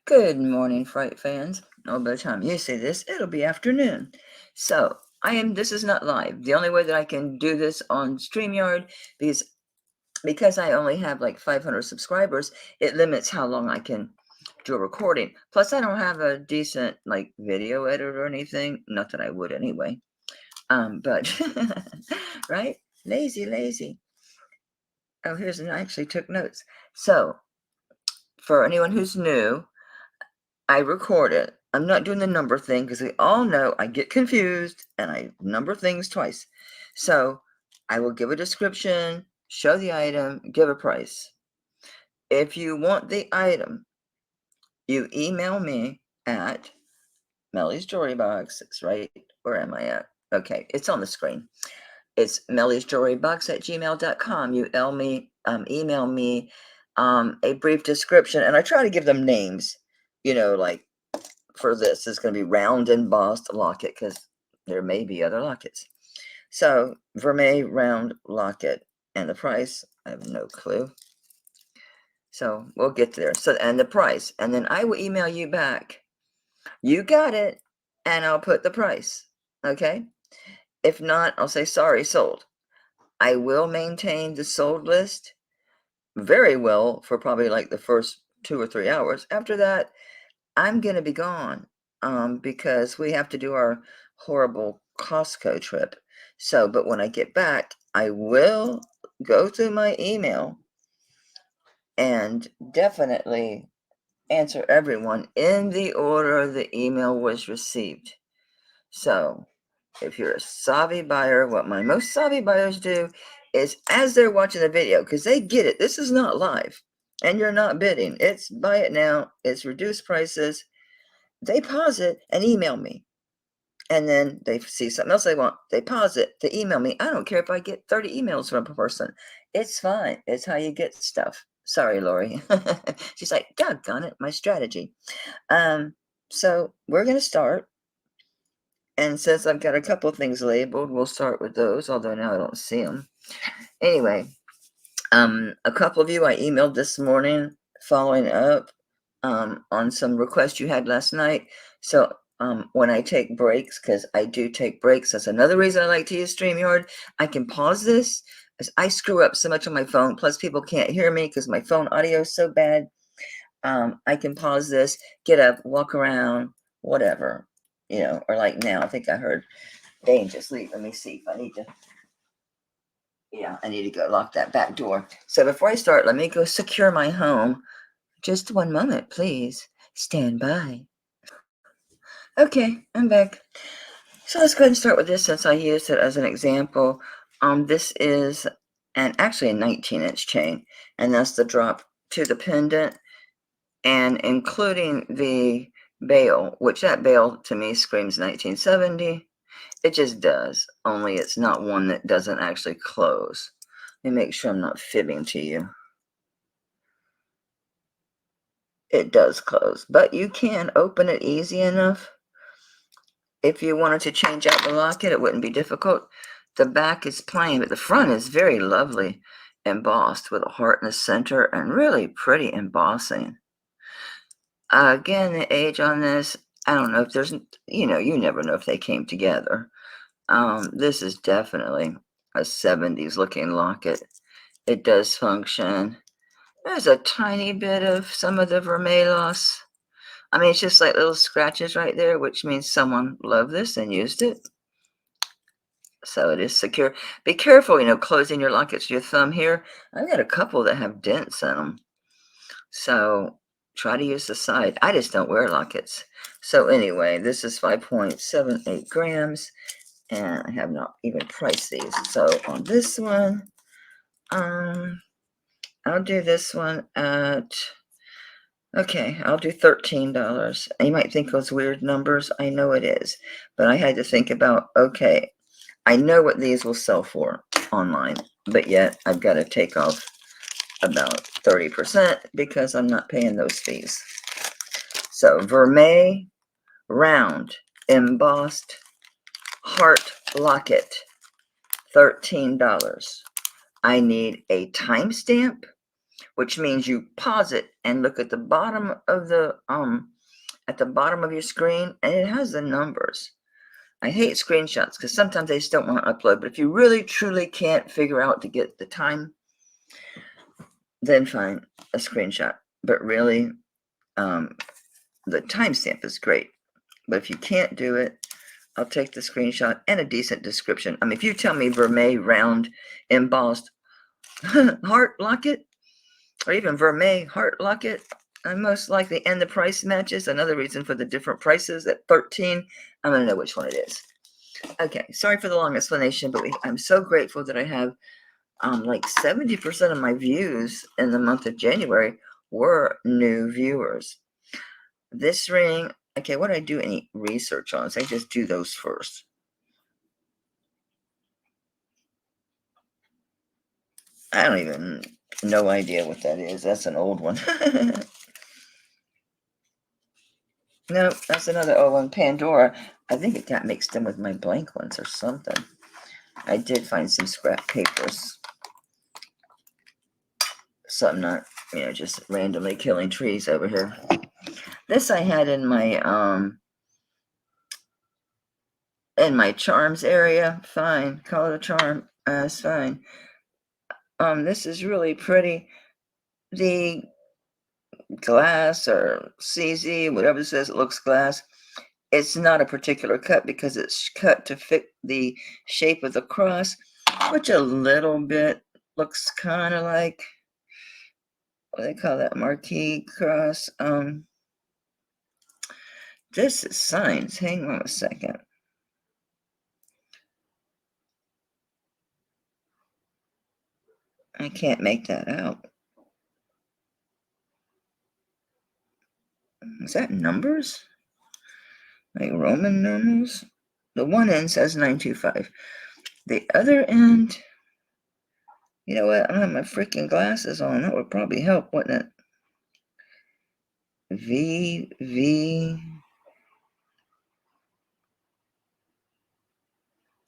Good morning, Fright fans. Oh, by the time you see this, it'll be afternoon. So, this is not live. The only way that I can do this on StreamYard, because I only have like 500 subscribers, it limits how long I can do a recording. Plus, I don't have a decent like video editor or anything. Not that I would anyway. But right? Lazy. Oh, I actually took notes. So, for anyone who's new, I record it. I'm not doing the number thing because we all know I get confused and I number things twice. So I will give a description, show the item, give a price. If you want the item, you email me at Melly's Jewelry Box. It's right. Where am I at? Okay, it's on the screen. It's Melly's Jewelry Box at gmail.com. You email me a brief description, and I try to give them names, like for this is going to be round embossed locket because there may be other lockets. So vermeil round locket, and the price I have no clue. So we'll get there. So and the price, and then I will email you back. You got it, and I'll put the price. Okay. If not, I'll say sorry, sold. I will maintain the sold list very well for probably like the first 2 or 3 hours. After that, I'm gonna be gone, because we have to do our horrible Costco trip. So, but when I get back, I will go through my email and definitely answer everyone in the order the email was received. So, if you're a savvy buyer, what my most savvy buyers do is as they're watching the video, because they get it, this is not live and you're not bidding. It's buy it now, it's reduced prices. They pause it and email me. And then they see something else they want. They pause it. They email me. I don't care if I get 30 emails from a person. It's fine. It's how you get stuff. Sorry, Lori. She's like, doggone it, my strategy. So we're going to start. And since I've got a couple things labeled, we'll start with those, although now I don't see them. Anyway, a couple of you I emailed this morning following up on some requests you had last night. So when I take breaks, because I do take breaks, that's another reason I like to use StreamYard. I can pause this as I screw up so much on my phone. Plus, people can't hear me because my phone audio is so bad. I can pause this, get up, walk around, whatever, or like now. I think I heard Dane just leave. Let me see if I need to. Yeah, I need to go lock that back door. So before I start, let me go secure my home. Just one moment, please. Stand by. Okay, I'm back. So let's go ahead and start with this since I used it as an example. This is actually a 19-inch chain, and that's the drop to the pendant, and including the bail, which that bail to me screams 1970. It just does, only it's not one that doesn't actually close. Let me make sure I'm not fibbing to you. It does close, but you can open it easy enough. If you wanted to change out the locket, it wouldn't be difficult. The back is plain, but the front is very lovely embossed with a heart in the center and really pretty embossing. Again, the age on this, I don't know if there's, you never know if they came together. This is definitely a 70s looking locket. It does function. There's a tiny bit of some of the vermeil loss. I mean, it's just like little scratches right there, which means someone loved this and used it. So it is secure. Be careful, closing your lockets with your thumb here. I've got a couple that have dents in them. So try to use the side. I just don't wear lockets. So anyway, this is 5.78 grams. And I have not even priced these. So on this one, I'll do this one at, okay, I'll do $13. And you might think those weird numbers. I know it is. But I had to think about, okay, I know what these will sell for online, but yet I've got to take off about 30% because I'm not paying those fees. So vermeil round embossed heart locket, $13. I need a timestamp which means you pause it and look at the bottom of the your screen, and it has the numbers. I hate screenshots because sometimes they just don't want to upload, but if you really truly can't figure out to get the time, then fine, a screenshot. But really, the timestamp is great. But if you can't do it, I'll take the screenshot and a decent description. I mean, if you tell me Vermeil round embossed heart locket, or even Vermeil heart locket, I most likely, and the price matches. Another reason for the different prices at 13, I'm going to know which one it is. Okay, sorry for the long explanation, but I'm so grateful that I have like 70% of my views in the month of January were new viewers. This ring, okay, what do I do any research on? So I just do those first. I don't even, no idea what that is. That's an old one. No, that's another old one, Pandora. I think it got mixed in with my blank ones or something. I did find some scrap papers. So I'm not, just randomly killing trees over here. This I had in my charms area. Fine, call it a charm. It's fine. This is really pretty. The glass or CZ, whatever it says, it looks glass. It's not a particular cut because it's cut to fit the shape of the cross, which a little bit looks kind of like, what do they call that, marquee cross. This is signs. Hang on a second. I can't make that out. Is that numbers? Like Roman numerals? The one end says 925. The other end, you know what? I don't have my freaking glasses on. That would probably help, wouldn't it? V.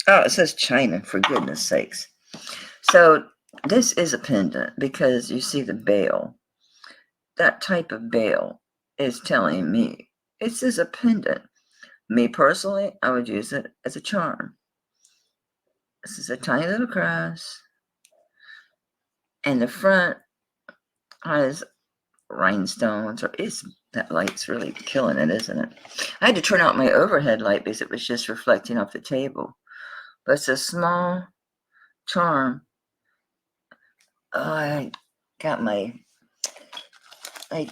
Oh, it says China, for goodness sakes. So this is a pendant because you see the bail. That type of bail is telling me this is a pendant. Me personally, I would use it as a charm. This is a tiny little cross. And the front has rhinestones, or is that light's really killing it, isn't it? I had to turn out my overhead light because it was just reflecting off the table. But it's a small charm. I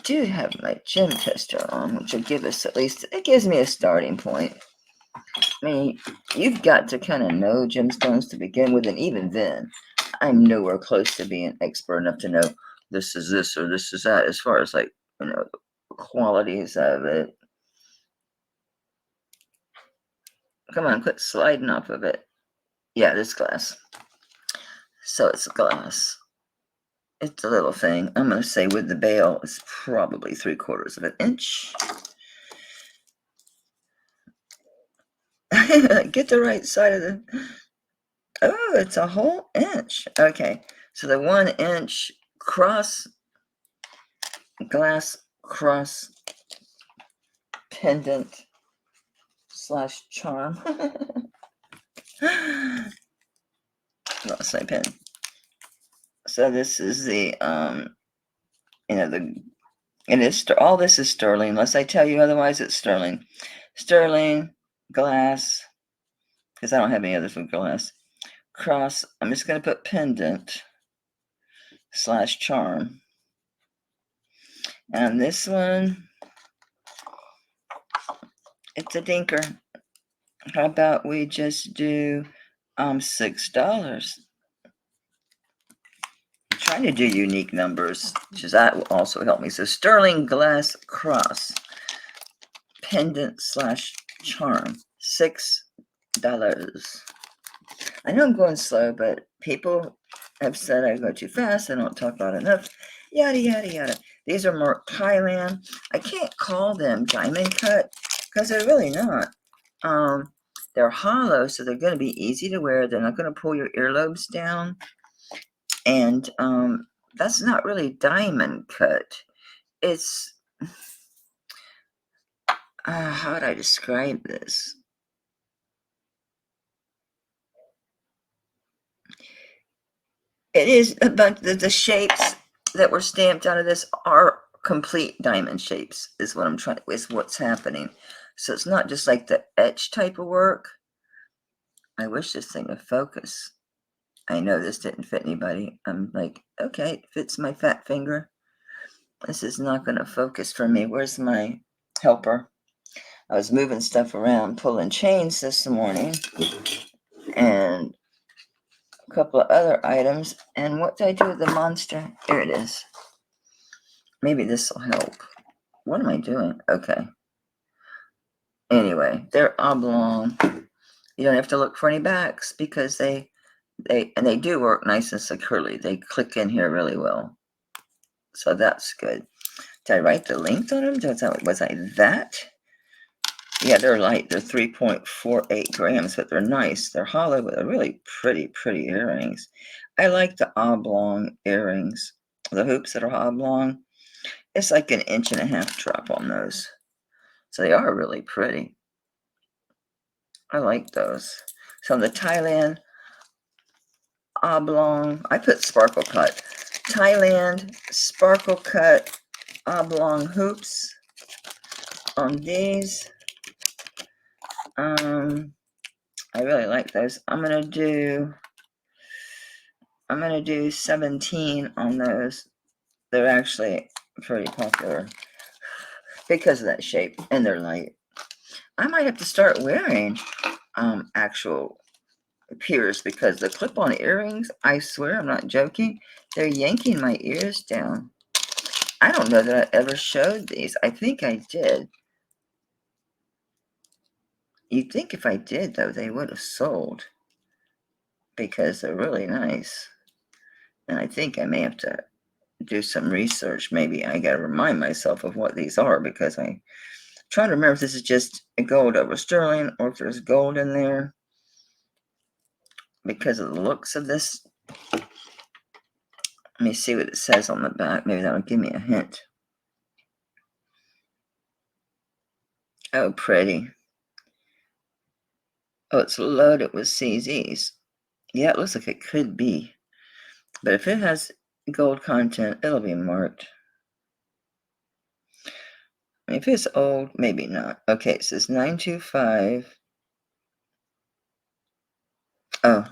do have my gem tester on, which will give us it gives me a starting point. I mean, you've got to kind of know gemstones to begin with, and even then, I'm nowhere close to being expert enough to know this is this or this is that as far as qualities of it. Come on, quit sliding off of it. Yeah, this glass. So it's glass. It's a little thing. I'm going to say with the bail, it's probably 3/4 of an inch. Get the right side of the... Oh, it's a whole inch. Okay, so the 1 inch glass cross pendant / charm. Lost my pen. So this is the all this is sterling. Unless I tell you otherwise, it's sterling. Sterling glass, because I don't have any others with glass. Cross. I'm just going to put pendant / charm. And this one, it's a dinker. How about we just do $6? I'm trying to do unique numbers, because that will also help me. So sterling glass cross pendant / charm, $6. I know I'm going slow, but people have said I go too fast. I don't talk loud enough. Yada, yada, yada. These are more Thailand. I can't call them diamond cut because they're really not. They're hollow, so they're going to be easy to wear. They're not going to pull your earlobes down. And that's not really diamond cut. It's, how would I describe this? It is a bunch of the shapes that were stamped out of this are complete diamond shapes, is what I'm trying, is what's happening. So it's not just like the etch type of work. I wish this thing would focus. I know this didn't fit anybody. I'm like, okay, it fits my fat finger. This is not going to focus for me. Where's my helper? I was moving stuff around, pulling chains this morning, and a couple of other items. And what did I do with the monster? Here it is. Maybe this will help. What am I doing? Okay. Anyway, they're oblong. You don't have to look for any backs because they do work nice and securely. They click in here really well. So that's good. Did I write the length on them? Was I that? Yeah, they're light. They're 3.48 grams, but they're nice. They're hollow, but they're really pretty earrings. I like the oblong earrings. The hoops that are oblong. It's like an 1.5 inch drop on those. So they are really pretty. I like those. So the Thailand oblong, I put sparkle cut. Thailand sparkle cut oblong hoops on these. I really like those. I'm gonna do 17 on those. They're actually pretty popular because of that shape, and they're light. I might have to start wearing actual pierce because the clip-on earrings, I swear I'm not joking, they're yanking my ears down. I don't know that I ever showed these. I think I did. You'd think if I did, though, they would have sold because they're really nice. And I think I may have to do some research. Maybe I got to remind myself of what these are because I'm trying to remember if this is just a gold over sterling or if there's gold in there because of the looks of this. Let me see what it says on the back. Maybe that'll give me a hint. Oh, pretty. Oh, it's loaded with CZs. Yeah, it looks like it could be. But if it has gold content, it'll be marked. I mean, if it's old, maybe not. Okay, it says 925. Oh,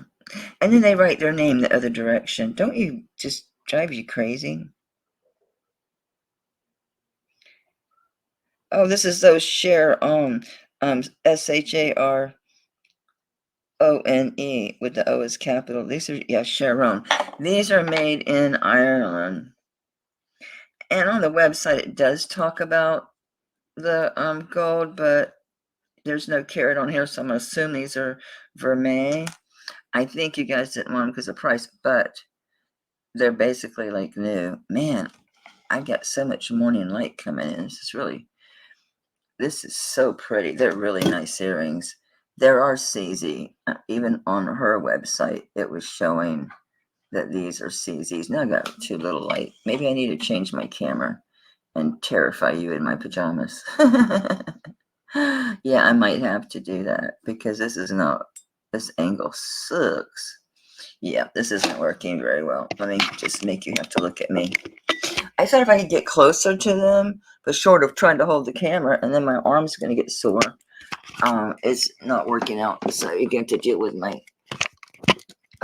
and then they write their name the other direction. Don't you just drive you crazy? Oh, this is those Sharon, SHARONE with the O as capital. These are, yeah, Sharon. These are made in Ireland. And on the website, it does talk about the gold, but there's no carat on here, so I'm going to assume these are vermeil. I think you guys didn't want them because of price, but they're basically like new. Man, I got so much morning light coming in. This is so pretty. They're really nice earrings. There are CZ. Even on her website, it was showing that these are CZs. Now I got too little light. Maybe I need to change my camera and terrify you in my pajamas. Yeah, I might have to do that because this angle sucks. Yeah, this isn't working very well. Let me just make you have to look at me. I thought if I could get closer to them, but short of trying to hold the camera, and then my arm's going to get sore. It's not working out, so you're going to deal with my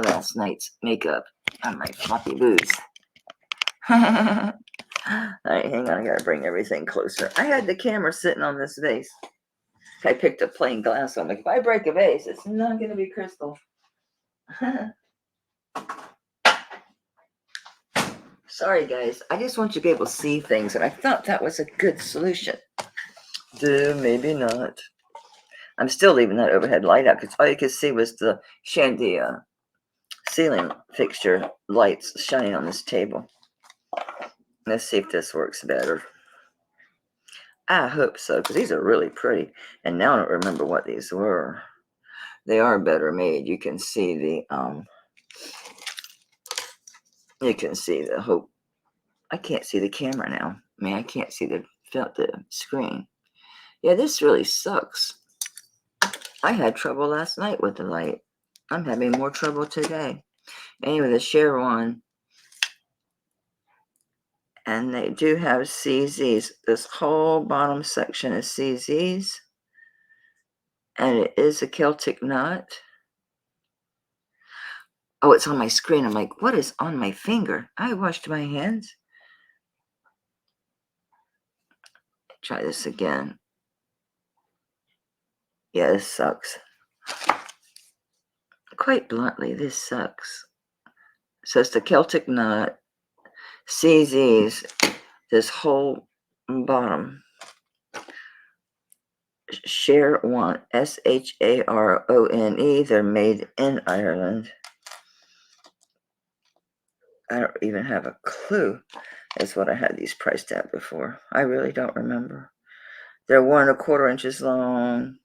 last night's makeup on my floppy boots. All right, hang on. I got to bring everything closer. I had the camera sitting on this vase. I picked up plain glass. I'm like, if I break a vase, it's not going to be crystal. Sorry, guys. I just want you to be able to see things, and I thought that was a good solution. Maybe not. I'm still leaving that overhead light out because all you could see was the ceiling fixture lights shining on this table. Let's see if this works better. I hope so, because these are really pretty. And now I don't remember what these were. They are better made. You can see the You can see the whole. I can't see the camera now. I mean, I can't see the screen. Yeah, this really sucks. I had trouble last night with the light. I'm having more trouble today. Anyway, the Sharon, and they do have CZs. This whole bottom section is CZs, and it is a Celtic knot. Oh, it's on my screen. I'm like, what is on my finger? I washed my hands. Try this again. Yeah, this sucks. Quite bluntly, this sucks. So it's the Celtic knot, CZs, this whole bottom. Sharon, Sharone. They're made in Ireland. I don't even have a clue as what I had these priced at before. I really don't remember. They're 1¼ inches long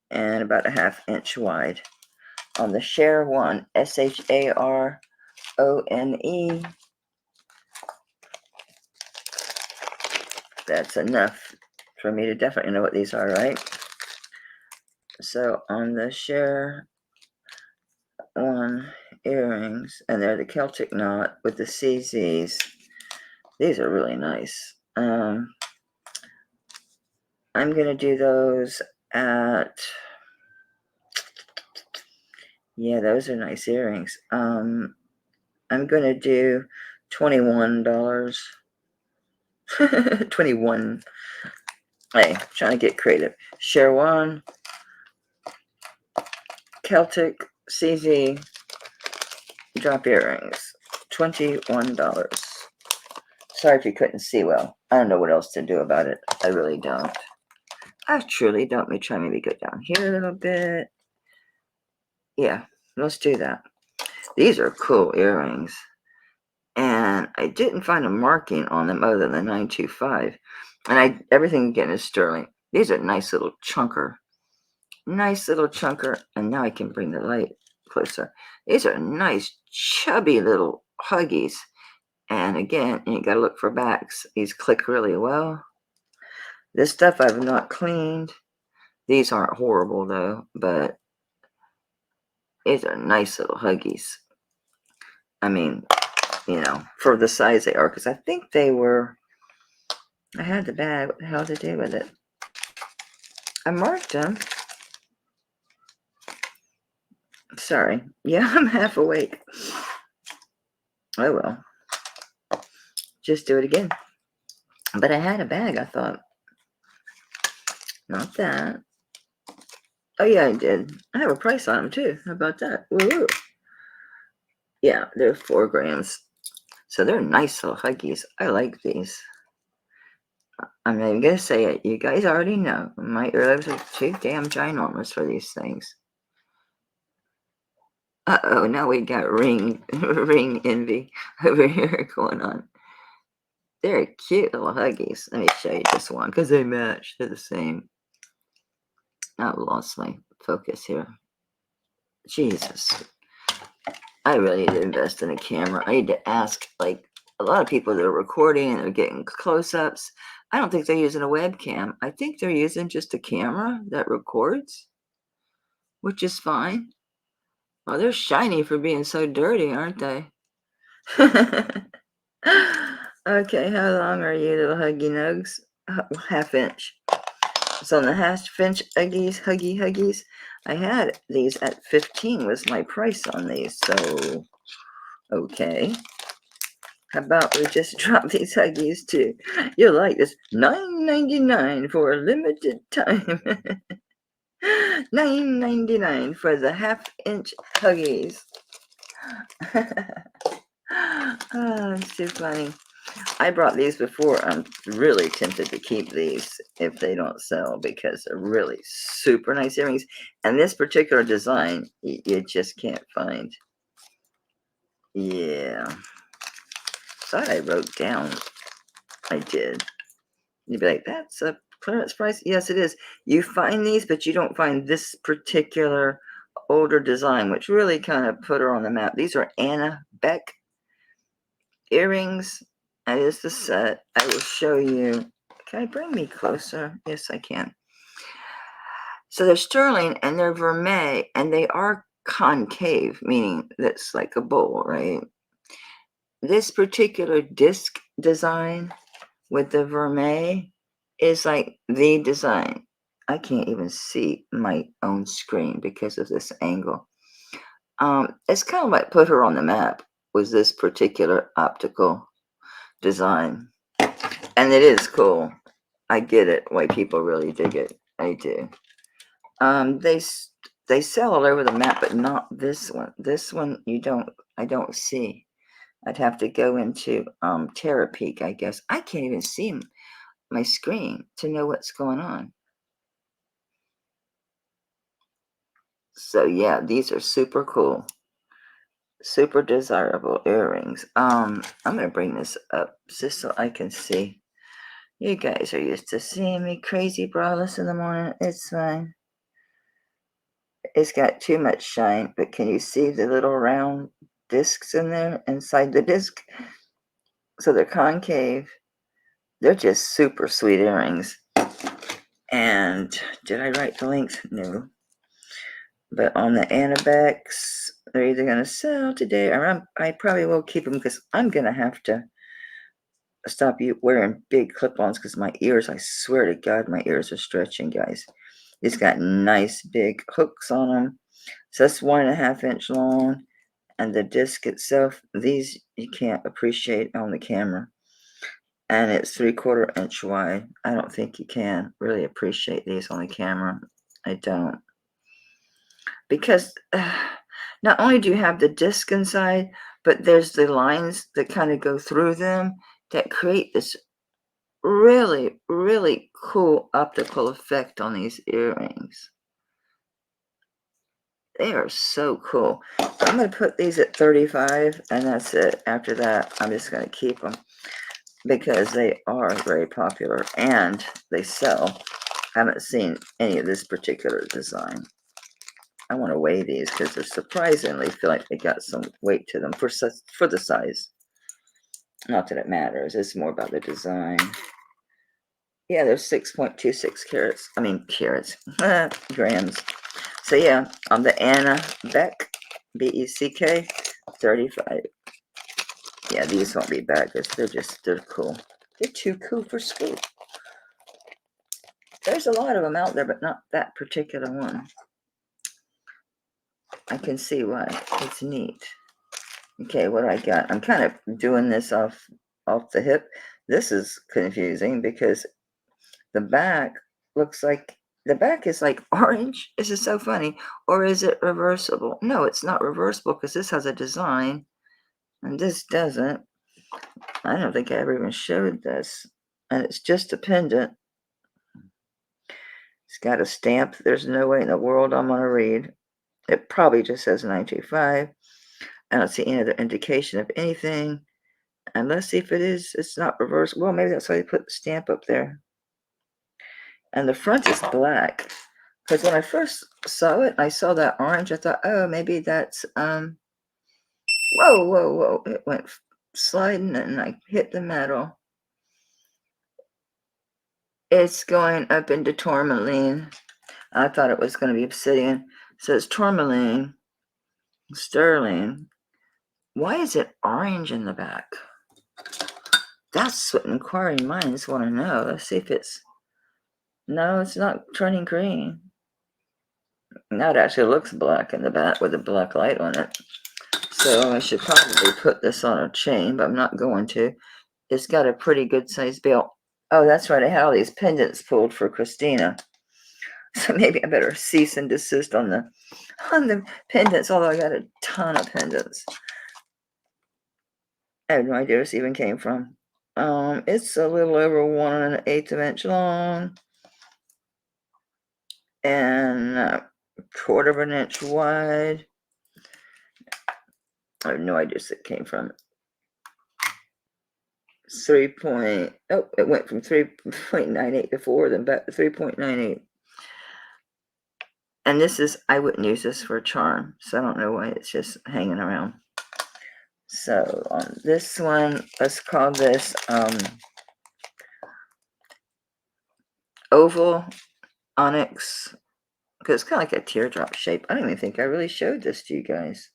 and about a 1/2 inch wide. On the Sharon, Sharone. That's enough for me to definitely know what these are, right? So on the Sharon earrings, and they're the Celtic knot with the CZs. These are really nice. I'm gonna do those at. Yeah, those are nice earrings. I'm gonna do $21. 21. Hey, trying to get creative. Sharon, Celtic, CZ, drop earrings. $21. Sorry if you couldn't see well. I don't know what else to do about it. I really don't. I truly don't. Let me try maybe go down here a little bit. Yeah, let's do that. These are cool earrings. And I didn't find a marking on them other than the 925. And everything again is sterling. These are nice little chunker. Nice little chunker. And now I can bring the light closer. These are nice, chubby little huggies. And again, you got to look for backs. These click really well. This stuff I've not cleaned. These aren't horrible though, but these are nice little huggies. I mean, for the size they are, because I think they were. I had the bag. What the hell to do with it? I marked them. Sorry. Yeah, I'm half awake. Oh well. Just do it again. But I had a bag, I thought. Not that. Oh yeah, I did. I have a price on them too. How about that? Woo! Yeah, they're 4 grams. So they're nice little huggies. I like these. I'm not even gonna say it. You guys already know. My earlobes are too damn ginormous for these things. Uh-oh, now we got ring envy over here going on. They're cute little huggies. Let me show you this one because they match. They're the same. I've lost my focus here. Jesus. I really need to invest in a camera. I need to ask, like, a lot of people that are recording and they're getting close-ups. I don't think they're using a webcam. I think they're using just a camera that records, which is fine. Well, they're shiny for being so dirty, aren't they? Okay, how long are you, little huggy nugs? 1/2 inch. So on the 1/2 inch huggies, I had these at 15 was my price on these. So, okay. How about we just drop these huggies too? You'll like this. $9.99 for a limited time. $9.99 for the 1/2 inch huggies. Oh, it's too funny. I brought these before. I'm really tempted to keep these if they don't sell because they're really super nice earrings. And this particular design, you just can't find. Yeah. Thought I wrote down. I did. You'd be like, that's a clearance price? Yes, it is. You find these, but you don't find this particular older design, which really kind of put her on the map. These are Anna Beck. earrings. That is the set. I will show you. Can I bring me closer? Yes, I can. So they're sterling and they're vermeil, and they are concave, meaning that's like a bowl, right? This particular disc design with the vermeil is like the design. I can't even see my own screen because of this angle. It's kind of like put her on the map, was this particular optical design. And it is cool. I get it, why people really dig it. I do. They sell all over the map, but not this one. This one I don't see. I'd have to go into Terapeak, I guess. I can't even see my screen to know what's going on. So yeah, these are super cool. Super desirable earrings. I'm gonna bring this up just so I can see. You guys are used to seeing me crazy braless in the morning. It's fine. It's got too much shine, but can you see the little round discs in there inside the disc? So they're concave. They're just super sweet earrings. And did I write the links? No. But on the Anabex, they're either going to sell today or I probably will keep them because I'm going to have to stop wearing big clip-ons because my ears, I swear to God, my ears are stretching, guys. It's got nice big hooks on them. So that's 1.5 inch long. And the disc itself, these you can't appreciate on the camera. And it's 3/4 inch wide. I don't think you can really appreciate these on the camera. I don't. Because not only do you have the disc inside, but there's the lines that kind of go through them that create this really, really cool optical effect on these earrings. They are so cool. I'm going to put these at 35, and that's it. After that, I'm just going to keep them because they are very popular and they sell. I haven't seen any of this particular design. I want to weigh these because they surprisingly feel like they got some weight to them for the size. Not that it matters. It's more about the design. Yeah, they're 6.26 carats. I mean, carats. Grams. So yeah, on the Anna Beck, B-E-C-K, 35. Yeah, these won't be bad because they're cool. They're too cool for school. There's a lot of them out there, but not that particular one. I can see why. It's neat. Okay, what do I got? I'm kind of doing this off the hip. This is confusing because the back looks like the back is like orange. This is so funny. Or is it reversible? No, it's not reversible because this has a design and this doesn't. I don't think I ever even showed this. And it's just a pendant. It's got a stamp. There's no way in the world I'm going to read. It probably just says 925. I don't see any other indication of anything. And let's see if it is. It's not reversible. Well, maybe that's why they put the stamp up there. And the front is black. Because when I first saw it, I saw that orange. I thought, oh, maybe that's, whoa, whoa, whoa. It went sliding and I hit the metal. It's going up into tourmaline. I thought it was going to be obsidian. So it's tourmaline, sterling. Why is it orange in the back? That's what inquiring minds want to know. Let's see if it's... No, it's not turning green. Now it actually looks black in the back with a black light on it. So I should probably put this on a chain, but I'm not going to. It's got a pretty good sized belt. Oh, that's right. I had all these pendants pulled for Christina. So maybe I better cease and desist on the pendants, although I got a ton of pendants. I have no idea where this even came from. It's a little over 1/8 of an inch long and 1/4 of an inch wide. I have no idea where it came from. It went from 3.98 to 4, then back to 3.98. And this is, I wouldn't use this for a charm, so I don't know why it's just hanging around. So on this one, let's call this oval onyx, because it's kind of like a teardrop shape. I don't even think I really showed this to you guys.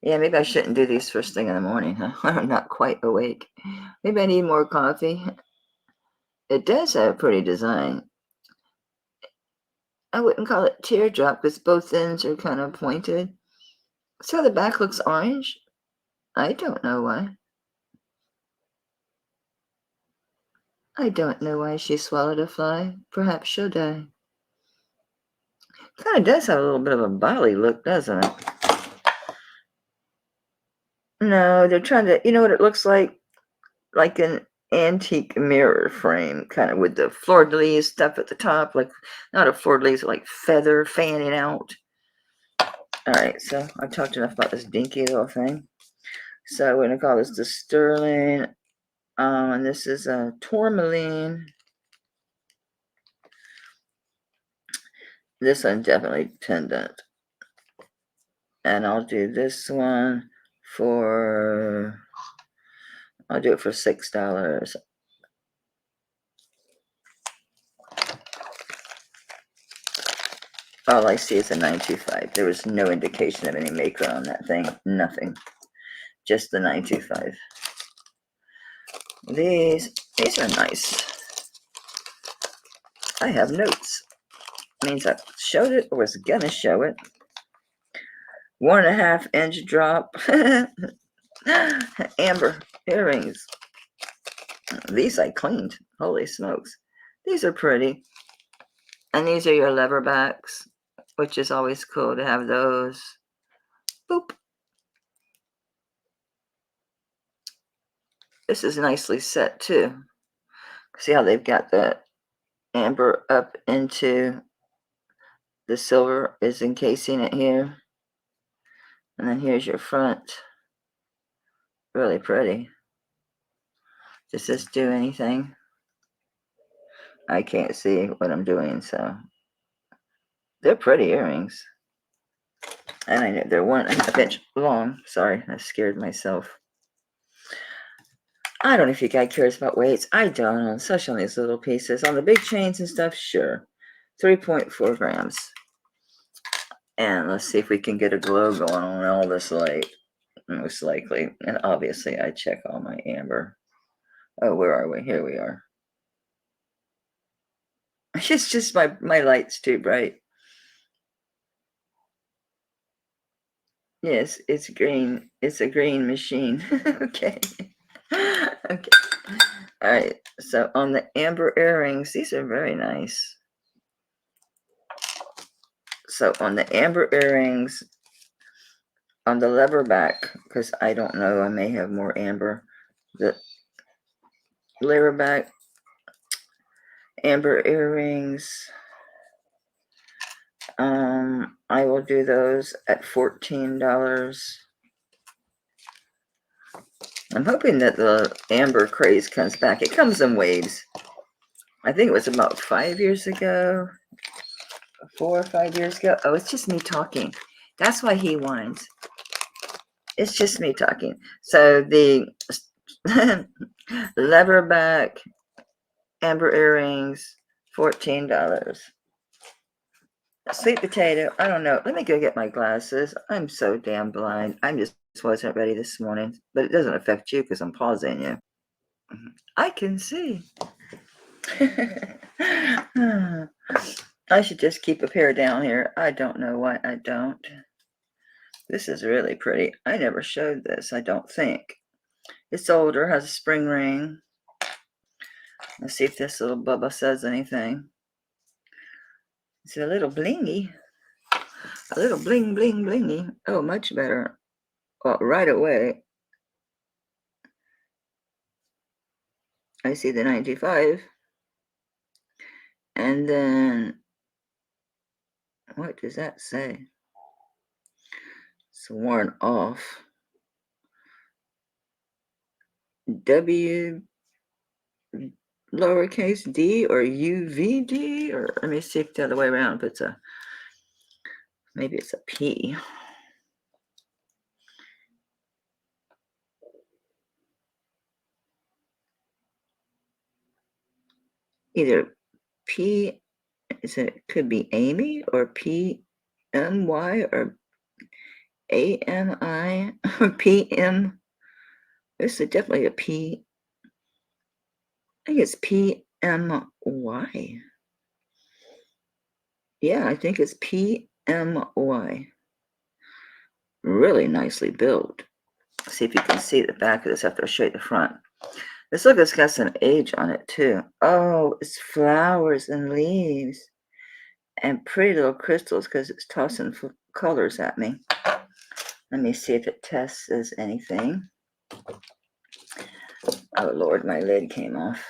Yeah, maybe I shouldn't do these first thing in the morning, huh? I'm not quite awake. Maybe I need more coffee. It does have a pretty design. I wouldn't call it teardrop because both ends are kind of pointed. So the back looks orange. I don't know why. I don't know why she swallowed a fly. Perhaps she'll die. Kind of does have a little bit of a Bali look, doesn't it? No, they're trying to, you know what it looks like? Like an antique mirror frame, kind of with the fleur-de-lis stuff at the top, like not a fleur-de-lis, like feather fanning out. All right, so I talked enough about this dinky little thing. So we're gonna call this the sterling, and this is a tourmaline. This one's definitely pendant, and I'll do this one for. I'll do it for $6. All I see is a 925. There was no indication of any maker on that thing. Nothing. Just the 925. These are nice. I have notes. Means I showed it or was gonna show it. 1.5 inch drop. Amber earrings. These I cleaned. Holy smokes. These are pretty. And these are your lever backs, which is always cool to have those. Boop. This is nicely set too. See how they've got the amber up into the silver is encasing it here. And then here's your front. Really pretty. Does this do anything? I can't see what I'm doing, so they're pretty earrings. And I know they're 1.5 inch long. Sorry, I scared myself. I don't know if you guys cares about weights. I don't, especially on these little pieces. On the big chains and stuff, sure. 3.4 grams. And let's see if we can get a glow going on all this light. Most likely. And obviously, I check all my amber. Oh, where are we? Here we are. It's just my light's too bright. Yes, it's green. It's a green machine. Okay. Okay. All right. So on the amber earrings, these are very nice. So on the amber earrings, on the lever back, because I don't know, I may have more amber. The lever back, amber earrings. I will do those at $14. I'm hoping that the amber craze comes back. It comes in waves. I think it was about 5 years ago, 4 or 5 years ago. Oh, it's just me talking. That's why he whines. It's just me talking. So the leatherback amber earrings, $14. Sweet potato, I don't know. Let me go get my glasses. I'm so damn blind. I just wasn't ready this morning. But it doesn't affect you because I'm pausing you. I can see. I should just keep a pair down here. I don't know why I don't. This is really pretty. I never showed this, I don't think. It's older, has a spring ring. Let's see if this little Bubba says anything. It's a little blingy. A little bling, bling, blingy. Oh, much better. Well, right away, I see the 95. And then, what does that say? It's worn off. W lowercase d or UVD, or let me see if the other way around. If it's a, maybe it's a P. either P, it could be Amy or PMY or AMI or PM. This is definitely a P. I think it's PMY. Yeah, I think it's PMY. Really nicely built. See if you can see the back of this after I show you the front. This look, it's got some age on it too. Oh, it's flowers and leaves and pretty little crystals because it's tossing colors at me. Let me see if it tests as anything. Oh Lord, my lid came off.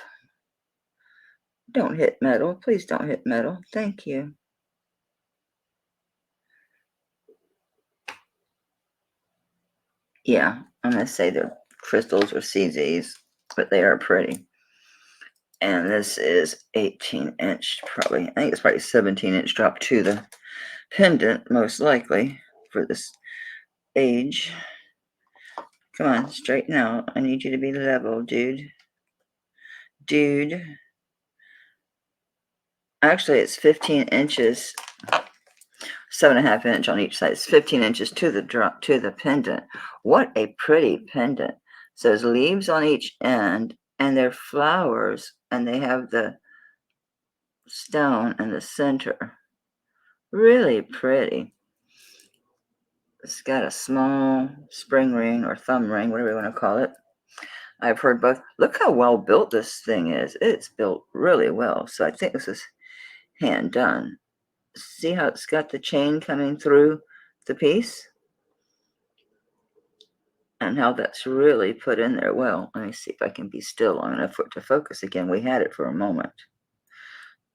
Don't hit metal. Please don't hit metal. Thank you. Yeah, I'm going to say they're crystals or CZs, but they are pretty. And this is 18-inch, probably. I think it's probably 17-inch drop to the pendant, most likely, for this age. Come on, straighten out. I need you to be level, dude. Dude. Actually, it's 15 inches, 7.5 inch on each side. It's 15 inches to the drop to the pendant. What a pretty pendant. So there's leaves on each end, and they're flowers, and they have the stone in the center. Really pretty. It's got a small spring ring or thumb ring, whatever you want to call it. I've heard both. Look how well built this thing is. It's built really well. So I think this is hand done. See how it's got the chain coming through the piece? And how that's really put in there well. Let me see if I can be still long enough for it to focus again. We had it for a moment.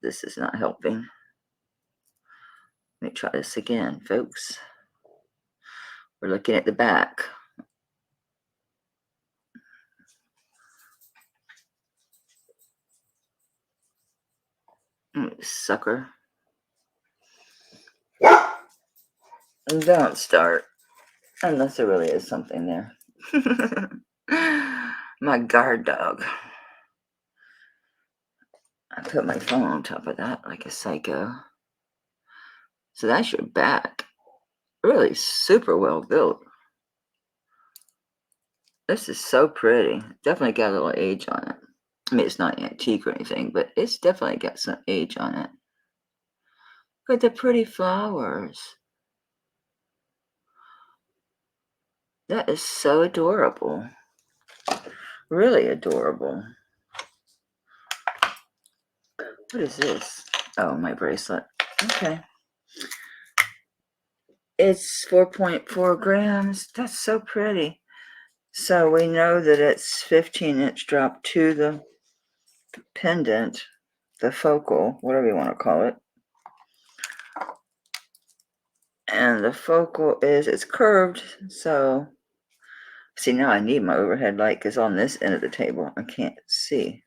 This is not helping. Let me try this again, folks. We're looking at the back. Sucker. Don't start. Unless there really is something there. My guard dog. I put my phone on top of that like a psycho. So that's your back. Really super well built. This is so pretty. Definitely got a little age on it. I mean, it's not antique or anything, but it's definitely got some age on it. Look at the pretty flowers. That is so adorable. Really adorable. What is this? Oh, my bracelet. Okay. It's 4.4 grams. That's so pretty. So we know that it's 15-inch drop to the pendant, the focal, whatever you want to call it. And the focal it's curved. So, see, now I need my overhead light because on this end of the table, I can't see.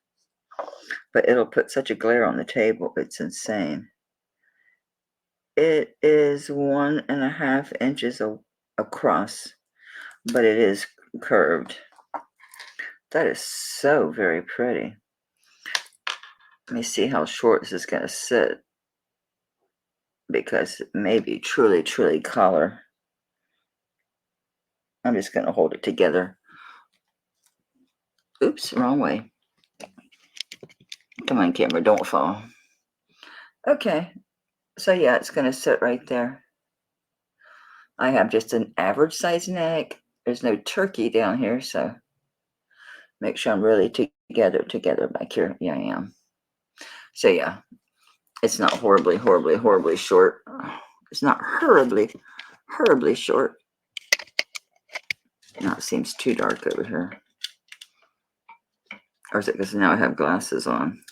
But it'll put such a glare on the table. It's insane. It is 1.5 inches across, but it is curved. That is so very pretty. Let me see how short this is going to sit, because it may be truly, truly collar. I'm just going to hold it together. Oops, wrong way. Come on, camera, don't fall. Okay, so yeah, it's going to sit right there. I have just an average size neck. There's no turkey down here, so make sure I'm really together back here. Yeah, I am. So yeah, it's not horribly short. It's not horribly short. Now it seems too dark over here. Or is it because now I have glasses on?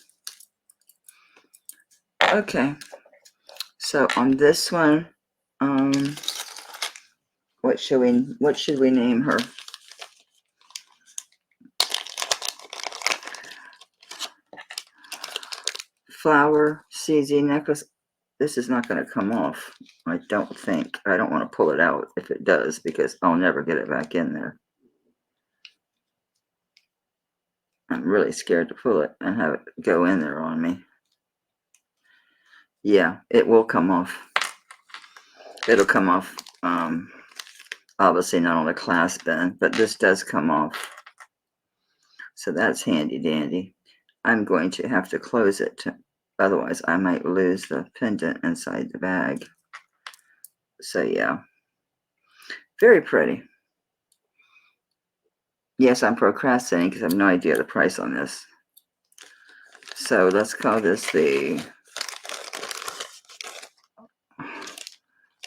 Okay. So on this one, what should we name her? Flower CZ necklace. This is not going to come off. I don't think. I don't want to pull it out if it does, because I'll never get it back in there. I'm really scared to pull it and have it go in there on me. Yeah, it will come off. It'll come off, obviously not on the clasp end, but this does come off. So that's handy dandy. I'm going to have to close it, otherwise I might lose the pendant inside the bag. So yeah, very pretty. Yes, I'm procrastinating because I have no idea the price on this. So let's call this the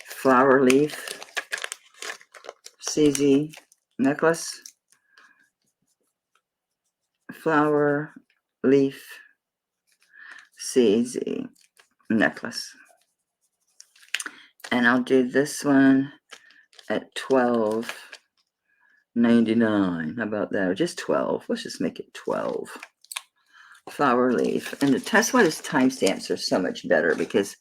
Flower Leaf CZ necklace. Flower Leaf CZ necklace. And I'll do this one at $12.99. How about that? Or just 12. Let's just make it 12. Flower Leaf. And that's why these timestamps are so much better, because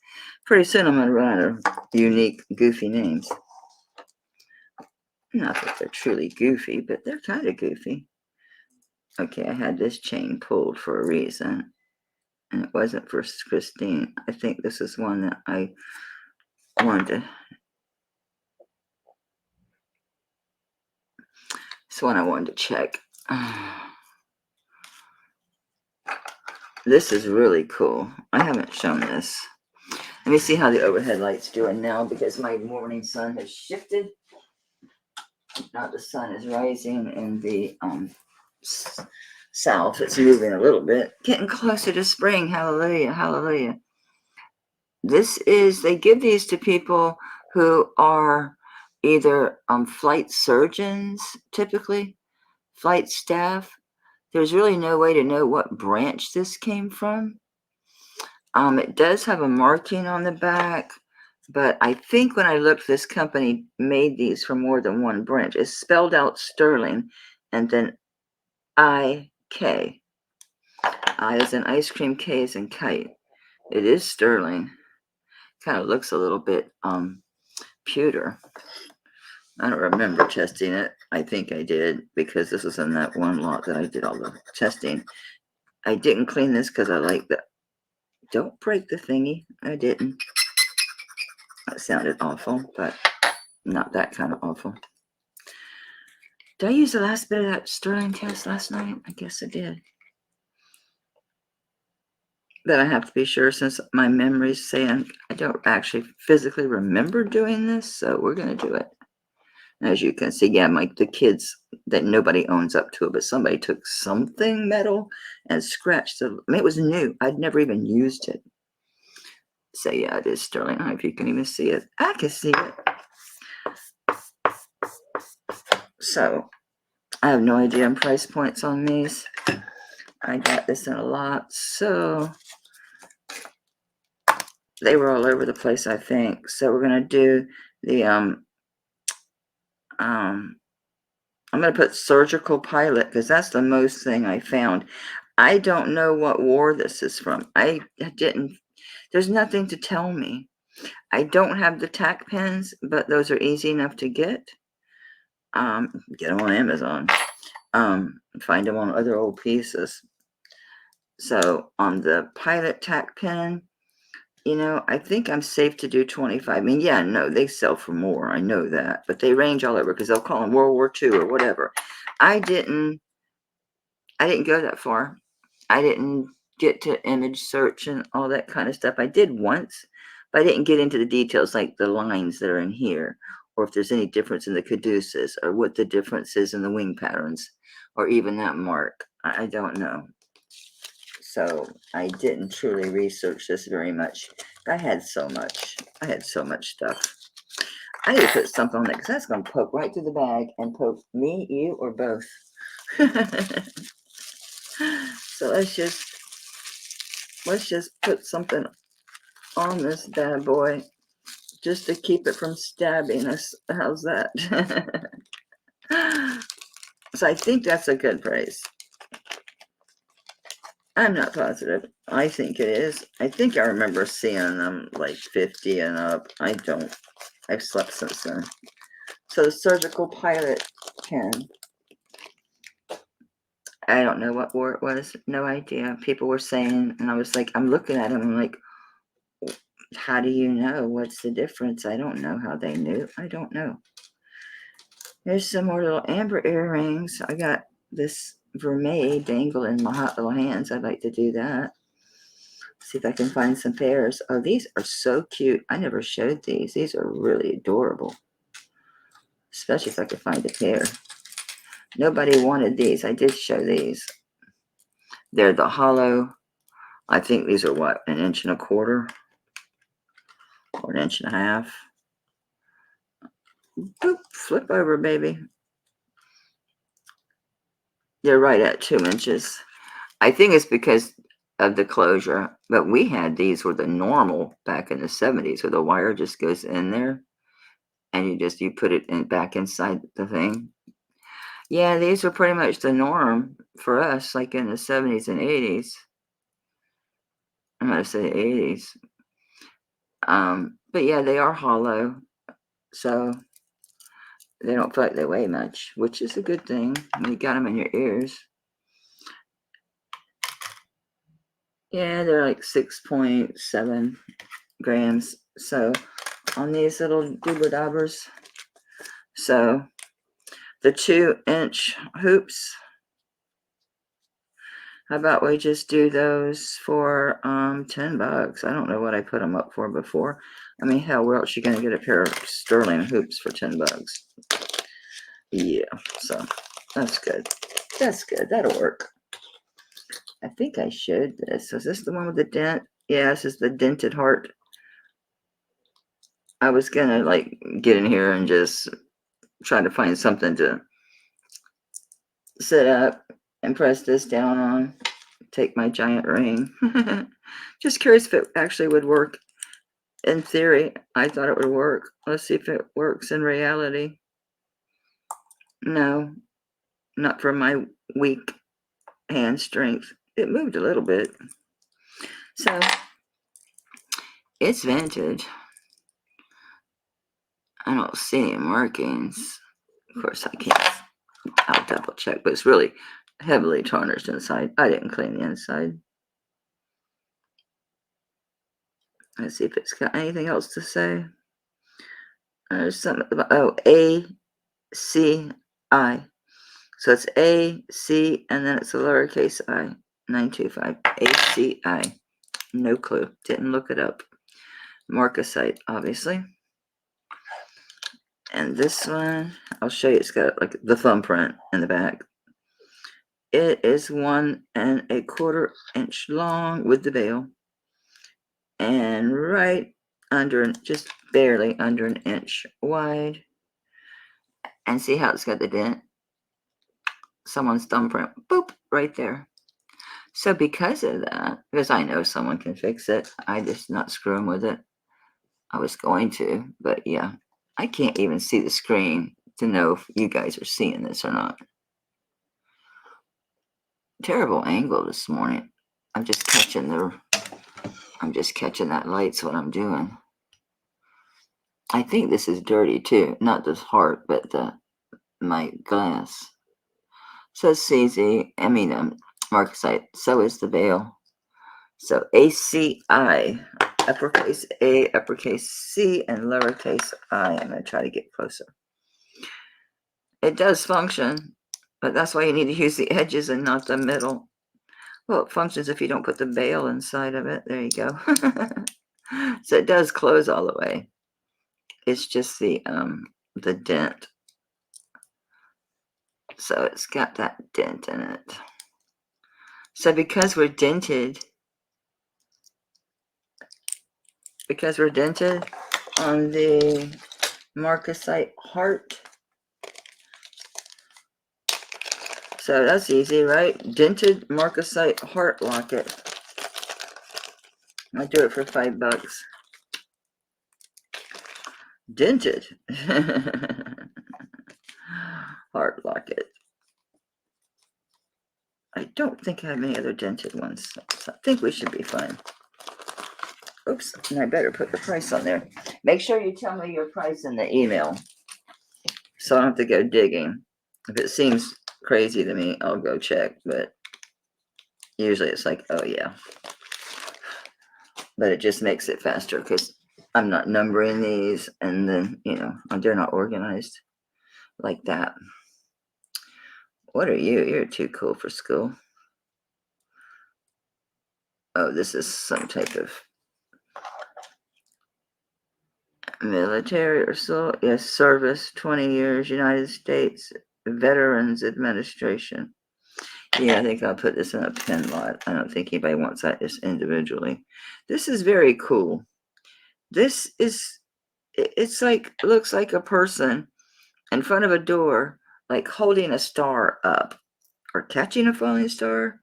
pretty soon I'm going to run out of unique, goofy names. Not that they're truly goofy, but they're kind of goofy. Okay, I had this chain pulled for a reason, and it wasn't for Christine. I think this is one that I wanted to. It's one I wanted to check. This is really cool. I haven't shown this. Let me see how the overhead light's doing now, because my morning sun has shifted. Now the sun is rising in the south. It's moving a little bit. Getting closer to spring. Hallelujah, hallelujah. They give these to people who are either flight surgeons, typically, flight staff. There's really no way to know what branch this came from. It does have a marking on the back, but I think when I looked, this company made these for more than one branch. It's spelled out Sterling, and then I-K. I as in ice cream, K as in kite. It is Sterling. Kind of looks a little bit pewter. I don't remember testing it. I think I did, because this was in that one lot that I did all the testing. I didn't clean this because I like the... Don't break the thingy. I didn't. That sounded awful, but not that kind of awful. Did I use the last bit of that Sterling test last night? I guess I did. But I have to be sure, since my memory's saying I don't actually physically remember doing this, so we're going to do it. As you can see, yeah, the kids, that nobody owns up to it, but somebody took something metal and scratched it. I mean, it was new. I'd never even used it. So yeah, it is Sterling. I don't know if you can even see it. I can see it. So I have no idea on price points on these. I got this in a lot, so they were all over the place, I think. So we're gonna do the I'm gonna put Surgical Pilot, because that's the most thing I found. I don't know what war this is from. I didn't. There's nothing to tell me. I don't have the tack pins, but those are easy enough to get. Get them on Amazon. Find them on other old pieces. So on the Pilot tack pin, I think I'm safe to do 25. I mean, yeah, no, they sell for more. I know that, but they range all over, because they'll call them World War II or whatever. I didn't go that far. I didn't get to image search and all that kind of stuff. I did once, but I didn't get into the details, like the lines that are in here, or if there's any difference in the caduceus, or what the difference is in the wing patterns, or even that mark. I don't know. So I didn't truly research this very much. I had so much stuff. I need to put something on it, because that's going to poke right through the bag and poke me, you, or both. So let's just put something on this bad boy, just to keep it from stabbing us. How's that? So I think that's a good price. I'm not positive. I think it is. I think I remember seeing them like 50 and up. I've slept since then. So the Surgical Pilot pen. I don't know what war it was. No idea. People were saying, and I was like, I'm looking at them. I'm like, how do you know? What's the difference? I don't know how they knew. I don't know. There's some more little amber earrings. I got this vermeil dangle in my hot little hands. I'd like to do that. See if I can find some pairs. Oh, these are so cute. I never showed these. These are really adorable. Especially if I could find a pair. Nobody wanted these. I did show these. They're the hollow. I think these are what, 1.25 inches or 1.5 inches. Boop, flip over, baby. They're right at 2 inches. I think it's because of the closure, but we had these were the normal back in the 70s where the wire just goes in there and you put it in back inside the thing. Yeah, these were pretty much the norm for us, like in the 70s and 80s. I'm gonna say 80s. But yeah, they are hollow, so they don't feel like they weigh much, which is a good thing when you got them in your ears. Yeah, they're like 6.7 grams. So on these little doober-dabbers. So the 2-inch hoops, how about we just do those for $10? I don't know what I put them up for before. I mean, hell, where else you gonna get a pair of sterling hoops for $10? Yeah, so that's good. That's good. That'll work. I think I showed this. Is this the one with the dent? Yeah, this is the dented heart. I was gonna like get in here and just try to find something to set up and press this down on. Take my giant ring. Just curious if it actually would work. In theory, I thought it would work. Let's see if it works in reality. No, not for my weak hand strength. It moved a little bit. So, it's vintage. I don't see any markings. Of course, I can't. I'll double check, but it's really heavily tarnished inside. I didn't clean the inside. Let's see if it's got anything else to say. There's something about, oh, ACI. So it's AC and then it's a lowercase I. 925 ACI. No clue. Didn't look it up. Marcasite, obviously. And this one, I'll show you. It's got like the thumbprint in the back. It is 1.25 inch long with the bail. And right under, just barely under 1 inch wide. And see how it's got the dent? Someone's thumbprint, boop, right there. So because of that, because I know someone can fix it, I just not screwing with it. I was going to, but yeah, I can't even see the screen to know if you guys are seeing this or not. Terrible angle this morning. I'm just catching that light's what I'm doing. I think this is dirty too, not this heart, but my glass. So CZ, Marcasite. So is the bail. So ACI, uppercase A, uppercase C, and lowercase I. I'm going to try to get closer. It does function, but that's why you need to use the edges and not the middle. Well, it functions if you don't put the bail inside of it. There you go. So it does close all the way. It's just the dent. So it's got that dent in it. So because we're dented on the Marcasite heart, so that's easy, right? Dented Marcasite heart locket. I do it for $5. Dented heart locket. I don't think I have any other dented ones, so I think we should be fine. Oops, and I better put the price on there. Make sure you tell me your price in the email, so I don't have to go digging. If it seems crazy to me, I'll go check. But usually it's like, oh yeah. But it just makes it faster because I'm not numbering these, and then, they're not organized like that. What are you? You're too cool for school. Oh, this is some type of military or so. Yes, service, 20 years, United States Veterans Administration. Yeah, I think I'll put this in a pin lot. I don't think anybody wants that just individually. This is very cool. This is, it's like, looks like a person in front of a door, like holding a star up or catching a falling star.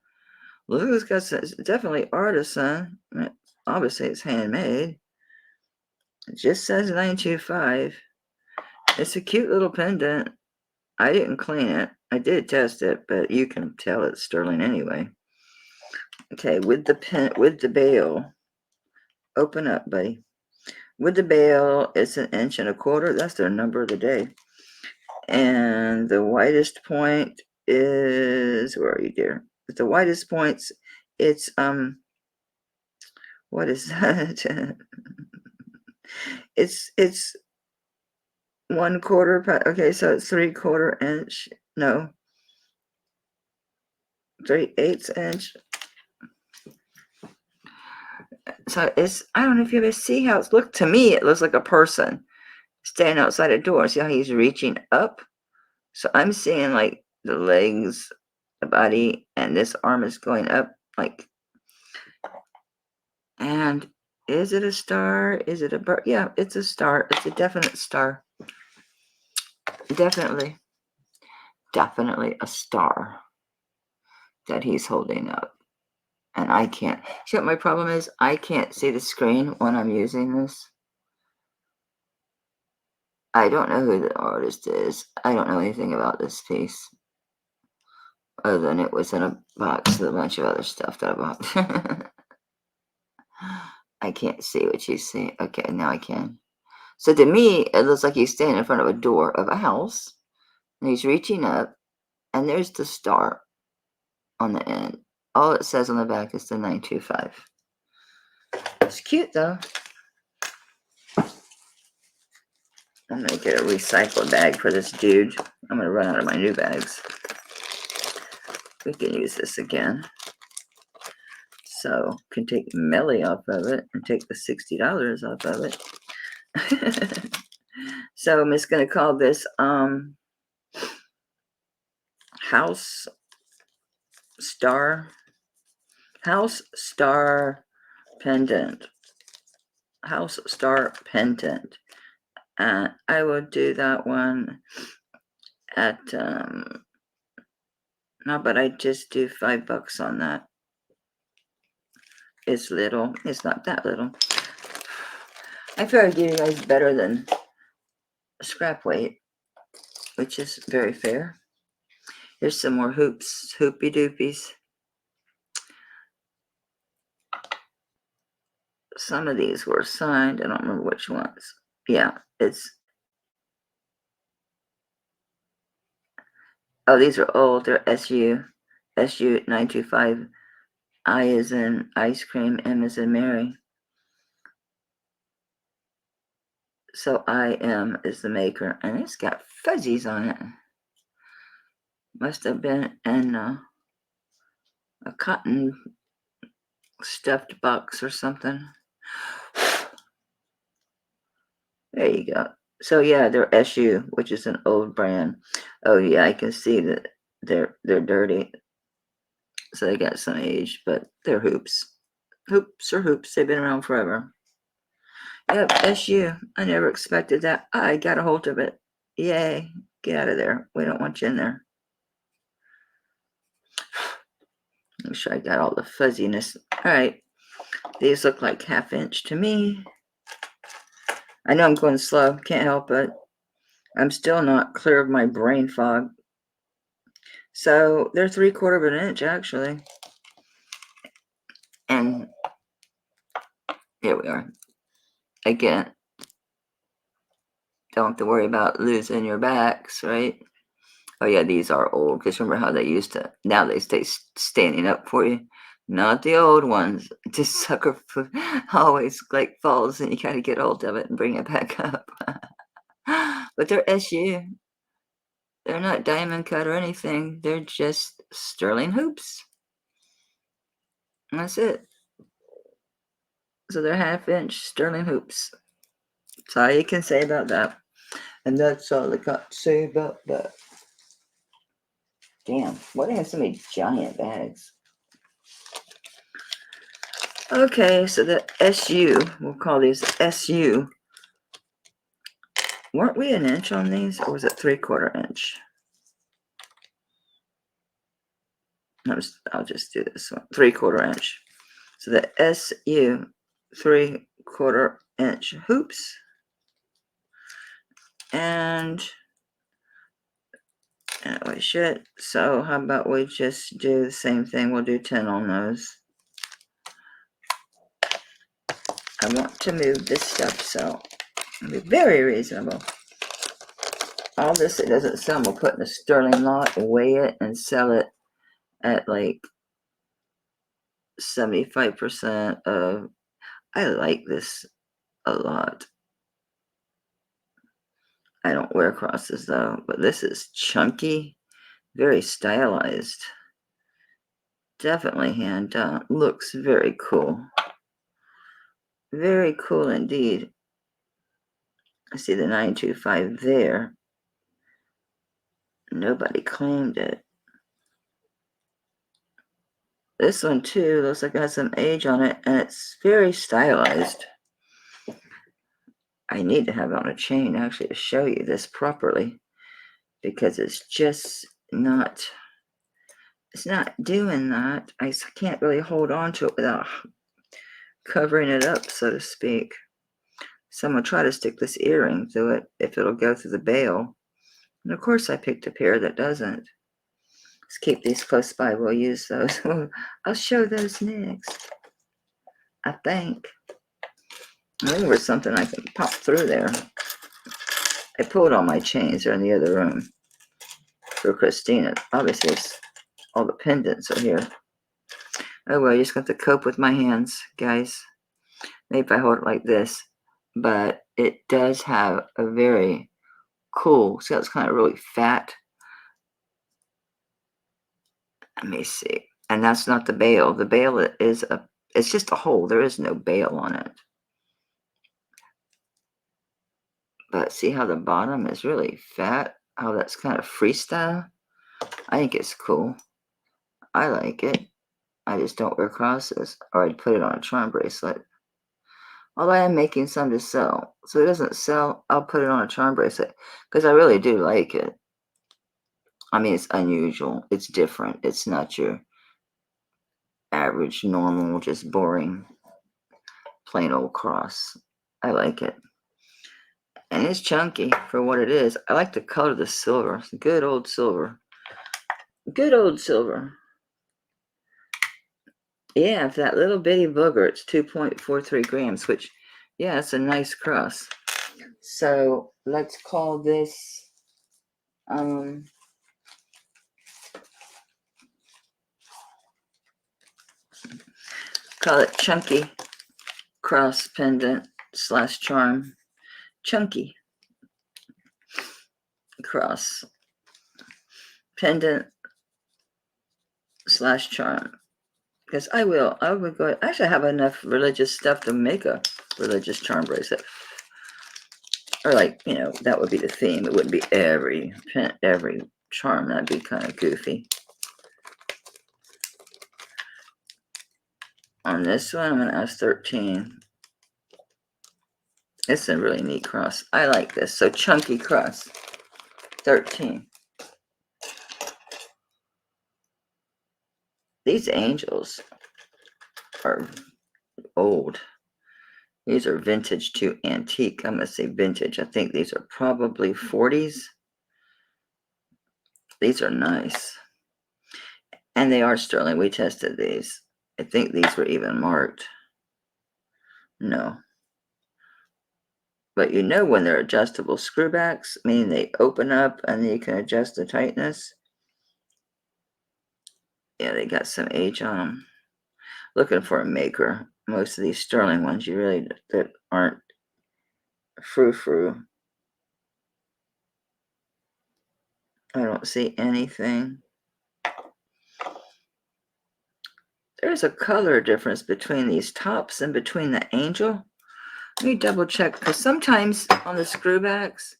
Look, it's got some, it's definitely artisan. Obviously, it's handmade. It just says 925. It's a cute little pendant. I didn't clean it. I did test it, but you can tell it's sterling anyway. Okay, with the bail. Open up, buddy. With the bail, it's 1.25 inches. That's their number of the day. And the widest point is, where are you, dear? The widest points, it's what is that? it's 1/4. Okay, so it's 3/4 inch. No, 3/8 inch. So it's, I don't know if you ever see how it's looked to me. It looks like a person standing outside a door. See how he's reaching up? So I'm seeing like the legs, the body, and this arm is going up like. And is it a star? Is it a bird? Yeah, it's a star. It's a definite star. Definitely a star that he's holding up. And I can't. See what my problem is? I can't see the screen when I'm using this. I don't know who the artist is. I don't know anything about this piece. Other than it was in a box with a bunch of other stuff that I bought. I can't see what you see. Okay, now I can. So to me, it looks like he's standing in front of a door of a house. And he's reaching up. And there's the star on the end. All it says on the back is the 925. It's cute though. I'm gonna get a recycled bag for this dude. I'm gonna run out of my new bags. We can use this again. So can take Melly off of it and take the $60 off of it. So I'm just gonna call this House Star Pendant. House Star Pendant. I will do that one at no, but I just do $5 on that. It's little. It's not that little. I feel like you guys better than scrap weight, which is very fair. Here's some more hoops, hoopy doopies. Some of these were signed. I don't remember which ones. Yeah, it's. Oh, these are old. They're SU 925. I is in ice cream. M is in Mary. So I am is the maker, and it's got fuzzies on it. Must have been in a cotton stuffed box or something. There you go. So yeah, they're SU, which is an old brand. Oh yeah, I can see that they're dirty. So they got some age, but they're hoops. Hoops are hoops. They've been around forever. Yep, SU. I never expected that. I got a hold of it. Yay. Get out of there. We don't want you in there. Make sure I got all the fuzziness. All right. These look like 1/2 inch to me. I know I'm going slow. Can't help it. I'm still not clear of my brain fog. So they're 3/4 inch actually. And here we are. Again, don't have to worry about losing your backs, right? Oh yeah, these are old, because remember how they used to, now they stay standing up for you. Not the old ones. Just sucker foot always like falls and you gotta get hold of it and bring it back up. But they're SU. They're not diamond cut or anything. They're just sterling hoops. And that's it. So they're 1/2 inch sterling hoops. That's all you can say about that. And that's all I got to say about that. Damn, why do they have so many giant bags? Okay, so the SU, we'll call these SU. Weren't we an inch on these, or was it 3/4 inch? I'll just do this one, 3/4 inch. So the SU 3/4 inch hoops. And we should. So how about we just do the same thing? We'll do 10 on those. I want to move this stuff, so it'll be very reasonable. All this, it doesn't sell, we'll put in a sterling lot, weigh it, and sell it at like 75% of. I like this a lot. I don't wear crosses though, but this is chunky, very stylized. Definitely hand done. Looks very cool. Very cool indeed. I see the 925 there. Nobody claimed it. This one too looks like it has some age on it, and it's very stylized. I need to have it on a chain actually to show you this properly, because it's just not, it's not doing that. I can't really hold on to it without covering it up, so to speak. So I'm going to try to stick this earring through it if it'll go through the bail. And of course I picked a pair that doesn't. Let's keep these close by. We'll use those. I'll show those next, I think. I think there's something I can pop through there. I pulled all my chains. They're in the other room for Christina. Obviously, all the pendants are here. Oh well, you just got to cope with my hands, guys. Maybe if I hold it like this. But it does have a very cool, see how it's kind of really fat? Let me see. And that's not the bail. The bail is it's just a hole. There is no bail on it. But see how the bottom is really fat? How that's kind of freestyle? I think it's cool. I like it. I just don't wear crosses, or I'd put it on a charm bracelet. Although I am making some to sell. So it doesn't sell, I'll put it on a charm bracelet because I really do like it. I mean, it's unusual. It's different. It's not your average, normal, just boring, plain old cross. I like it. And it's chunky for what it is. I like the color of the silver. It's good old silver. Good old silver. Yeah, for that little bitty booger, it's 2.43 grams, which, yeah, it's a nice cross. So let's call this, call it Chunky Cross Pendant / Charm. Chunky Cross Pendant / Charm. Because I would go, actually I have enough religious stuff to make a religious charm bracelet. Or like, that would be the theme. It wouldn't be every charm. That'd be kind of goofy. On this one, I'm going to ask 13. It's a really neat cross. I like this. So chunky cross. 13. These angels are old. These are vintage to antique. I'm going to say vintage. I think these are probably 40s. These are nice. And they are sterling. We tested these. I think these were even marked. No. But you know when they're adjustable screwbacks, meaning they open up and you can adjust the tightness. Yeah, they got some age on them. Looking for a maker. Most of these sterling ones, you really that aren't frou-frou. I don't see anything. There's a color difference between these tops and between the Angel. Let me double check, because sometimes on the screwbacks,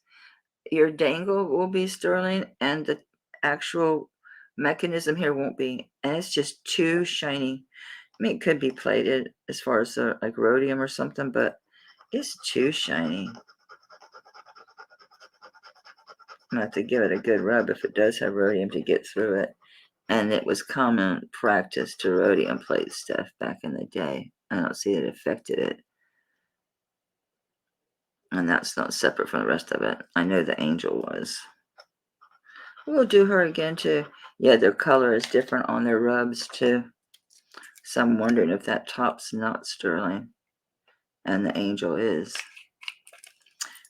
your dangle will be sterling and the actual mechanism here won't be. And it's just too shiny. I mean, it could be plated as far as like rhodium or something, but it's too shiny. I'm gonna have to give it a good rub if it does have rhodium to get through it. And it was common practice to rhodium plate stuff back in the day. I don't see it affected it. And that's not separate from the rest of it. I know the Angel was. We'll do her again too. Yeah, their color is different on their rubs too. So I'm wondering if that top's not sterling and the Angel is.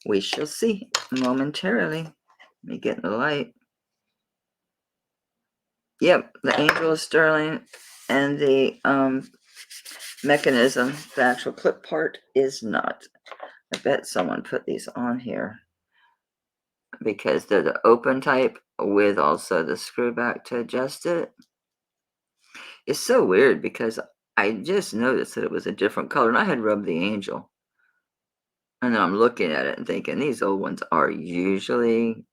We shall see momentarily. Let me get in the light. Yep, the Angel is sterling and the mechanism, the actual clip part, is not. I bet someone put these on here because they're the open type with also the screw back to adjust it. It's so weird because I just noticed that it was a different color and I had rubbed the Angel. And then I'm looking at it and thinking these old ones are usually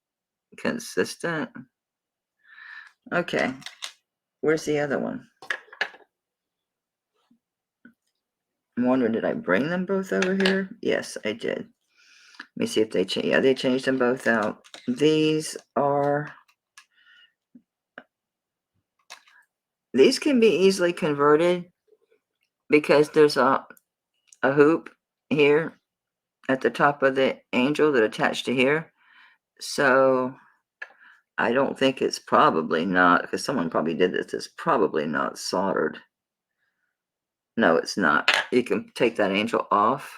consistent. Okay, where's the other one? I'm wondering, did I bring them both over here? Yes, I did. Let me see if they change. Yeah, they changed them both out. These can be easily converted because there's a hoop here at the top of the Angel that attached to here. So I don't think it's probably not, because someone probably did this, it's probably not soldered. No, it's not. You can take that Angel off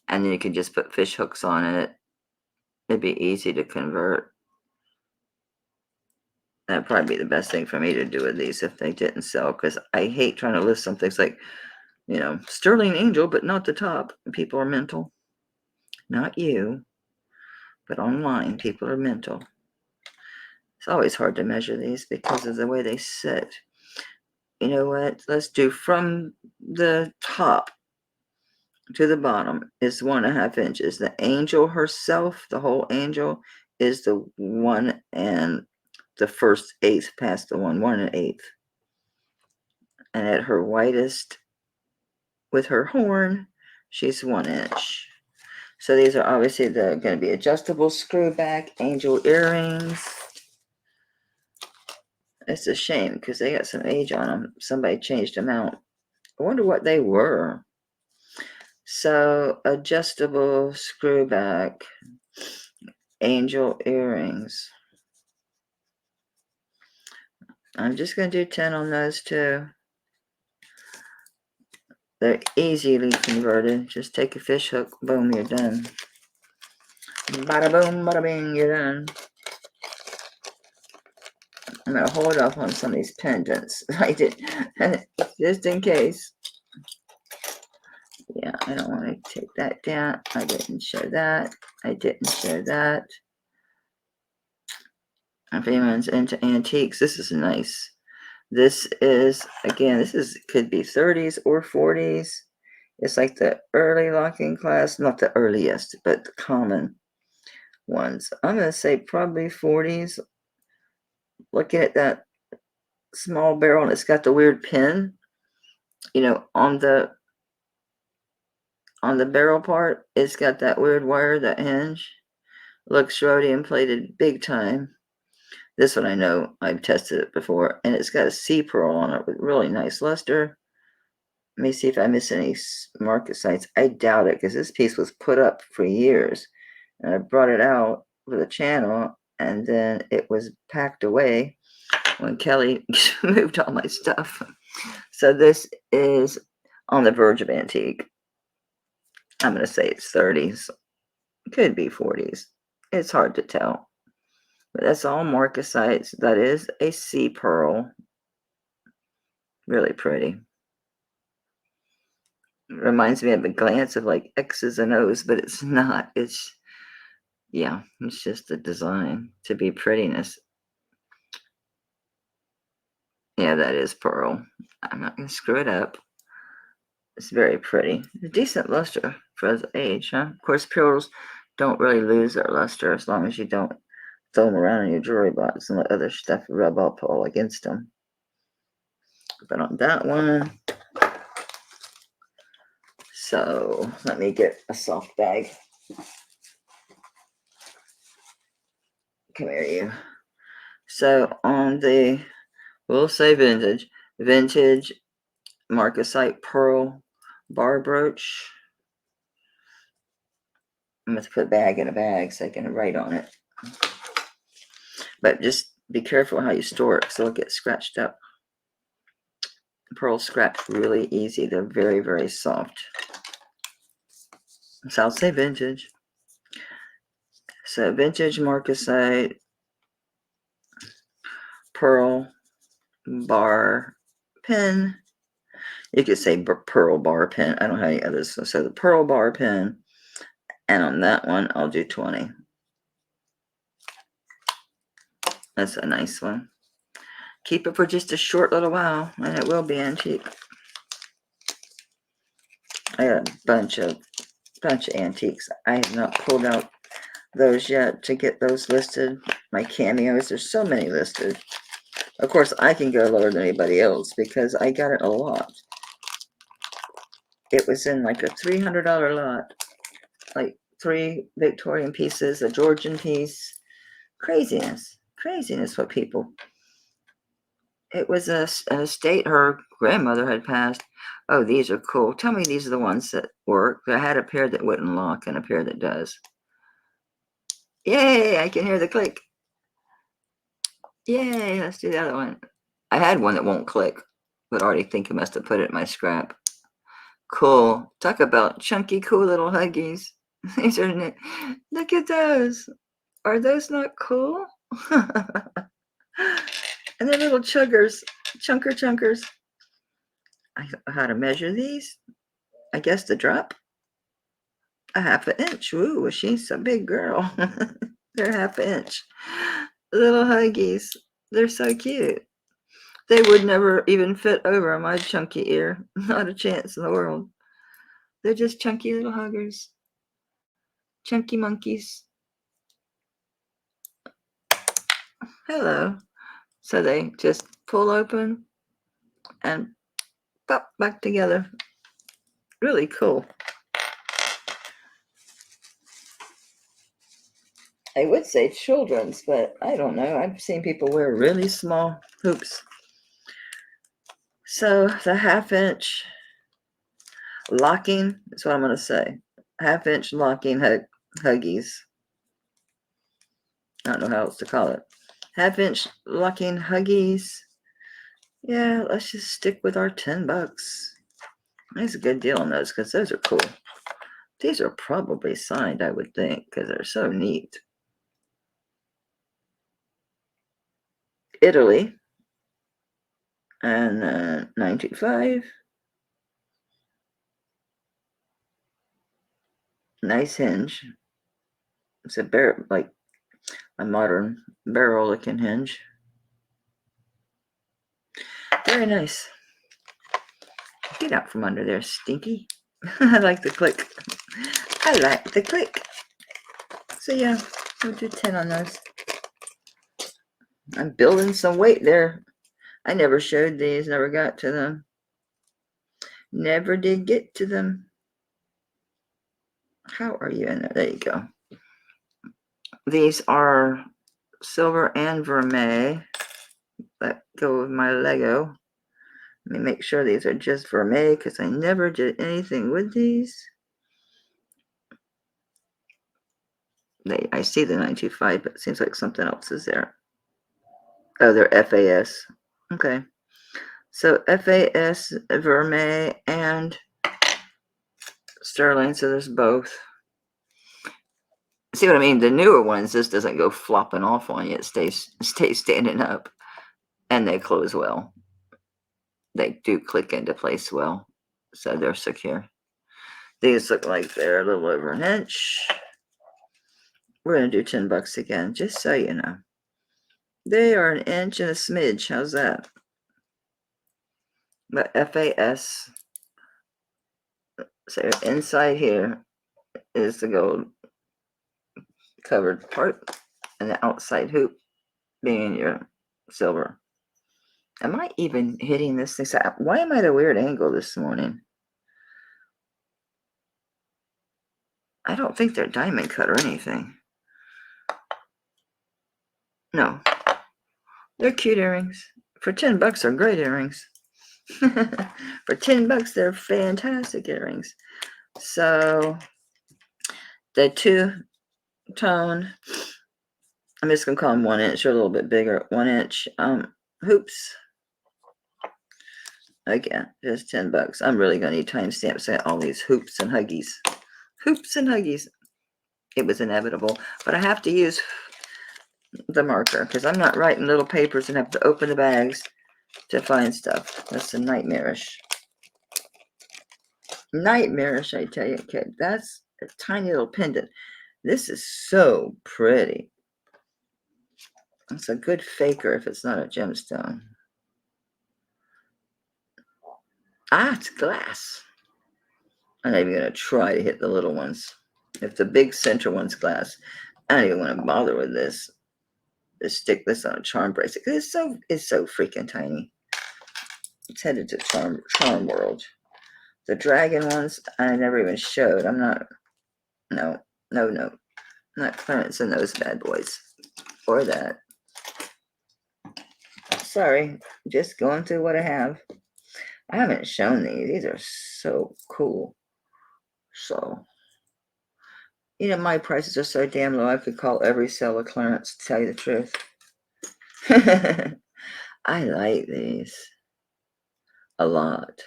and then you can just put fish hooks on it. It'd be easy to convert. That'd probably be the best thing for me to do with these if they didn't sell, because I hate trying to list something like, sterling Angel, but not the top. People are mental. Not you, but online, people are mental. It's always hard to measure these because of the way they sit. You know what? Let's do from the top to the bottom is 1.5 inches. The Angel herself, the whole Angel, is the 1 and the first eighth past the 1.1 1/8. And at her widest with her horn, she's 1 inch. So these are obviously going to be adjustable screw back Angel earrings. It's a shame because they got some age on them. Somebody changed them out. I wonder what they were. So adjustable screw back Angel earrings. I'm just going to do 10 on those too. They're easily converted. Just take a fish hook, boom, you're done. Bada boom, bada bing, you're done. I'm going to hold off on some of these pendants. I did, just in case. Yeah, I don't want to take that down. I didn't show that. I didn't show that. If anyone's into antiques, this is nice. This is, again, could be 30s or 40s. It's like the early locking class, not the earliest, but the common ones. I'm going to say probably 40s. Looking at that small barrel, and it's got the weird pin, on the barrel part. It's got that weird wire, that hinge. Looks rhodium plated big time. This one I know, I've tested it before, and it's got a C pearl on it with really nice luster. Let me see if I miss any market sites. I doubt it because this piece was put up for years. And I brought it out with a channel, and then it was packed away when Kelly moved all my stuff. So this is on the verge of antique. I'm going to say it's 30s. Could be 40s. It's hard to tell. But that's all marcasite. That is a sea pearl. Really pretty. Reminds me of a glance of like X's and O's, but it's not. It's, yeah, it's just the design to be prettiness. Yeah, that is pearl. I'm not going to screw it up. It's very pretty. A decent luster for its age, huh? Of course, pearls don't really lose their luster as long as you don't throw them around in your jewelry box and let other stuff rub up all against them. But on that one, so let me get a soft bag. Come here, you. So on the, we'll say vintage marcasite pearl bar brooch. I'm going to put bag in a bag so I can write on it. But just be careful how you store it so it'll get scratched up. Pearls scratch really easy. They're very, very soft. So I'll say vintage. So vintage marcasite pearl bar pen. You could say pearl bar pen. I don't have any others. So the pearl bar pen. And on that one, I'll do 20. That's a nice one. Keep it for just a short little while, and it will be antique. I got a bunch of antiques. I have not pulled out those yet to get those listed. My cameos, there's so many listed. Of course, I can go lower than anybody else because I got it a lot. It was in like a $300 lot, like 3 Victorian pieces, a Georgian piece. Craziness what people. It was an estate her grandmother had passed. Oh, these are cool. Tell me these are the ones that work. I had a pair that wouldn't lock and a pair that does. Yay, I can hear the click. Yay, let's do the other one. I had one that won't click, but I already think I must have put it in my scrap. Cool. Talk about chunky, cool little huggies. These are, look at those. Are those not cool? And they're little chuggers, chunkers. I don't know how to measure these. I guess the drop. A half an inch. Ooh, she's a big girl. They're half an inch. Little huggies. They're so cute. They would never even fit over my chunky ear. Not a chance in the world. They're just chunky little huggers. Chunky monkeys. Hello. So they just pull open and pop back together. Really cool. I would say children's, but I don't know. I've seen people wear really small hoops. So the half-inch locking is what I'm going to say. Half-inch locking huggies. I don't know how else to call it. Half-inch locking huggies. Yeah, let's just stick with our $10. That's a good deal on those because those are cool. These are probably signed, I would think, because they're so neat. Italy. And 925. Nice hinge. It's a like a modern barrel-looking hinge. Very nice. Get out from under there, Stinky. I like the click. I like the click. So yeah, we'll do 10 on those. I'm building some weight there. I never showed these, never got to them. Never did get to them. How are you in there? There you go. These are silver and vermeil that go with my Lego. Let me make sure these are just vermeil because I never did anything with these. I see the 925, but it seems like something else is there. Oh, they're FAS. Okay. So FAS, vermeil, and sterling. So there's both. See what I mean? The newer ones, this doesn't go flopping off on you. It stays standing up, and they close well. They do click into place well, so they're secure. These look like they're a little over an inch. We're gonna do $10 again, just so you know. They are an inch and a smidge. How's that? But FAS. So inside here is the gold covered part, and the outside hoop being your silver. Am I even hitting this thing? Why am I at a weird angle this morning? I don't think they're diamond cut or anything. No. They're cute earrings. For $10, they're great earrings. For $10, they're fantastic earrings. So the two-tone, I'm just gonna call them 1 inch or a little bit bigger, 1 inch hoops. Again, just $10. I'm really gonna need timestamps at all these hoops and huggies. Hoops and huggies. It was inevitable, but I have to use the marker because I'm not writing little papers and have to open the bags to find stuff. That's a nightmarish. Nightmarish, I tell you, kid. That's a tiny little pendant. This is so pretty. It's a good faker if it's not a gemstone. Ah, it's glass. I'm not even going to try to hit the little ones. If the big center one's glass, I don't even want to bother with this. Just stick this on a charm bracelet. It's so freaking tiny. It's headed to charm world. The dragon ones, I never even showed. I'm not, no. Not clearance in those bad boys. Or that. Sorry, just going through what I have. I haven't shown these. These are so cool. So, my prices are so damn low, I could call every sale a clearance, to tell you the truth. I like these a lot.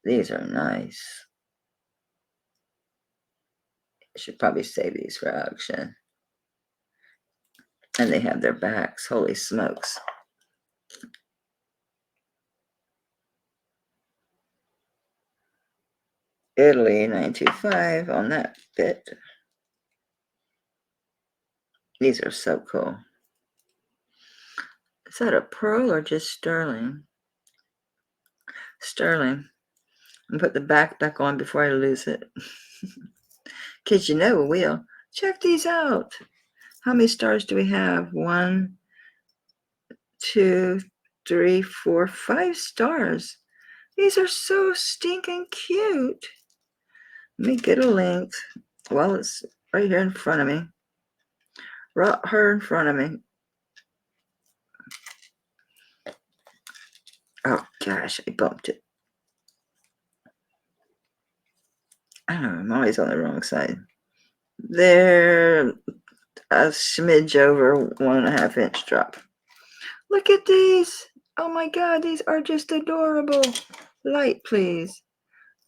These are nice. I should probably save these for auction. And they have their backs. Holy smokes. Italy 925 on that bit. These are so cool. Is that a pearl or just sterling? Sterling. And put the back on before I lose it. Kids, we will. Check these out. How many stars do we have? 1, 2, 3, 4, 5 stars. These are so stinking cute. Let me get a length. Well, it's right here in front of me. Right here in front of me. Oh, gosh, I bumped it. I don't know, I'm always on the wrong side. They're a smidge over 1.5 inch drop. Look at these. Oh my God, these are just adorable. Light, please.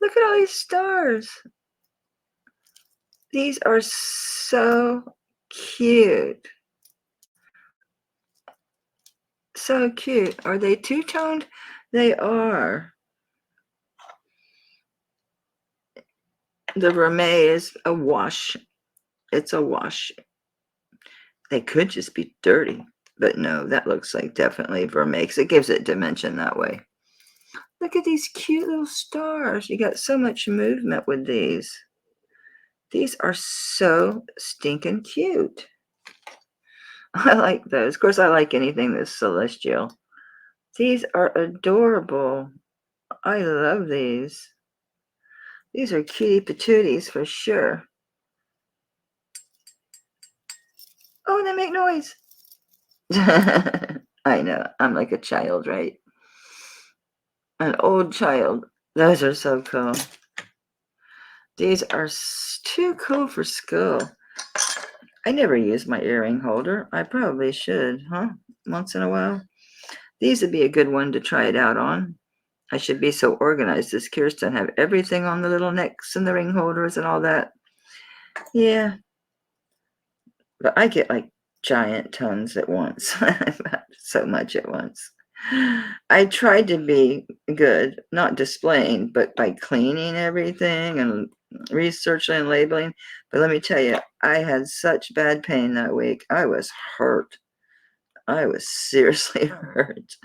Look at all these stars. These are so cute. So cute. Are they two-toned? They are. The vermeil is a wash. It's a wash. They could just be dirty, but no, that looks like definitely vermeil because it gives it dimension that way. Look at these cute little stars. You got so much movement with these. These are so stinking cute. I like those. Of course, I like anything that's celestial. These are adorable. I love these. These are cutie patooties for sure. Oh, they make noise. I know. I'm like a child, right? An old child. Those are so cool. These are too cool for school. I never use my earring holder. I probably should, huh? Once in a while. These would be a good one to try it out on. I should be so organized as Kirsten, have everything on the little necks and the ring holders and all that. Yeah, But I get like giant tons at once. So much at once. I tried to be good, not displaying, but by cleaning everything and researching and labeling. But let me tell you, I had such bad pain that week. I was hurt. I was seriously hurt.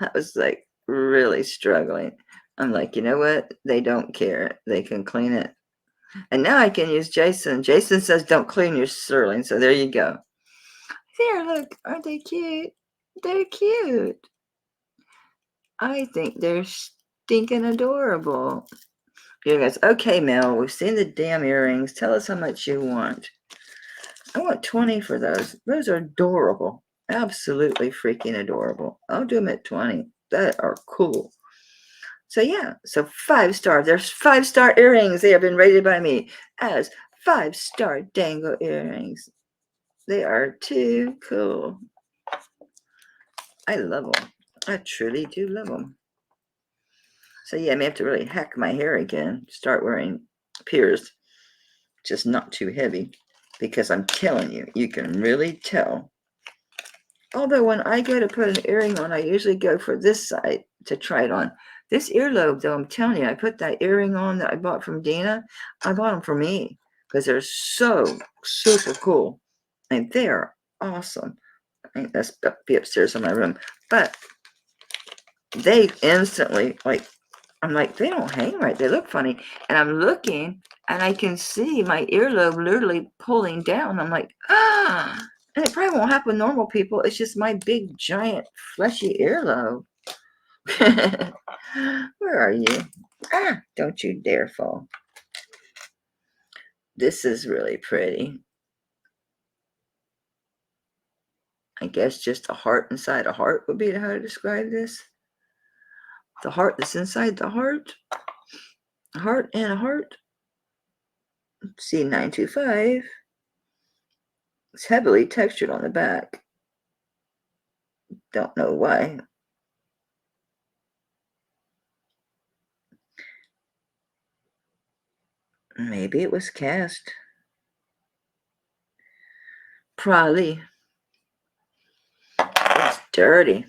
I was like really struggling. I'm like, you know what? They don't care. They can clean it. And now I can use Jason. Jason says don't clean your sterling. So there you go. There, look. Aren't they cute? They're cute. I think they're stinking adorable. You guys, okay, Mel, we've seen the damn earrings. Tell us how much you want. I want 20 for those. Those are adorable. Absolutely freaking adorable. I'll do them at 20. That are cool. So yeah, so 5-star. There's 5-star earrings. They have been rated by me as 5-star dangle earrings. They are too cool. I love them. I truly do love them. So yeah, I may have to really hack my hair again. Start wearing pierced, just not too heavy, because I'm telling you, you can really tell. Although when I go to put an earring on, I usually go for this side to try it on. This earlobe, though, I'm telling you, I put that earring on that I bought from Dina. I bought them for me because they're so super cool, and they are awesome. I think that's be upstairs in my room, but they instantly I'm like, they don't hang right. They look funny. And I'm looking and I can see my earlobe literally pulling down. I'm like, ah. And it probably won't happen to normal people. It's just my big, giant, fleshy earlobe. Where are you? Ah, don't you dare fall. This is really pretty. I guess just a heart inside a heart would be how to describe this. The heart that's inside the heart. A heart and a heart. C925. It's heavily textured on the back. Don't know why. Maybe it was cast. Probably. It's dirty.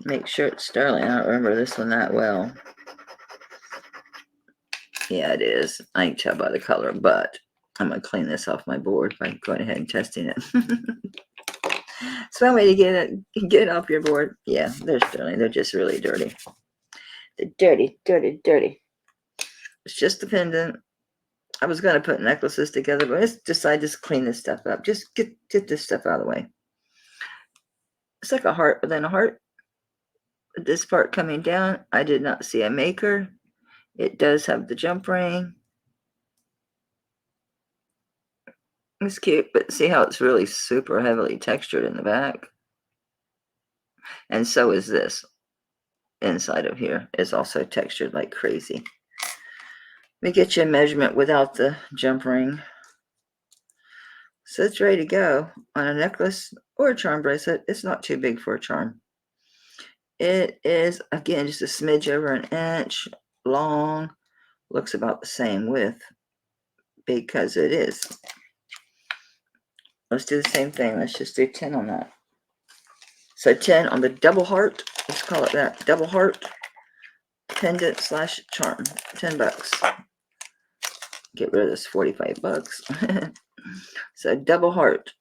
Make sure it's sterling. I don't remember this one that well. Yeah, it is. I can tell by the color, but I'm going to clean this off my board by going ahead and testing it. It's one way to get it off your board. Yeah, they're sterling. They're just really dirty. They're dirty, dirty, dirty. It's just a pendant. I was going to put necklaces together, but let's decide to clean this stuff up. Just get this stuff out of the way. It's like a heart within a heart. This part coming down, I did not see a maker. It does have the jump ring. It's cute, but see how it's really super heavily textured in the back? And so is this. Inside of here is also textured like crazy. Let me get you a measurement without the jump ring. So it's ready to go on a necklace or a charm bracelet. It's not too big for a charm. It is, again, just a smidge over an inch long. Looks about the same width because it is. Let's do the same thing. Let's just do 10 on that. So 10 on the double heart. Let's call it that. Double heart pendant / charm. $10. Get rid of this $45. So double heart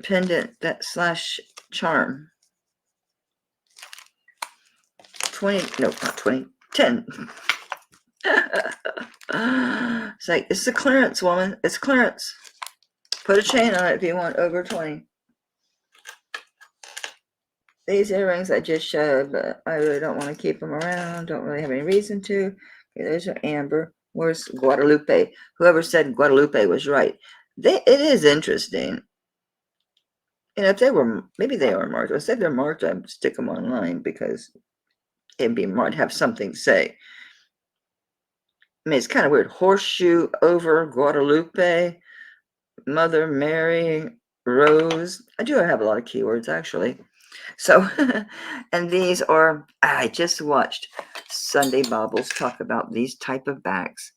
pendant / charm. 20. No, not 20. 10. It's like, it's a clearance, woman. It's clearance. Put a chain on it if you want over 20. These earrings I just showed, but I really don't want to keep them around. Don't really have any reason to. Okay, those are amber. Where's Guadalupe? Whoever said Guadalupe was right. It is interesting. And if they were, maybe they are marked. If they're marked, I'd stick them online because it'd be marked, have something to say. I mean, it's kind of weird. Horseshoe over Guadalupe, Mother Mary, Rose. I do have a lot of keywords, actually. So, and these are, I just watched Sunday Baubles talk about these type of bags.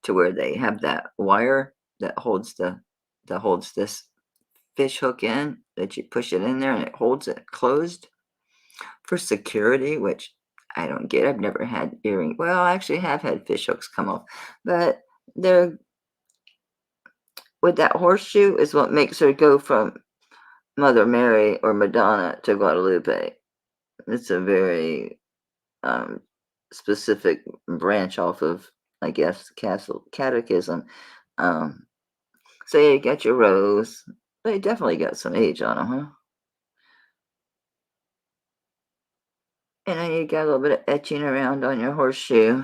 to where they have that wire that holds this fish hook in, that you push it in there and it holds it closed for security, which I don't get. I've never had earring. Well, I actually have had fish hooks come off, but they're with that horseshoe is what makes her go from Mother Mary or Madonna to Guadalupe. It's a very um, specific branch off of, I guess, Castle Catechism. Um, so yeah, you got your rose. They definitely got some age on them, huh? And then you got a little bit of etching around on your horseshoe.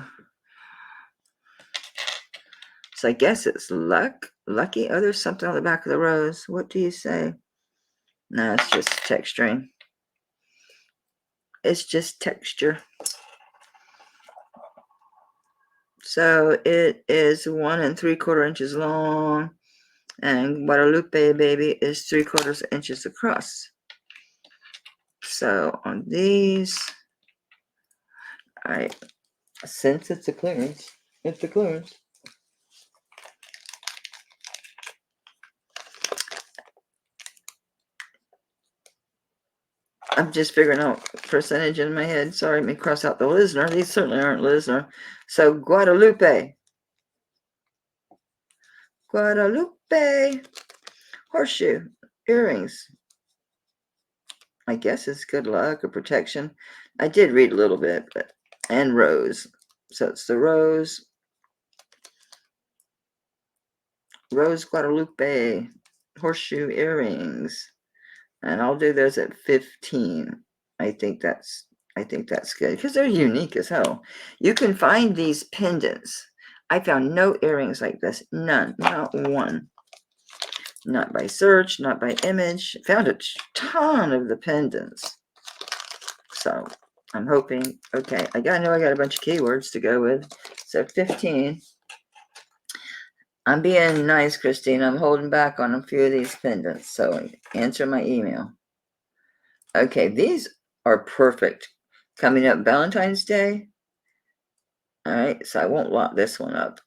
So I guess it's lucky. Oh, there's something on the back of the rose. What do you say? No, it's just texturing. It's just texture. So it is 1 3/4 inches long, and Guadalupe baby is 3/4 inches across. So on these, since it's a clearance, I'm just figuring out percentage in my head. Sorry, let me cross out the Lisner. These certainly aren't Lisner. So Guadalupe. Horseshoe. Earrings. I guess it's good luck or protection. I did read a little bit, and rose. So it's the rose. Rose Guadalupe. Horseshoe earrings. And I'll do those at 15. I think that's good because they're unique as hell. You can find these pendants. I found no earrings like this. None. Not one. Not by search, not by image. Found a ton of the pendants. So I'm hoping, okay, I got a bunch of keywords to go with. So 15. I'm being nice, Christine. I'm holding back on a few of these pendants. So answer my email. Okay, these are perfect. Coming up Valentine's Day. All right, so I won't lock this one up.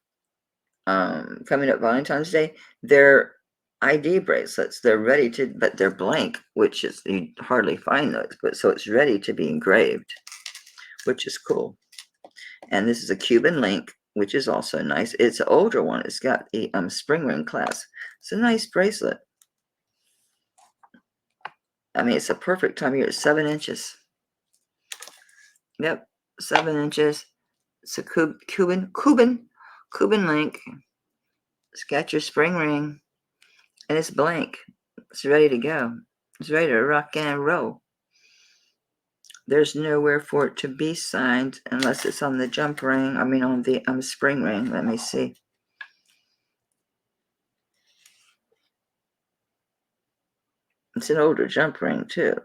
Coming up Valentine's Day, they're ID bracelets. They're ready to, but they're blank, which is, you hardly find those, but so it's ready to be engraved, which is cool. And this is a Cuban link, which is also nice. It's an older one. It's got a spring ring clasp. It's a nice bracelet. I mean, it's a perfect time of year. It's 7 inches. Yep, 7 inches. It's a Cuban link. It's got your spring ring, and it's blank. It's ready to go. It's ready to rock and roll. There's nowhere for it to be signed unless it's on the jump ring. I mean, on the spring ring. Let me see. It's an older jump ring too.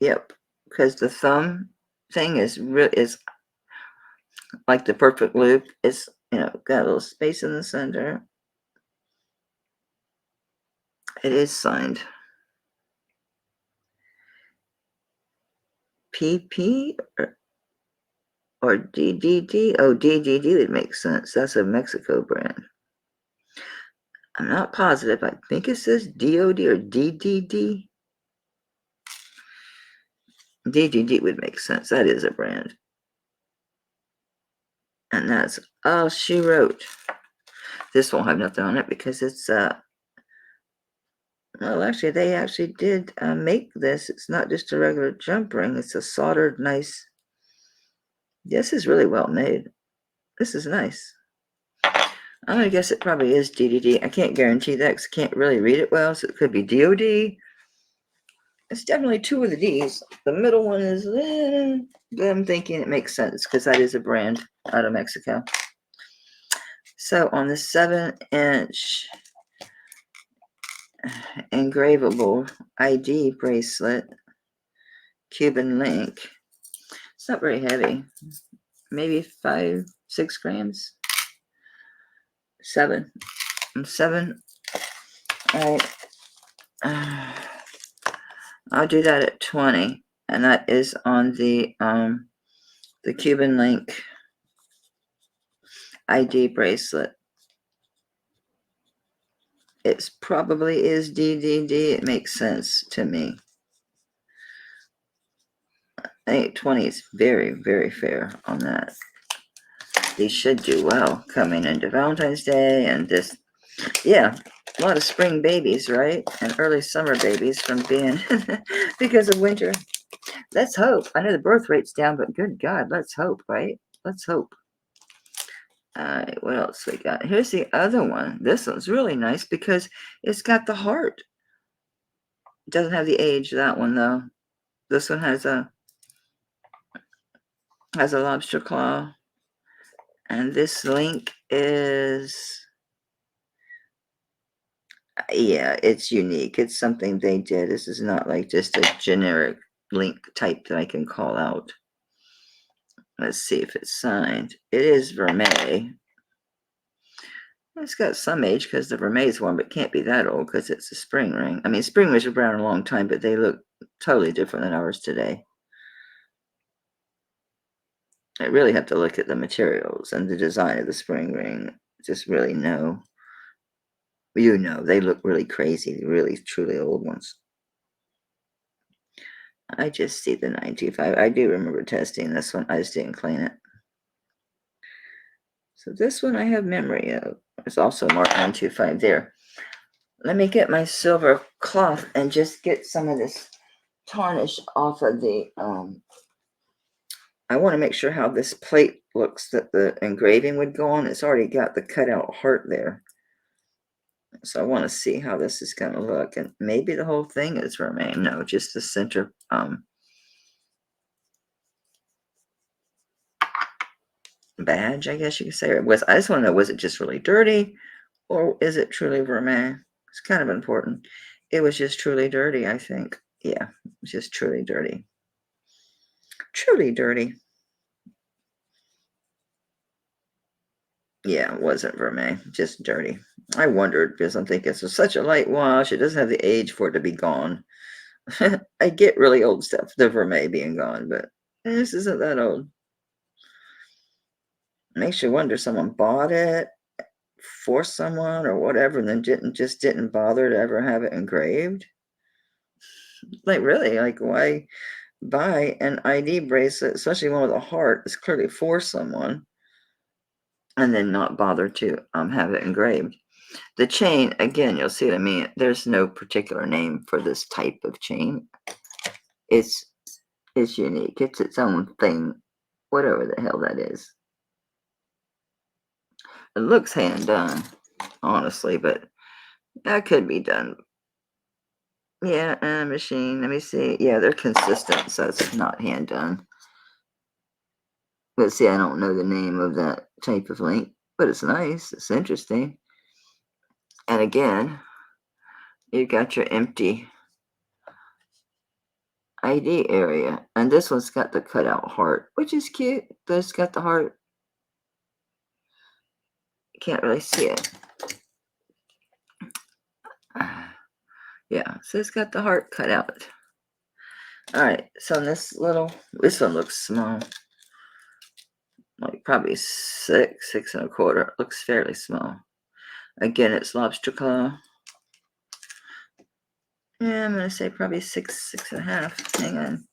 Yep, because the thumb thing is like the perfect loop. It's got a little space in the center. It is signed. PP or DDD? Oh, DDD would make sense. That's a Mexico brand. I'm not positive. I think it says DOD or DDD. DDD would make sense. That is a brand. And that's all she wrote. This won't have nothing on it because it's, well, actually, they actually did make this. It's not just a regular jump ring. It's a soldered, nice. This is really well made. This is nice. I'm going to guess it probably is DDD. I can't guarantee that because I can't really read it well, so it could be DOD. It's definitely 2 of the D's. The middle one is, but I'm thinking it makes sense because that is a brand out of Mexico. So on the 7-inch engravable ID bracelet, Cuban link, it's not very heavy. Maybe 5-6 grams. 7. All right. I'll do that at 20, and that is on the Cuban link ID bracelet. It probably is DDD. It makes sense to me. I think 20 is very, very fair on that. These should do well coming into Valentine's Day and this, yeah, a lot of spring babies, right? And early summer babies from being, because of winter. Let's hope. I know the birth rate's down, but good God, let's hope, right? Let's hope. All right, what else we got? Here's the other one. This one's really nice because it's got the heart. It doesn't have the age, that one, though. This one has a lobster claw. And this link is, yeah, it's unique. It's something they did. This is not like just a generic link type that I can call out. Let's see if it's signed. It is Vermeil. It's got some age because the Vermeil's one, but can't be that old because it's a spring ring. I mean, spring rings were around a long time, but they look totally different than ours today. I really have to look at the materials and the design of the spring ring. Just really know. You know, they look really crazy, really, truly old ones. I just see the 925. I do remember testing this one. I just didn't clean it. So this one I have memory of. It's also marked 925 there. Let me get my silver cloth and just get some of this tarnish off of the, I want to make sure how this plate looks that the engraving would go on. It's already got the cutout heart there. So I want to see how this is going to look. And maybe the whole thing is remain. No, just the center, badge, I guess you could say. I just want to know, was it just really dirty or is it truly vermeil? It's kind of important. It was just truly dirty, I think. Yeah, it was just truly dirty. Truly dirty. Yeah, it wasn't vermeil, just dirty. I wondered because I'm thinking it's such a light wash. It doesn't have the age for it to be gone. I get really old stuff, the vermeil being gone, but this isn't that old. Makes you wonder someone bought it for someone or whatever and then didn't bother to ever have it engraved. Like really, like why buy an ID bracelet, especially one with a heart, that's clearly for someone, and then not bother to have it engraved. The chain, again, you'll see what I mean. There's no particular name for this type of chain. It's unique. It's its own thing, whatever the hell that is. It looks hand done, honestly, but that could be done. Yeah, machine. Let me see. Yeah, they're consistent, so it's not hand done. But see, I don't know the name of that type of link, but it's nice. It's interesting. And again, you got your empty ID area. And this one's got the cutout heart, which is cute. This got the heart. Can't really see it. Yeah, so it's got the heart cut out. All right, so this one looks small. Like probably 6.25. Looks fairly small. Again, it's lobster claw. Yeah, I'm gonna say probably 6.5. Hang on.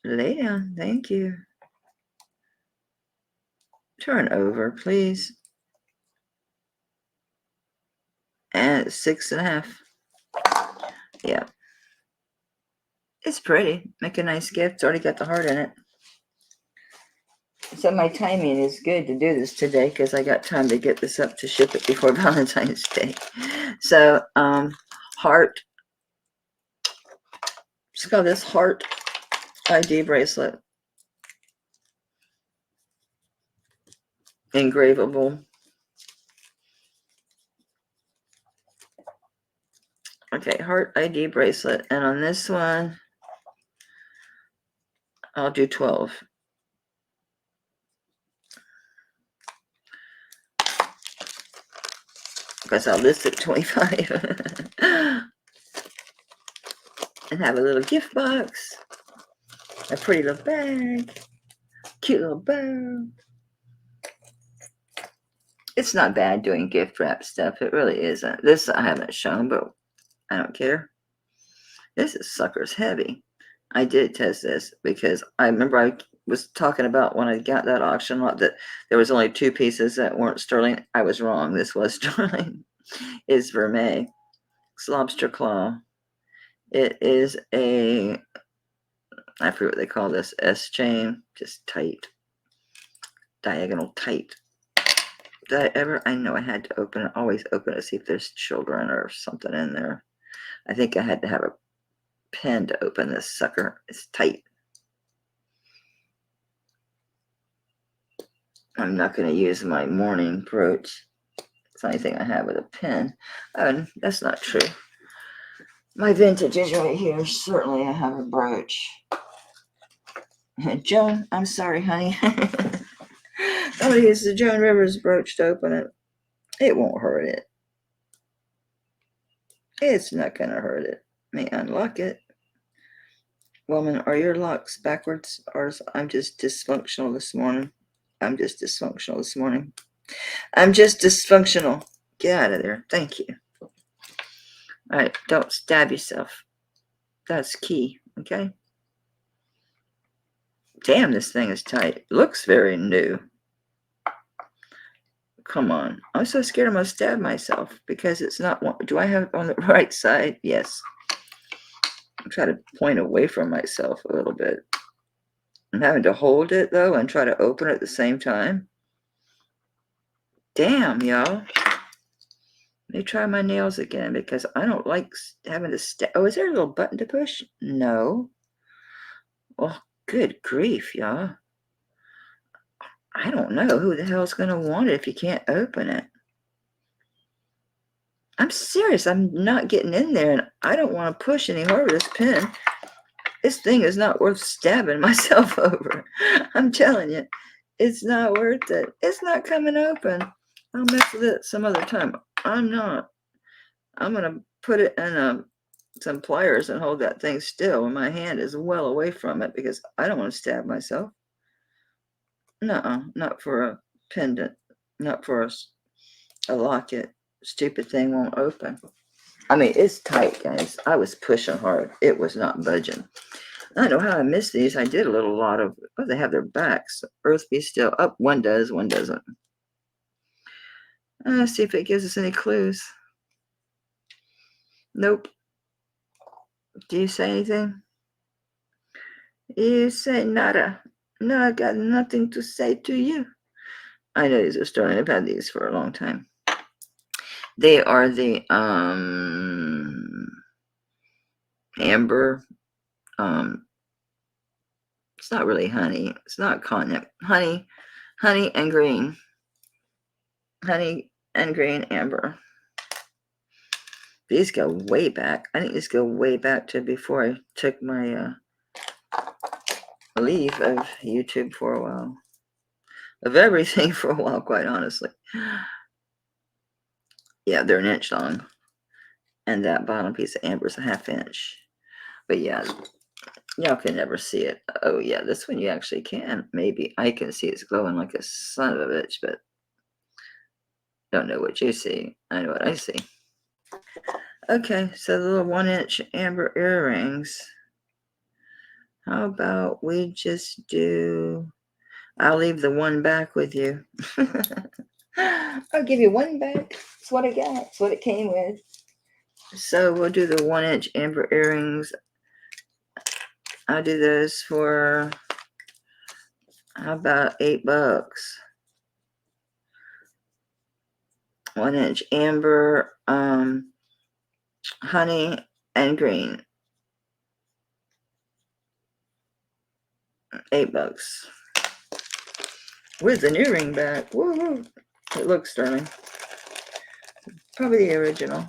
Lay down, thank you. Turn over, please. And it's 6.5. Yeah. It's pretty. Make a nice gift. It's already got the heart in it. So my timing is good to do this today because I got time to get this up to ship it before Valentine's Day. So, heart. It's got this heart ID bracelet. Engravable. Okay, heart ID bracelet. And on this one, I'll do 12. Because I'll list it 25. And have a little gift box. A pretty little bag. Cute little bow. It's not bad doing gift wrap stuff. It really isn't. This I haven't shown, but I don't care. This sucker's heavy. I did test this because I remember I was talking about when I got that auction lot that there was only 2 pieces that weren't sterling. I was wrong. This was sterling. It's vermeil. It's lobster claw. It is a, I forget what they call this, S chain, just tight, diagonal tight. Did I ever, I know I had to open it, always open it, see if there's children or something in there. I think I had to have a pen to open this sucker. It's tight. I'm not going to use my morning brooch. It's the only thing I have with a pen. Oh, that's not true. My vintage is right here. Certainly I have a brooch. Joan, I'm sorry, honey. I'm going to use the Joan Rivers brooch to open it. It won't hurt it. It's not going to hurt it. Let me unlock it. Woman, are your locks backwards? Or I'm just dysfunctional this morning. I'm just dysfunctional this morning. I'm just dysfunctional. Get out of there. Thank you. All right, don't stab yourself. That's key, okay? Damn, this thing is tight. Looks very new. Come on. I'm so scared I'm going to stab myself because it's not one. Do I have it on the right side? Yes. I'm trying to point away from myself a little bit. I'm having to hold it, though, and try to open it at the same time. Damn, y'all. Let me try my nails again because I don't like having to stab. Oh, is there a little button to push? No. Well, good grief, y'all. I don't know who the hell's going to want it if you can't open it. I'm serious. I'm not getting in there, and I don't want to push any harder with this pen. This thing is not worth stabbing myself over. I'm telling you, it's not worth it. It's not coming open. I'll mess with it some other time. I'm not. I'm going to put it in some pliers and hold that thing still when my hand is well away from it because I don't want to stab myself. No, not for a pendant, not for a locket. Stupid thing won't open. I mean, it's tight, guys. I was pushing hard. It was not budging. I don't know how I missed these. I did a little lot of, oh, they have their backs. Earth Be Still. Up, one does, one doesn't. Let's see if it gives us any clues. Nope. Do you say anything? You say nada. No, I got nothing to say to you. I know these are sterling. I've had these for a long time. They are the amber. It's not really honey. It's not cognac. Honey and green. Honey and green amber. These go way back. I think these go way back to before I took my leave of YouTube for a while. Of everything for a while, quite honestly. Yeah, they're an inch long. And that bottom piece of amber is a 1/2 inch. But yeah, y'all can never see it. Oh yeah, this one you actually can. Maybe I can see it's glowing like a son of a bitch, but don't know what you see. I know what I see. Okay, so the little 1-inch amber earrings. How about we just do, I'll leave the one back with you. I'll give you one back. It's what I got. It's what it came with. So we'll do the 1-inch amber earrings. I'll do those for, how about $8? 1-inch amber, honey and green. $8. With the new ring back. Woo-hoo. It looks sterling. Probably the original.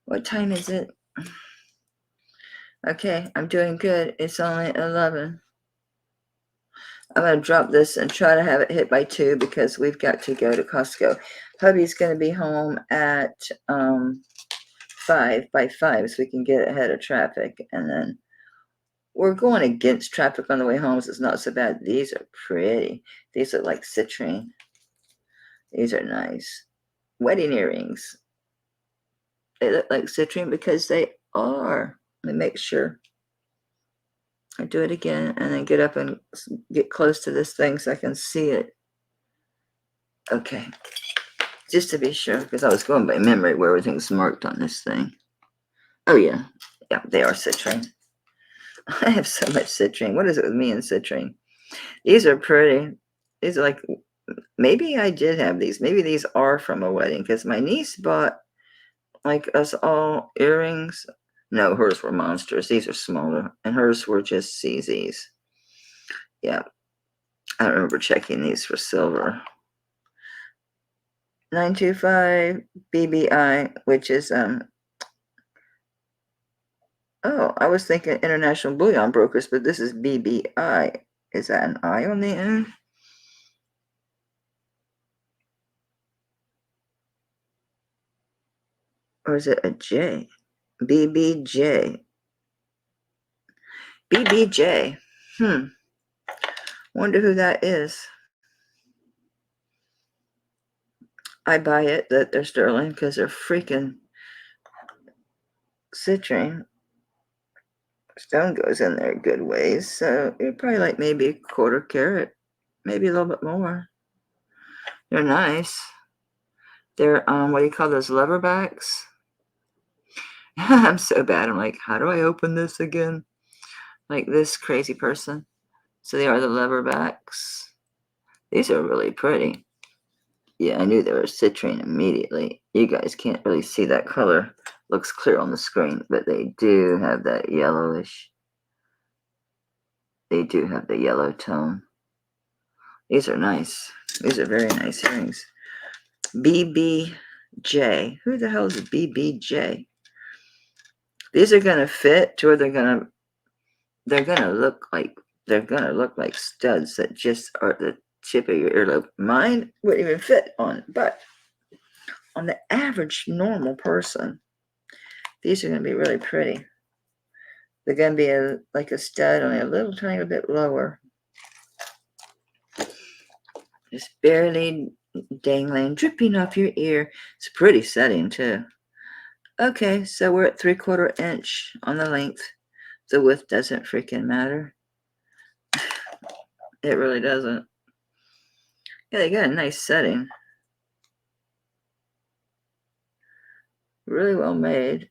What time is it? Okay, I'm doing good. It's only 11. I'm going to drop this and try to have it hit by 2 because we've got to go to Costco. Hubby's going to be home at 5 by 5 so we can get ahead of traffic. And then we're going against traffic on the way home, so it's not so bad. These are pretty. These look like citrine. These are nice. Wedding earrings. They look like citrine because they are. Let me make sure. I do it again and then get up and get close to this thing so I can see it. Okay. Just to be sure, because I was going by memory where everything's marked on this thing. Oh, yeah. Yeah, they are citrine. I have so much citrine. What is it with me and citrine? These are pretty. These are like, maybe I did have these. Maybe these are from a wedding because my niece bought like us all earrings. No, hers were monsters. These are smaller, and hers were just CZs. Yeah, I remember checking these for silver. 925 BBI, which is oh, I was thinking International Bullion Brokers, but this is BBI. Is that an I on the end? Or is it a J? BBJ. BBJ. Wonder who that is. I buy it that they're sterling because they're freaking citrine. Stone goes in there good ways, so you're probably like maybe a quarter carat, maybe a little bit more. They're nice. They're what do you call those, leverbacks? I'm so bad. I'm like, how do I open this again? Like this crazy person. So they are the leverbacks. These are really pretty. Yeah, I knew they were citrine immediately. You guys can't really see that color. Looks clear on the screen, but they do have that yellowish. They do have the yellow tone. These are nice. These are very nice earrings. BBJ. Who the hell is BBJ? These are gonna fit to where they're gonna look like studs that just are the tip of your earlobe. Mine wouldn't even fit on, but on the average normal person, these are gonna be really pretty. They're gonna be like a stud, only a little tiny bit lower. Just barely dangling, dripping off your ear. It's a pretty setting too. Okay, so we're at 3/4 inch on the length. The width doesn't freaking matter. It really doesn't. Yeah, they got a nice setting. Really well made.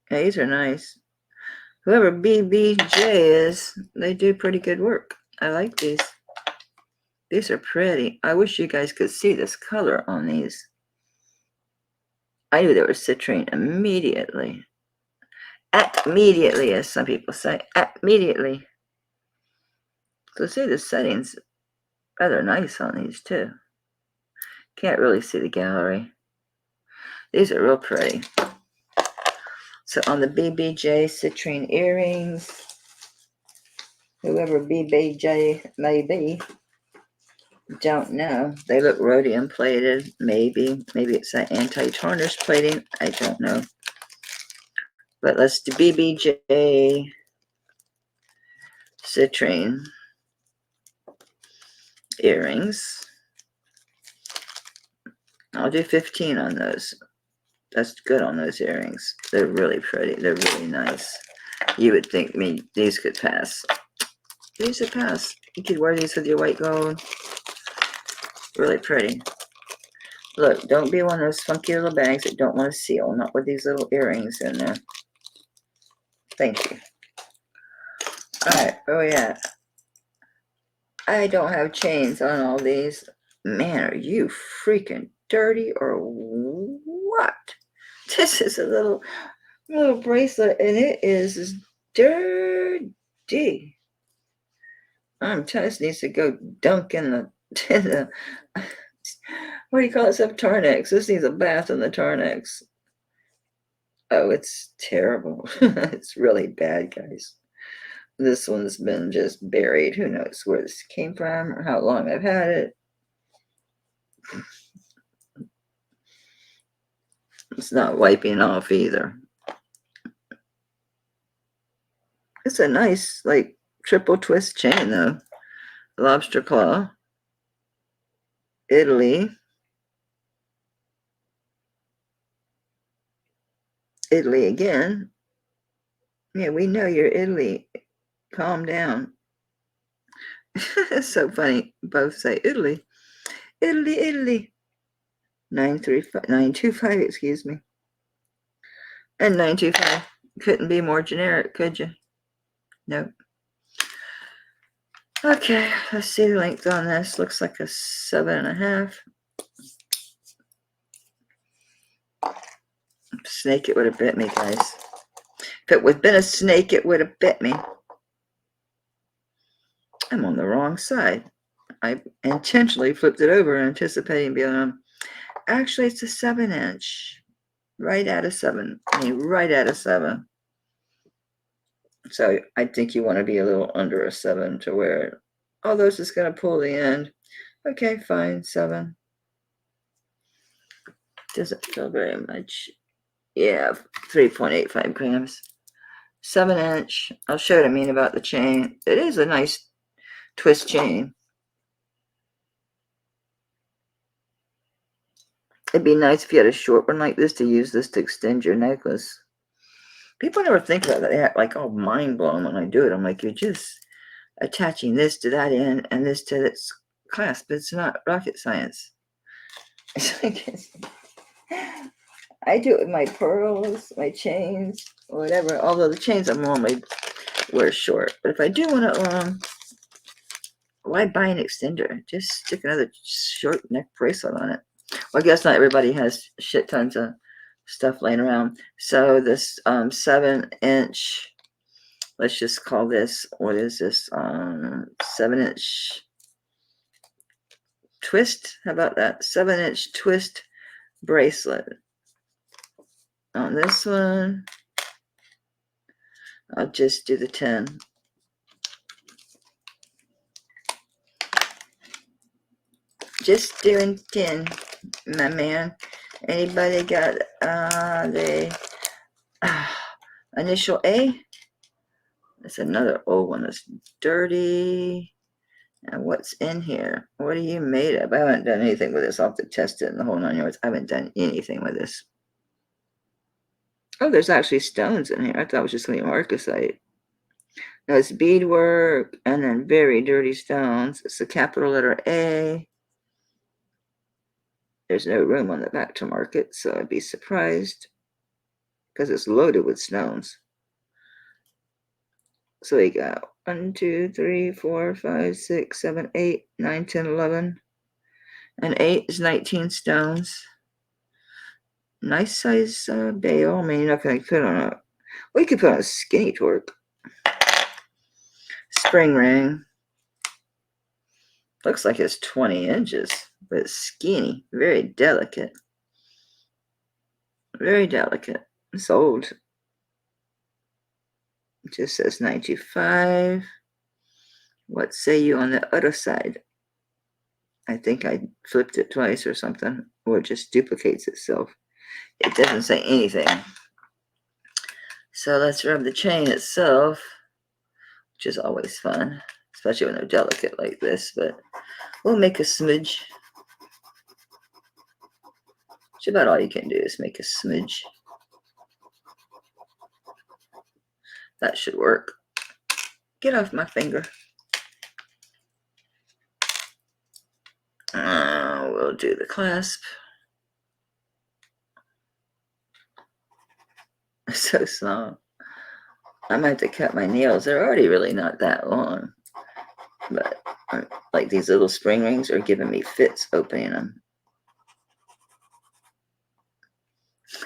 Yeah, these are nice. Whoever BBJ is, they do pretty good work. I like these. These are pretty. I wish you guys could see this color on these. I knew they were citrine immediately. Immediately, as some people say. Immediately. So see the settings rather nice on these too. Can't really see the gallery. These are real pretty. So on the BBJ citrine earrings, whoever BBJ may be, don't know. They look rhodium plated, maybe. Maybe it's that anti-tarnish plating. I don't know. But let's do BBJ citrine earrings. I'll do 15 on those. That's good on those earrings. They're really pretty. They're really nice. You would think these could pass. These would pass. You could wear these with your white gold. Really pretty. Look, don't be one of those funky little bags that don't want to seal. Not with these little earrings in there. Thank you. Alright, oh yeah. I don't have chains on all these. Man, are you freaking dirty or what? This is a little bracelet and it is dirty. I'm telling you, this needs to go dunk in the what do you call it? Some Tarnex. This needs a bath in the Tarnex. Oh, it's terrible. It's really bad, guys. This one's been just buried. Who knows where this came from or how long I've had it. It's not wiping off either. It's a nice, like, triple twist chain, though. Lobster claw. Italy. Italy again. Yeah, we know you're Italy. Calm down. It's so funny. Both say Italy. Italy, Italy. 925, excuse me. And 925. Couldn't be more generic, could you? Nope. Okay, let's see the length on this. Looks like a 7.5. Snake, it would have bit me, guys. If it would have been a snake, it would have bit me. I'm on the wrong side. I intentionally flipped it over, anticipating being on. Actually, it's a 7-inch. Right at a 7. I mean, right at a 7. So I think you want to be a little under a 7 to where all those is going to pull the end. Okay, fine, 7. Doesn't feel very much. Yeah, 3.85 grams. 7-inch. I'll show what I mean about the chain. It is a nice twist chain. It'd be nice if you had a short one like this to use this to extend your necklace. People never think about that. They act like, oh, mind blown when I do it. I'm like, you're just attaching this to that end and this to this clasp. It's not rocket science. I do it with my pearls, my chains, whatever. Although the chains I normally wear short. But if I do want to, why buy an extender? Just stick another short neck bracelet on it. Well, I guess not everybody has shit tons of stuff laying around. So this 7-inch, let's just call this, what is this? 7-inch twist. How about that? 7-inch twist bracelet. On this one, I'll just do the 10. Just doing 10, my man. Anybody got the initial A? That's another old one that's dirty. And what's in here? What are you made of? I haven't done anything with this. I'll have to test it in the whole 9 yards. I haven't done anything with this. Oh, there's actually stones in here. I thought it was just going to be marcasite. No, it's beadwork and then very dirty stones. It's the capital letter A. There's no room on the back to mark it, so I'd be surprised because it's loaded with stones. So we got 1, 2, 3, 4, 5, 6, 7, 8, 9, 10, 11. And 8 is 19 stones. Nice size bail. I mean, you're not going to put on a. Well, you could put on a skinny torque. Spring ring. Looks like it's 20 inches, but it's skinny. Very delicate. Very delicate. It's old. It just says 95. What say you on the other side? I think I flipped it twice or something, or it just duplicates itself. It doesn't say anything. So let's rub the chain itself, which is always fun, especially when they're delicate like this, but we'll make a smidge. Which about all you can do is make a smidge. That should work. Get off my finger. We'll do the clasp. So small. I might have to cut my nails. They're already really not that long. But like these little spring rings are giving me fits opening them.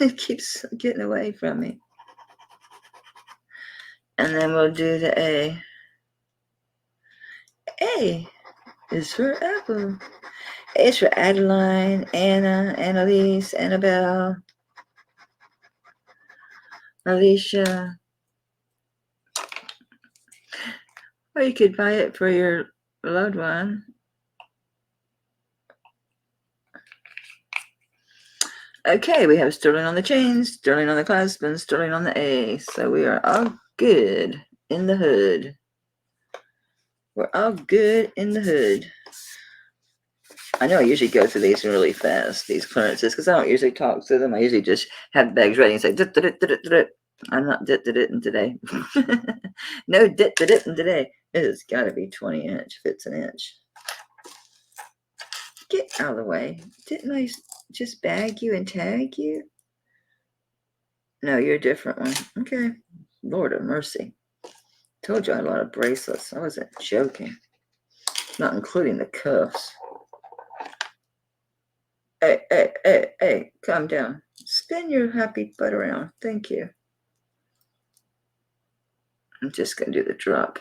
It keeps getting away from me. And then we'll do the A. A is for apple. A is for Adeline, Anna, Annalise, Annabelle, Alicia. Or you could buy it for your loved one. Okay, we have sterling on the chains, sterling on the clasp, and sterling on the A. So we are all good in the hood. We're all good in the hood. I know I usually go through these really fast, these clearances, because I don't usually talk through them. I usually just have bags ready and say, dit, dit, dit, dit, dit. I'm not dit, dit, dit, today. No dit, dit, dit, today. It has got to be 20 inch if it's an inch. Get out of the way. Didn't I just bag you and tag you? No, you're a different one. Okay. Lord of mercy. Told you I had a lot of bracelets. I wasn't joking. Not including the cuffs. Hey, hey, hey, hey, calm down. Spin your happy butt around. Thank you. I'm just going to do the drop.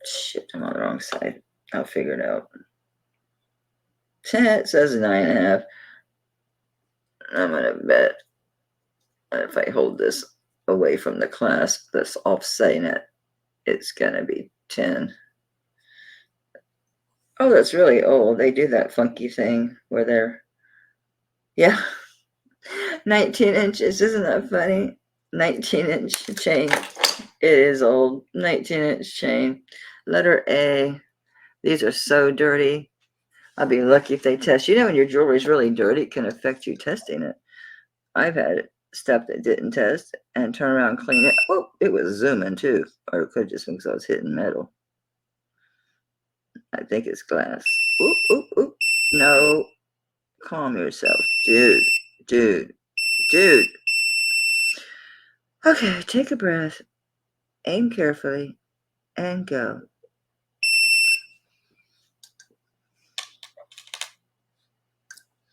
Shit, I'm on the wrong side. I'll figure it out. It says 9.5. I'm going to bet if I hold this away from the clasp that's offsetting it, it's going to be 10. Oh, that's really old. They do that funky thing where they're, yeah, 19 inches. Isn't that funny? 19-inch chain. It is old. 19-inch chain. Letter A. These are so dirty. I'll be lucky if they test. You know, when your jewelry is really dirty, it can affect you testing it. I've had stuff that didn't test and turn around and clean it. Oh, it was zooming too. Or it could just been because I was hitting metal. I think it's glass. Oop, oop, oop. No. Calm yourself. Dude. Okay, take a breath. Aim carefully. And go.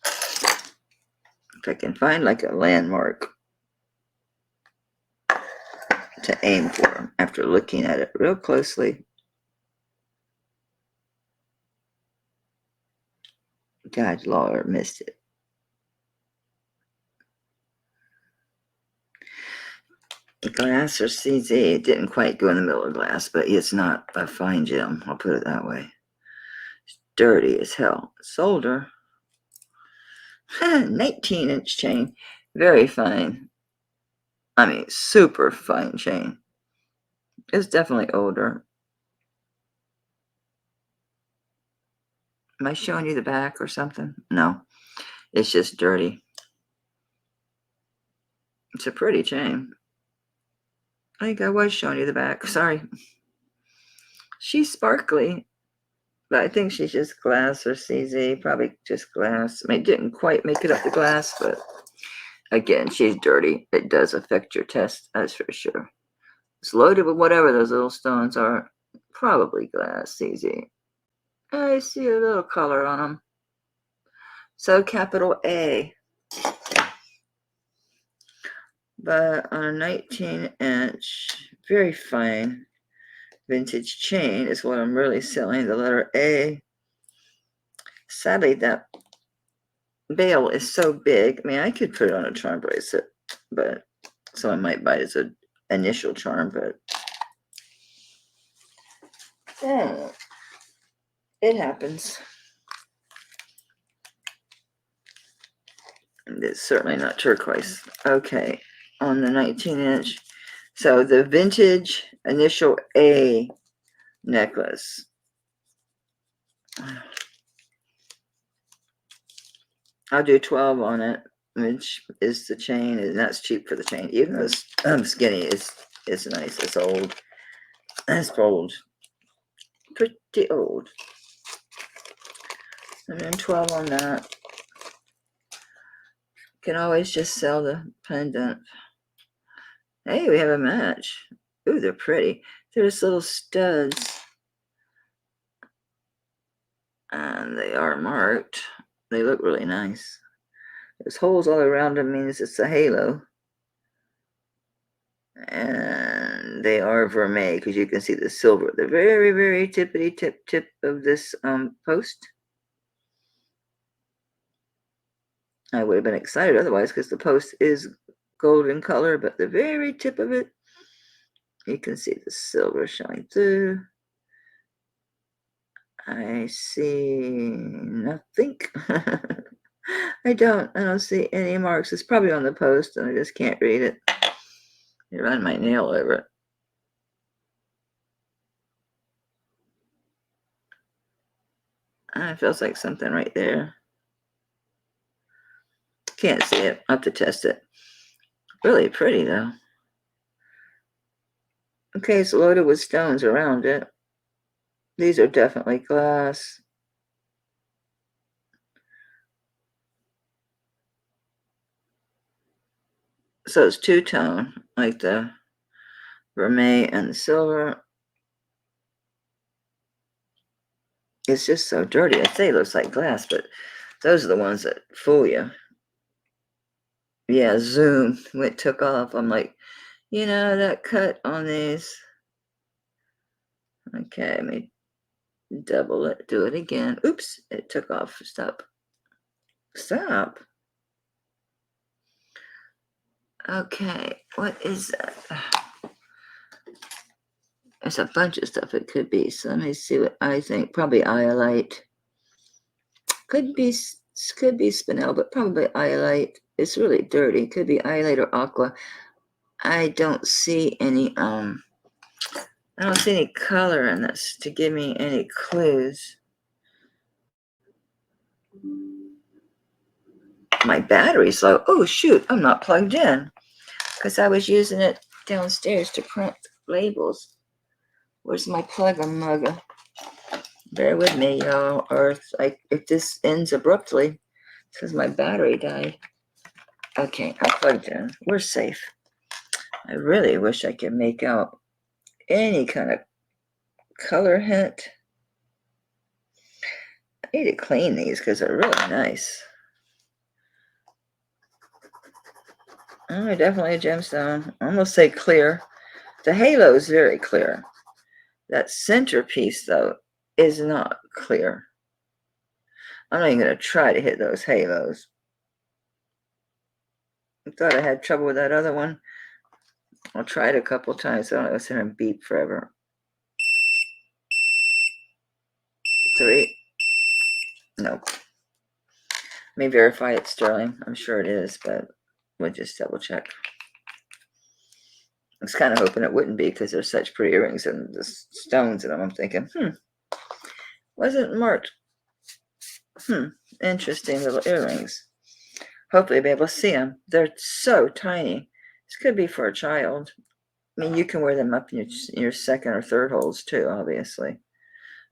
If I can find like a landmark to aim for after looking at it real closely. God, Lawler missed it. Glass or CZ, it didn't quite go in the middle of glass, but it's not a fine gem. I'll put it that way. It's dirty as hell. Solder. 19-inch chain. Very fine. I mean, super fine chain. It's definitely older. Am I showing you the back or something? No. It's just dirty. It's a pretty chain. I think I was showing you the back. Sorry. She's sparkly, but I think she's just glass or CZ. Probably just glass. I mean, didn't quite make it up to glass, but again, she's dirty. It does affect your test, that's for sure. It's loaded with whatever those little stones are. Probably glass, CZ. I see a little color on them. So capital A. But on a 19-inch, very fine vintage chain is what I'm really selling, the letter A. Sadly, that bail is so big. I mean, I could put it on a charm bracelet, but someone might buy it as an initial charm, but yeah, it happens. And it's certainly not turquoise. Okay, on the 19-inch. So the vintage initial A necklace. I'll do 12 on it, which is the chain, and that's cheap for the chain. Even though it's skinny, it's nice. It's old. It's old. Pretty old. And then 12 on that. Can always just sell the pendant. Hey, we have a match. Ooh, they're pretty. They're just little studs. And they are marked. They look really nice. There's holes all around them, means it's a halo. And they are vermeil because you can see the silver. The very, very tippity tip of this post. I would have been excited otherwise because the post is golden color, but the very tip of it, you can see the silver showing through. I see nothing. I don't see any marks. It's probably on the post and I just can't read it. I run my nail over it. It feels like something right there. Can't see it. I'll have to test it. Really pretty though. Okay, it's loaded with stones around it. These are definitely glass. So it's two-tone, like the vermeil and the silver. It's just so dirty. I'd say it looks like glass, but those are the ones that fool you. Yeah, zoom. When it took off, I'm like, that cut on these. Okay, let me double it. Do it again. Oops, it took off. Stop. Stop. Okay, what is that? There's a bunch of stuff it could be. So let me see what I think. Probably iolite. Could be spinel, but probably iolite. It's really dirty. Could be iolite or aqua. I don't see any color in this to give me any clues. My battery's low. Oh shoot, I'm not plugged in because I was using it downstairs to print labels. Where's my plugger mugger? Bear with me, y'all, or if this ends abruptly, because my battery died. Okay, I'm plugged in. We're safe. I really wish I could make out any kind of color hint. I need to clean these because they're really nice. Oh, definitely a gemstone. I almost say clear. The halo is very clear. That centerpiece, though, is not clear. I'm not even going to try to hit those halos. I thought I had trouble with that other one. I'll try it a couple times. So I don't go sit here and beep forever. 3. Nope. Let me verify it's sterling. I'm sure it is, but we'll just double check. I was kind of hoping it wouldn't be because there's such pretty earrings and the stones in them. I'm thinking, wasn't marked. Interesting little earrings. Hopefully I'll be able to see them. They're so tiny. This could be for a child. I mean, you can wear them up in your second or third holes too, obviously.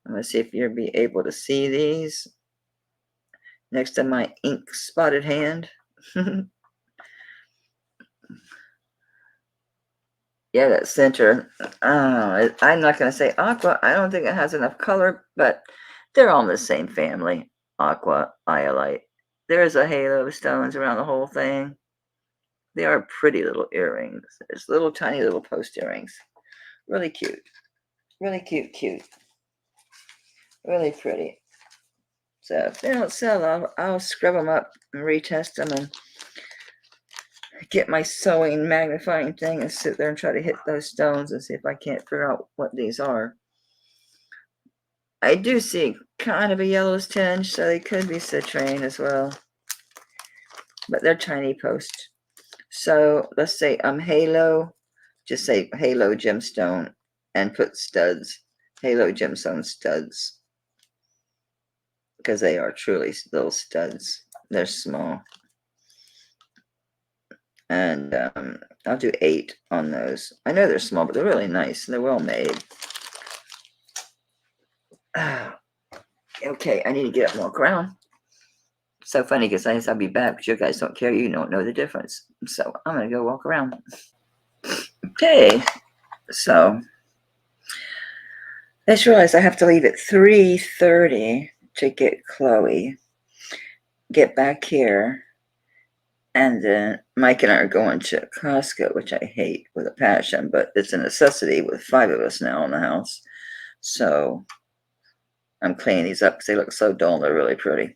I'm going to see if you'll be able to see these next to my ink spotted hand. Yeah, that center. I'm not going to say aqua. I don't think it has enough color, but they're all in the same family. Aqua, iolite. There's a halo of stones around the whole thing. They are pretty little earrings. There's little tiny little post earrings. Really cute. Really cute. Really pretty. So if they don't sell, I'll scrub them up and retest them and get my sewing magnifying thing and sit there and try to hit those stones and see if I can't figure out what these are. I do see kind of a yellowish tinge, so they could be citrine as well. But they're tiny posts. So let's say halo, just say halo gemstone and put studs. Halo gemstone studs. Because they are truly little studs. They're small. And I'll do 8 on those. I know they're small, but they're really nice. They're well made. Okay, I need to get up and walk around. So funny because I guess I'll be back, but you guys don't care. You don't know the difference. So I'm going to go walk around. Okay, so I just realized I have to leave at 3:30 to get Chloe, get back here, and then Mike and I are going to Costco, which I hate with a passion, but it's a necessity with 5 of us now in the house. So I'm cleaning these up because they look so dull. They're really pretty.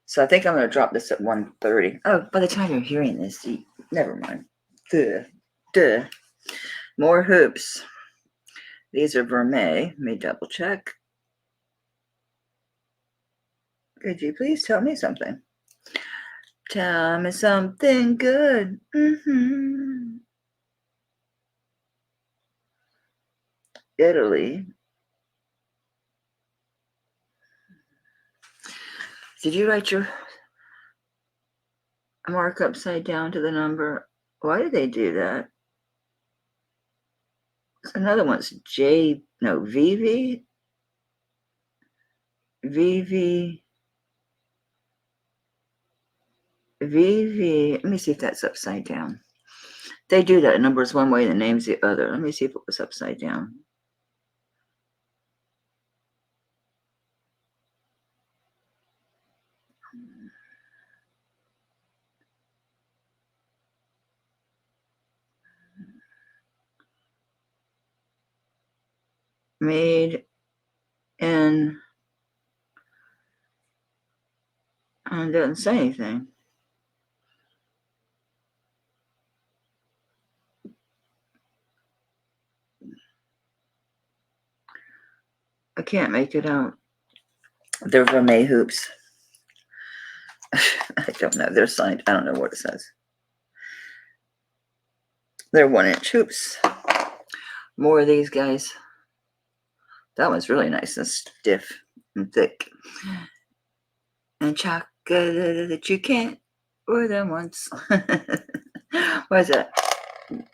So I think I'm going to drop this at 1:30. Oh, by the time you're hearing this, never mind. Duh. More hoops. These are vermeil. Let me double check. Could you please tell me something? Tell me something good. Italy. Did you write your mark upside down to the number? Why did they do that? Another one's VV. VV. VV. Let me see if that's upside down. They do that. Numbers one way, the name's the other. Let me see if it was upside down. Made in, and it doesn't say anything. I can't make it out. They're Vermeer hoops. I don't know. They're signed. I don't know what it says. They're 1-inch hoops. More of these guys. That one's really nice and stiff and thick. And chocolate that you can't order them once. What is that?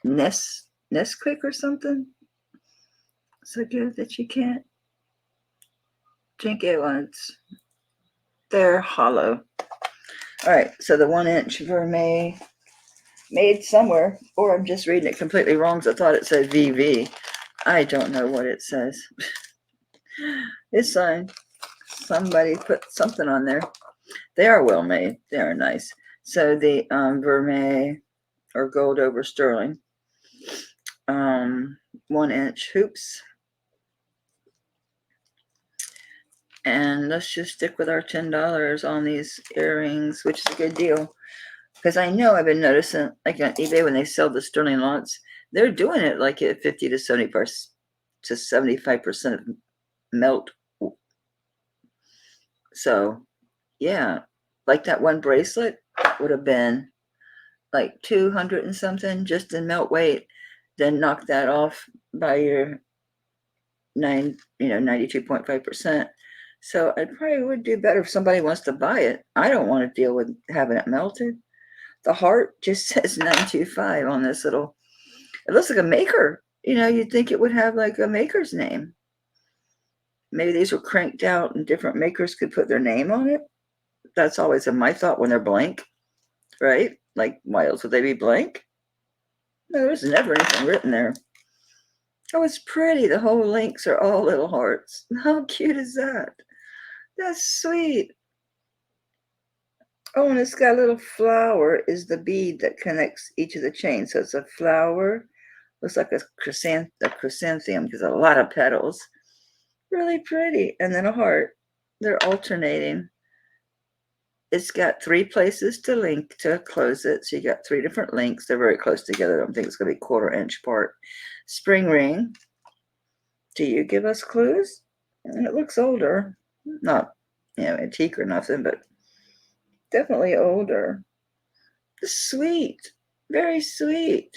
Nesquik or something? So good that you can't drink it once. They're hollow. All right, so the 1-inch Vermeer made somewhere, or I'm just reading it completely wrong, so I thought it said VV. I don't know what it says. It's signed. Somebody put something on there. They are well made. They are nice. So the Vermeer or gold over sterling 1-inch hoops. And let's just stick with our $10 on these earrings, which is a good deal. Because I know I've been noticing, like on eBay, when they sell the sterling lots, they're doing it like at 50 to 75% of melt. So, yeah, like that one bracelet would have been like 200 and something just in melt weight. Then knock that off by your 92.5%. So I probably would do better if somebody wants to buy it. I don't want to deal with having it melted. The heart just says 925 on this little. It looks like a maker. You'd think it would have like a maker's name. Maybe these were cranked out and different makers could put their name on it. That's always my thought when they're blank, right? Like, why else would they be blank? No, there's never anything written there. Oh, it's pretty. The whole links are all little hearts. How cute is that? That's sweet. Oh, and it's got a little flower is the bead that connects each of the chains. So it's a flower. Looks like a chrysanthemum because a lot of petals. Really pretty. And then a heart. They're alternating. It's got 3 places to link to close it. So you got 3 different links. They're very close together. I don't think it's going to be 1/4 inch apart. Spring ring. Do you give us clues? And it looks older. Not, antique or nothing, but definitely older. Sweet. Very sweet.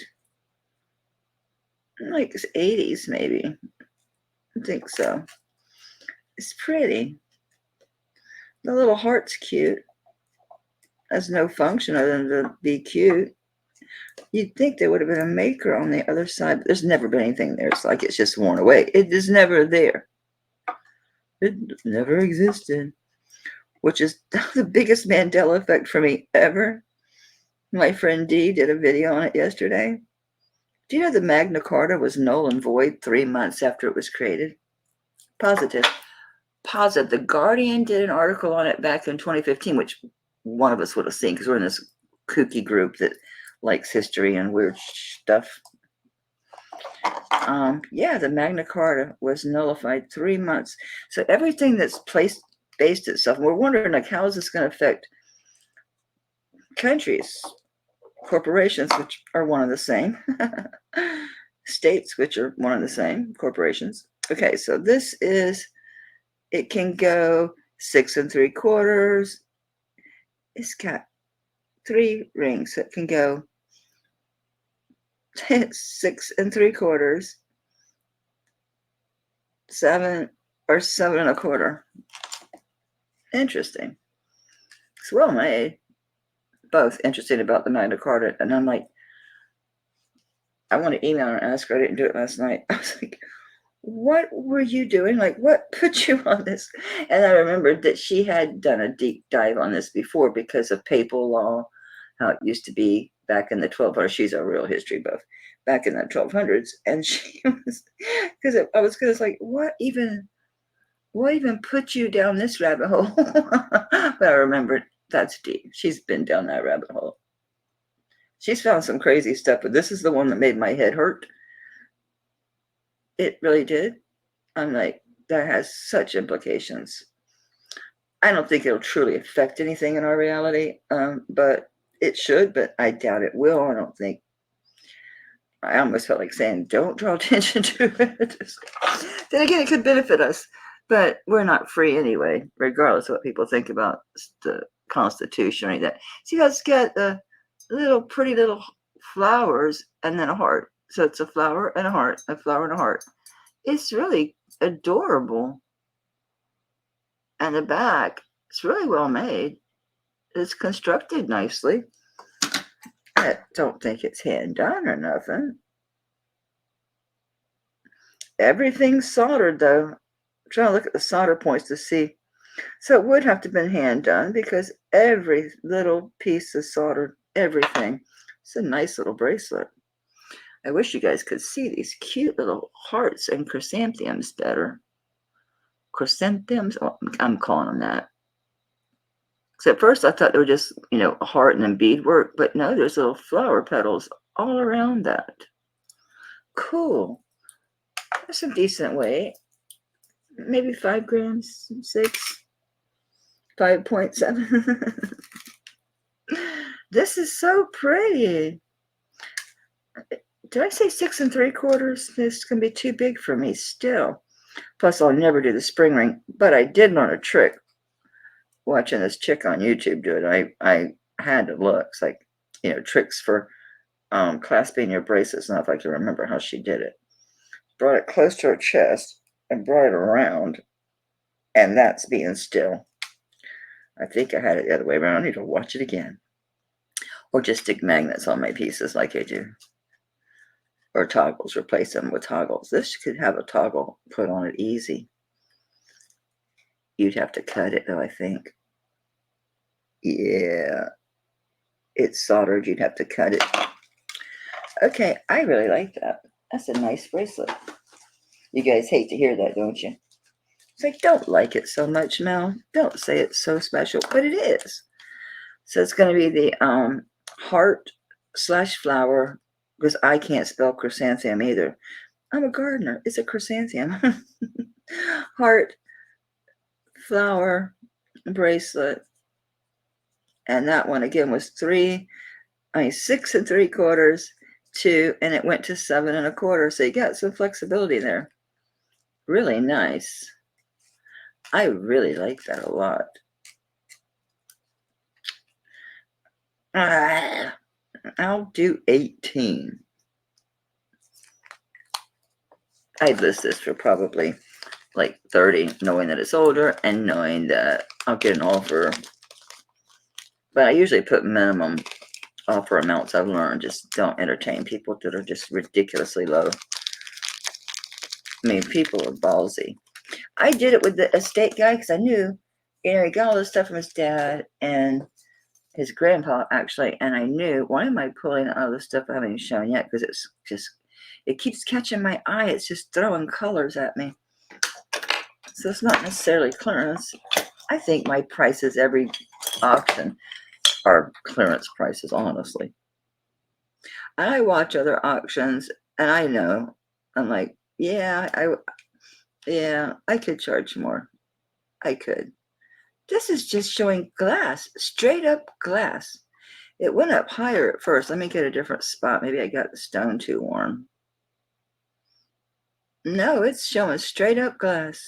Like 80s, maybe. I think so. It's pretty. The little heart's cute. Has no function other than to be cute. You'd think there would have been a maker on the other side, but there's never been anything there. It's like it's just worn away. It is never there. It never existed, which is the biggest Mandela effect for me ever. My friend Dee did a video on it yesterday. Do you know the Magna Carta was null and void 3 months after it was created? Positive. The Guardian did an article on it back in 2015, which one of us would have seen because we're in this kooky group that likes history and weird stuff. The Magna Carta was nullified 3 months. So everything that's based itself, we're wondering, like, how is this going to affect countries, corporations, which are one and the same, states, which are one and the same, corporations. Okay, so this is, it can go 6 3/4. It's got 3 rings. So it can go 6 3/4, 7 or 7 1/4. Interesting. It's well made. Both interested about the Magna Carta. And I'm like, I want to email her and ask her. I didn't do it last night. I was like, what were you doing? Like, what put you on this? And I remembered that she had done a deep dive on this before because of papal law, how it used to be back in the 1200s. She's a real history buff. Back in the 1200s. And she was, because I was like, what even put you down this rabbit hole? But I remembered that's deep. She's been down that rabbit hole. She's found some crazy stuff, but this is the one that made my head hurt. It really did. I'm like, that has such implications. I don't think it'll truly affect anything in our reality, but it should, but I doubt it will. I don't think. I almost felt like saying, don't draw attention to it. Then again, it could benefit us, but we're not free anyway, regardless of what people think about the Constitution or anything. See, it's got the little pretty little flowers and then a heart. So it's a flower and a heart, a flower and a heart. It's really adorable. And the back, it's really well made. It's constructed nicely. I don't think it's hand done or nothing. Everything's soldered though. I'm trying to look at the solder points to see. So it would have to have been hand done because every little piece is soldered, everything. It's a nice little bracelet. I wish you guys could see these cute little hearts and chrysanthemums better. Chrysanthemums, I'm calling them that. Because at first I thought they were just, a heart and then beadwork, but no, there's little flower petals all around that. Cool. That's a decent weight. Maybe 5 grams, 6, 5.7. This is so pretty. Did I say 6 3/4? This can be too big for me still. Plus, I'll never do the spring ring, but I did learn a trick watching this chick on YouTube do it. I had to look. It's like, tricks for clasping your bracelets. Not if I can remember how she did it. Brought it close to her chest and brought it around, and that's being still. I think I had it the other way around. I need to watch it again. Or just stick magnets on my pieces like I do. Or toggles, replace them with toggles. This could have a toggle put on it easy. You'd have to cut it though, I think. Yeah. It's soldered, you'd have to cut it. Okay, I really like that. That's a nice bracelet. You guys hate to hear that, don't you? It's like, don't like it so much, Mel. Don't say it's so special, but it is. So it's going to be the heart/flower, because I can't spell chrysanthemum either. I'm a gardener. It's a chrysanthemum. Heart, flower, bracelet. And that one again was 6 3/4, 2, and it went to 7 1/4. So you got some flexibility there. Really nice. I really like that a lot. I'll do 18. I'd list this for probably like 30, knowing that it's older and knowing that I'll get an offer. But I usually put minimum offer amounts. I've learned, just don't entertain people that are just ridiculously low. I mean, people are ballsy. I did it with the estate guy because I knew, he got all this stuff from his dad and his grandpa, actually, and I knew, why am I pulling all this stuff I haven't even shown yet? Because it's just, it keeps catching my eye. It's just throwing colors at me. So it's not necessarily clearance. I think my prices every auction are clearance prices, honestly. I watch other auctions and I know, I'm like, yeah, I could charge more. I could. This is just showing glass, straight up glass. It went up higher at first. Let me get a different spot. Maybe I got the stone too warm. No, it's showing straight up glass.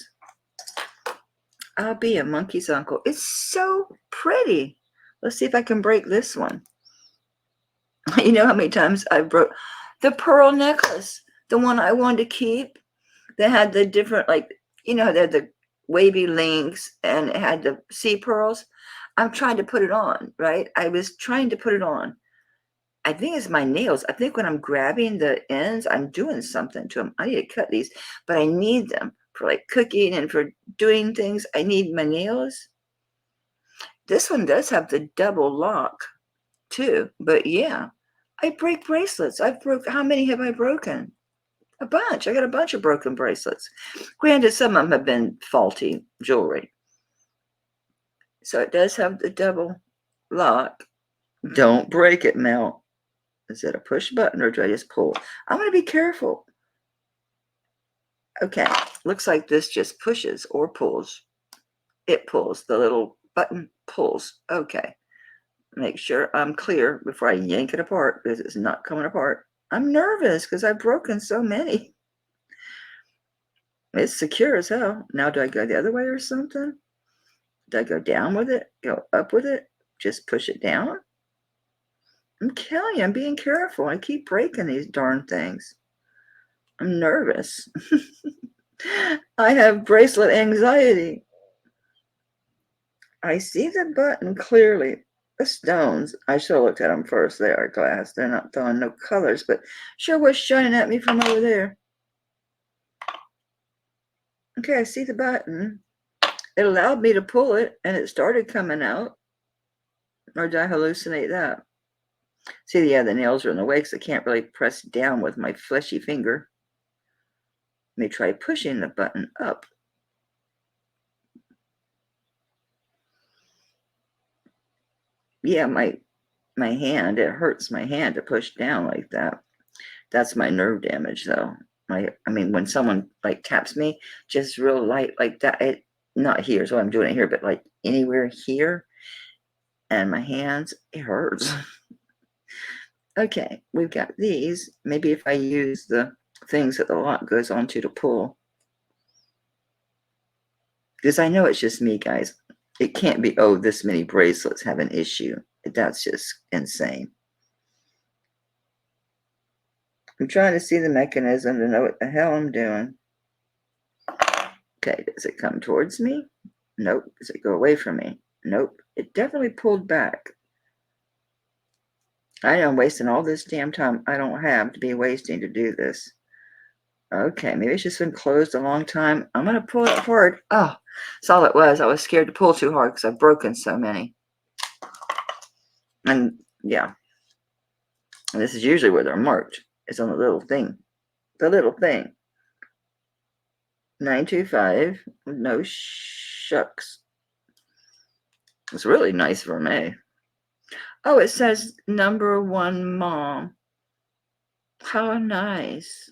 I'll be a monkey's uncle. It's so pretty. Let's see if I can break this one. You know how many times I broke the pearl necklace, the one I wanted to keep. They had the different, like, they had the wavy links and it had the sea pearls. I'm trying to put it on, right? I was trying to put it on. I think it's my nails. I think when I'm grabbing the ends, I'm doing something to them. I need to cut these, but I need them for like cooking and for doing things. I need my nails. This one does have the double lock too, but yeah, I break bracelets. How many have I broken? A bunch. I got a bunch of broken bracelets. Granted, some of them have been faulty jewelry. So it does have the double lock. Don't break it, Mel. Is it a push button or do I just pull? I'm going to be careful. Okay, looks like this just pushes or pulls. It pulls. The little button pulls. Okay, make sure I'm clear before I yank it apart because it's not coming apart. I'm nervous because I've broken so many. It's secure as hell. Now do I go the other way or something? Do I go down with it? Go up with it? Just push it down? I'm telling you, I'm being careful. I keep breaking these darn things. I'm nervous. I have bracelet anxiety. I see the button clearly. The stones, I should have looked at them first. They are glass. They're not throwing no colors, but sure was shining at me from over there. Okay, I see the button. It allowed me to pull it, and it started coming out. Or did I hallucinate that? See, yeah, the nails are in the way because I can't really press down with my fleshy finger. Let me try pushing the button up. Yeah, my hand, it hurts my hand to push down like that. That's my nerve damage, though. I mean, when someone like taps me just real light like that, it not here, so I'm doing it here, but like anywhere here, and my hands, it hurts. Okay, we've got these. Maybe if I use the things that the lock goes onto to pull. Because I know it's just me, guys. It can't be, oh, this many bracelets have an issue. That's just insane. I'm trying to see the mechanism to know what the hell I'm doing. Okay, does it come towards me? Nope. Does it go away from me? Nope. It definitely pulled back. I am wasting all this damn time I don't have to be wasting to do this. Okay, maybe it's just been closed a long time. I'm going to pull it hard. Oh, that's all it was. I was scared to pull too hard because I've broken so many. And yeah, and this is usually where they're marked. It's on the little thing. The little thing. 925. No shucks. It's really nice for me. Oh, it says number 1 mom. How nice.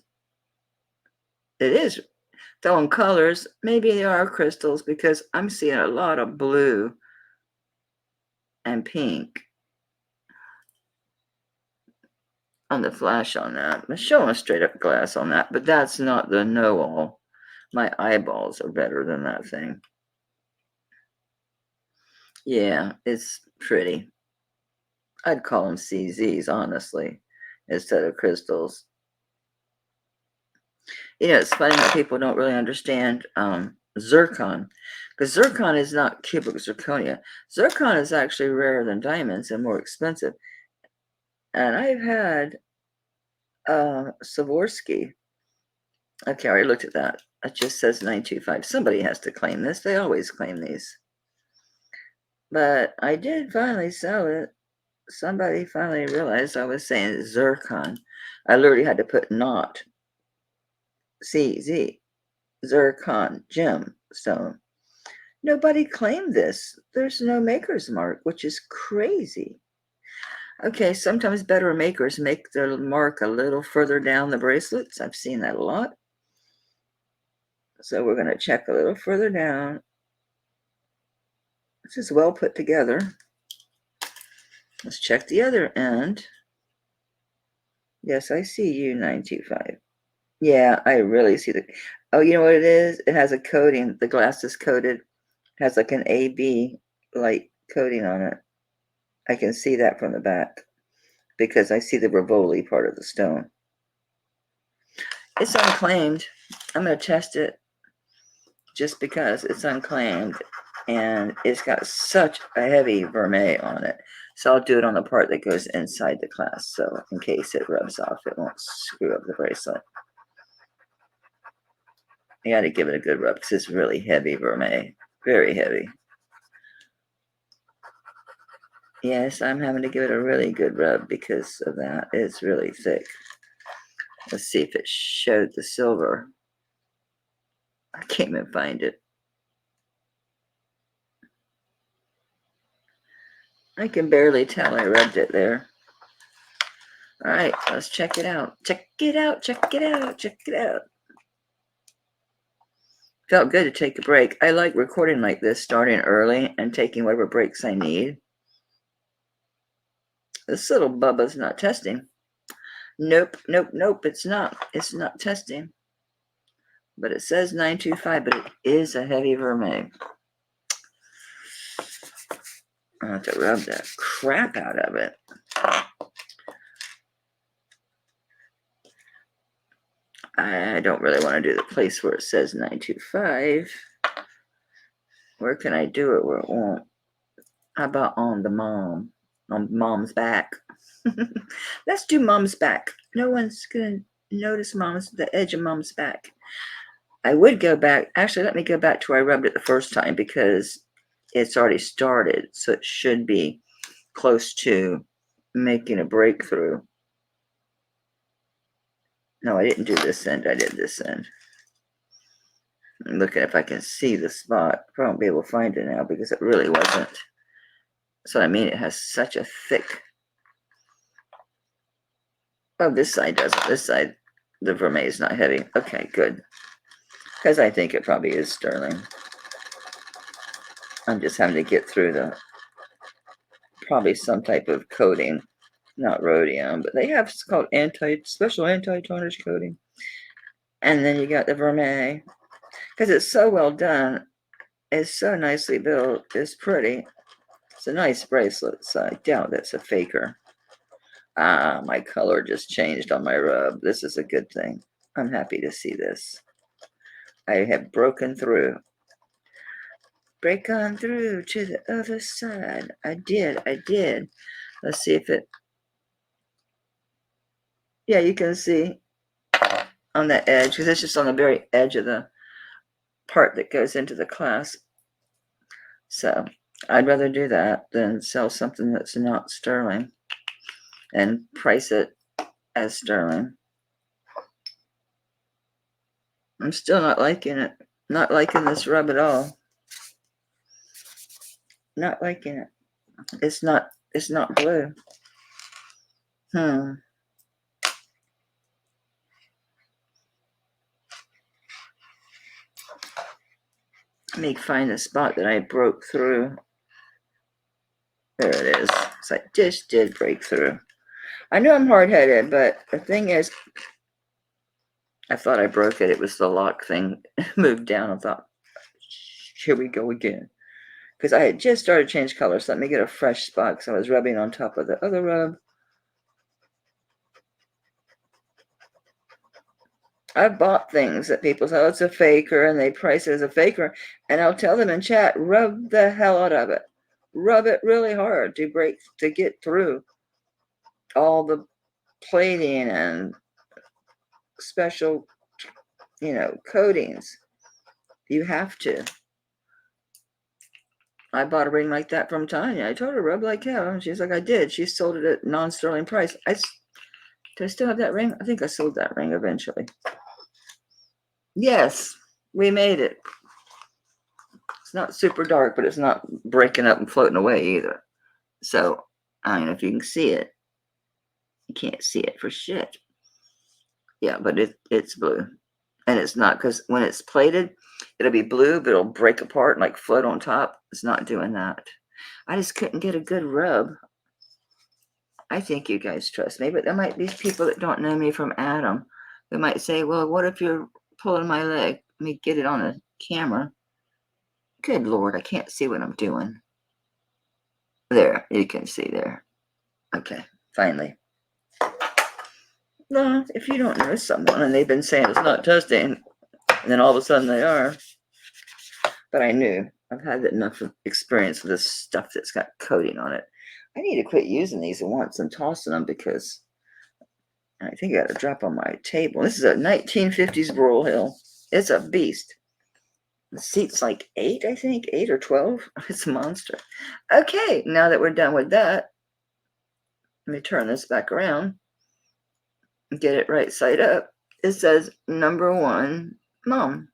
It is. Though in colors, maybe they are crystals because I'm seeing a lot of blue and pink on the flash on that. I'm showing straight up glass on that, but that's not the know-all. My eyeballs are better than that thing. Yeah, it's pretty. I'd call them CZs, honestly, instead of crystals. You know, it's funny how people don't really understand zircon, because zircon is not cubic zirconia. Zircon is actually rarer than diamonds and more expensive. And I've had Swarovski. Okay, I already looked at that. It just says 925. Somebody has to claim this. They always claim these. But I did finally sell it. Somebody finally realized I was saying zircon. I literally had to put not CZ. Zircon gemstone. Nobody claimed this. There's no maker's mark, which is crazy. Okay, sometimes better makers make the mark a little further down the bracelets. I've seen that a lot. So we're going to check a little further down. This is well put together. Let's check the other end. Yes, I see you, 925. Yeah, I really see the... Oh, you know what it is? It has a coating. The glass is coated. It has like an AB light coating on it. I can see that from the back because I see the Rivoli part of the stone. It's unclaimed. I'm going to test it just because it's unclaimed. and it's got such a heavy vermeil on it. So I'll do it on the part that goes inside the clasp, so in case it rubs off, it won't screw up the bracelet. You got to give it a good rub because it's really heavy vermeil, very heavy. Yes, I'm having to give it a really good rub because of that. It's really thick. Let's see if it showed the silver. I can't even find it. I can barely tell I rubbed it there. All right, let's check it out. Check it out, check it out, check it out. Felt good to take a break. I like recording like this, starting early and taking whatever breaks I need. This little Bubba's not testing. Nope, nope, nope, it's not. It's not testing. But it says 925, but it is a heavy vermeil. I have to rub the crap out of it. I don't really want to do the place where it says 925. Where can I do it where it won't? How about on the mom? On mom's back. Let's do mom's back. No one's going to notice the edge of mom's back. I would go back. Actually, let me go back to where I rubbed it the first time because it's already started. So it should be close to making a breakthrough. No, I didn't do this end. I did this end. I'm looking if I can see the spot. I won't be able to find it now because it really wasn't. So I mean, it has such a thick. Oh, this side doesn't. This side, the vermeil is not heavy. Okay, good. Because I think it probably is sterling. I'm just having to get through the probably some type of coating, not rhodium, but they have it's called special anti-tarnish coating. And then you got the vermeil because it's so well done. It's so nicely built. It's pretty. It's a nice bracelet, so I doubt that's a faker. Ah, my color just changed on my rub. This is a good thing. I'm happy to see this. I have broken through. Break on through to the other side. I did. Let's see if it. Yeah, you can see on the edge because it's just on the very edge of the part that goes into the clasp. So I'd rather do that than sell something that's not sterling and price it as sterling. I'm still not liking it. Not liking this rub at all. Not liking it. It's not blue. Let me find the spot that I broke through. There it is. So I just did break through. I know I'm hard-headed, but the thing is, I thought I broke it. It was the lock thing moved down. I thought, here we go again. Because I had just started to change colors. So let me get a fresh spot because I was rubbing on top of the other rub. I've bought things that people say, oh, it's a faker, and they price it as a faker. And I'll tell them in chat, rub the hell out of it. Rub it really hard to get through all the plating and special, coatings. You have to. I bought a ring like that from Tanya. I told her rub like hell. And she's like, I did. She sold it at non-sterling price. Do I still have that ring? I think I sold that ring eventually. Yes, we made it. It's not super dark, but it's not breaking up and floating away either. So, I don't know if you can see it. You can't see it for shit. Yeah, but it's blue. And it's not, because when it's plated, it'll be blue, but it'll break apart and like float on top. It's not doing that. I just couldn't get a good rub. I think you guys trust me, but there might be people that don't know me from Adam. They might say, well, what if you're pulling my leg? Let me get it on a camera. Good Lord, I can't see what I'm doing. There, you can see there. Okay, finally. Well, if you don't know someone and they've been saying it's not testing, then all of a sudden they are. But I knew I've had enough experience with this stuff that's got coating on it. I need to quit using these once and tossing them because I think I got to drop on my table. This is a 1950s Royal Hill. It's a beast. The seat's like 8, I think, 8 or 12. It's a monster. Okay, now that we're done with that, let me turn this back around and get it right side up. It says number 1, Mom.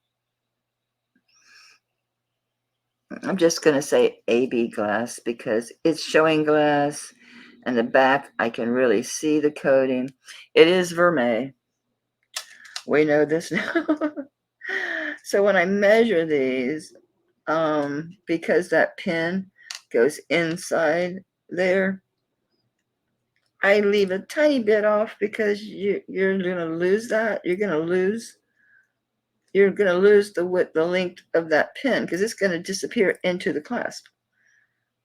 I'm just going to say AB glass because it's showing glass, and the back I can really see the coating. It is vermeil. We know this now. So when I measure these, because that pin goes inside there, I leave a tiny bit off because you're going to lose that. You're going to lose the width, the length of that pin because it's going to disappear into the clasp.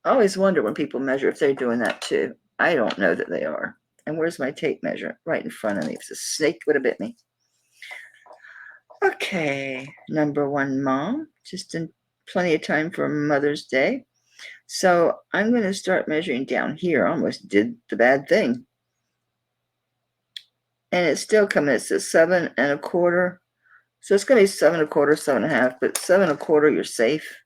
I always wonder when people measure if they're doing that too. I don't know that they are. And where's my tape measure? Right in front of me. If a snake would have bit me. Okay, number 1, Mom. Just in plenty of time for Mother's Day. So I'm going to start measuring down here. I almost did the bad thing. And it's still coming. It says 7 1/4. So it's going to be 7 1/4, 7 1/2. But 7 1/4, you're safe.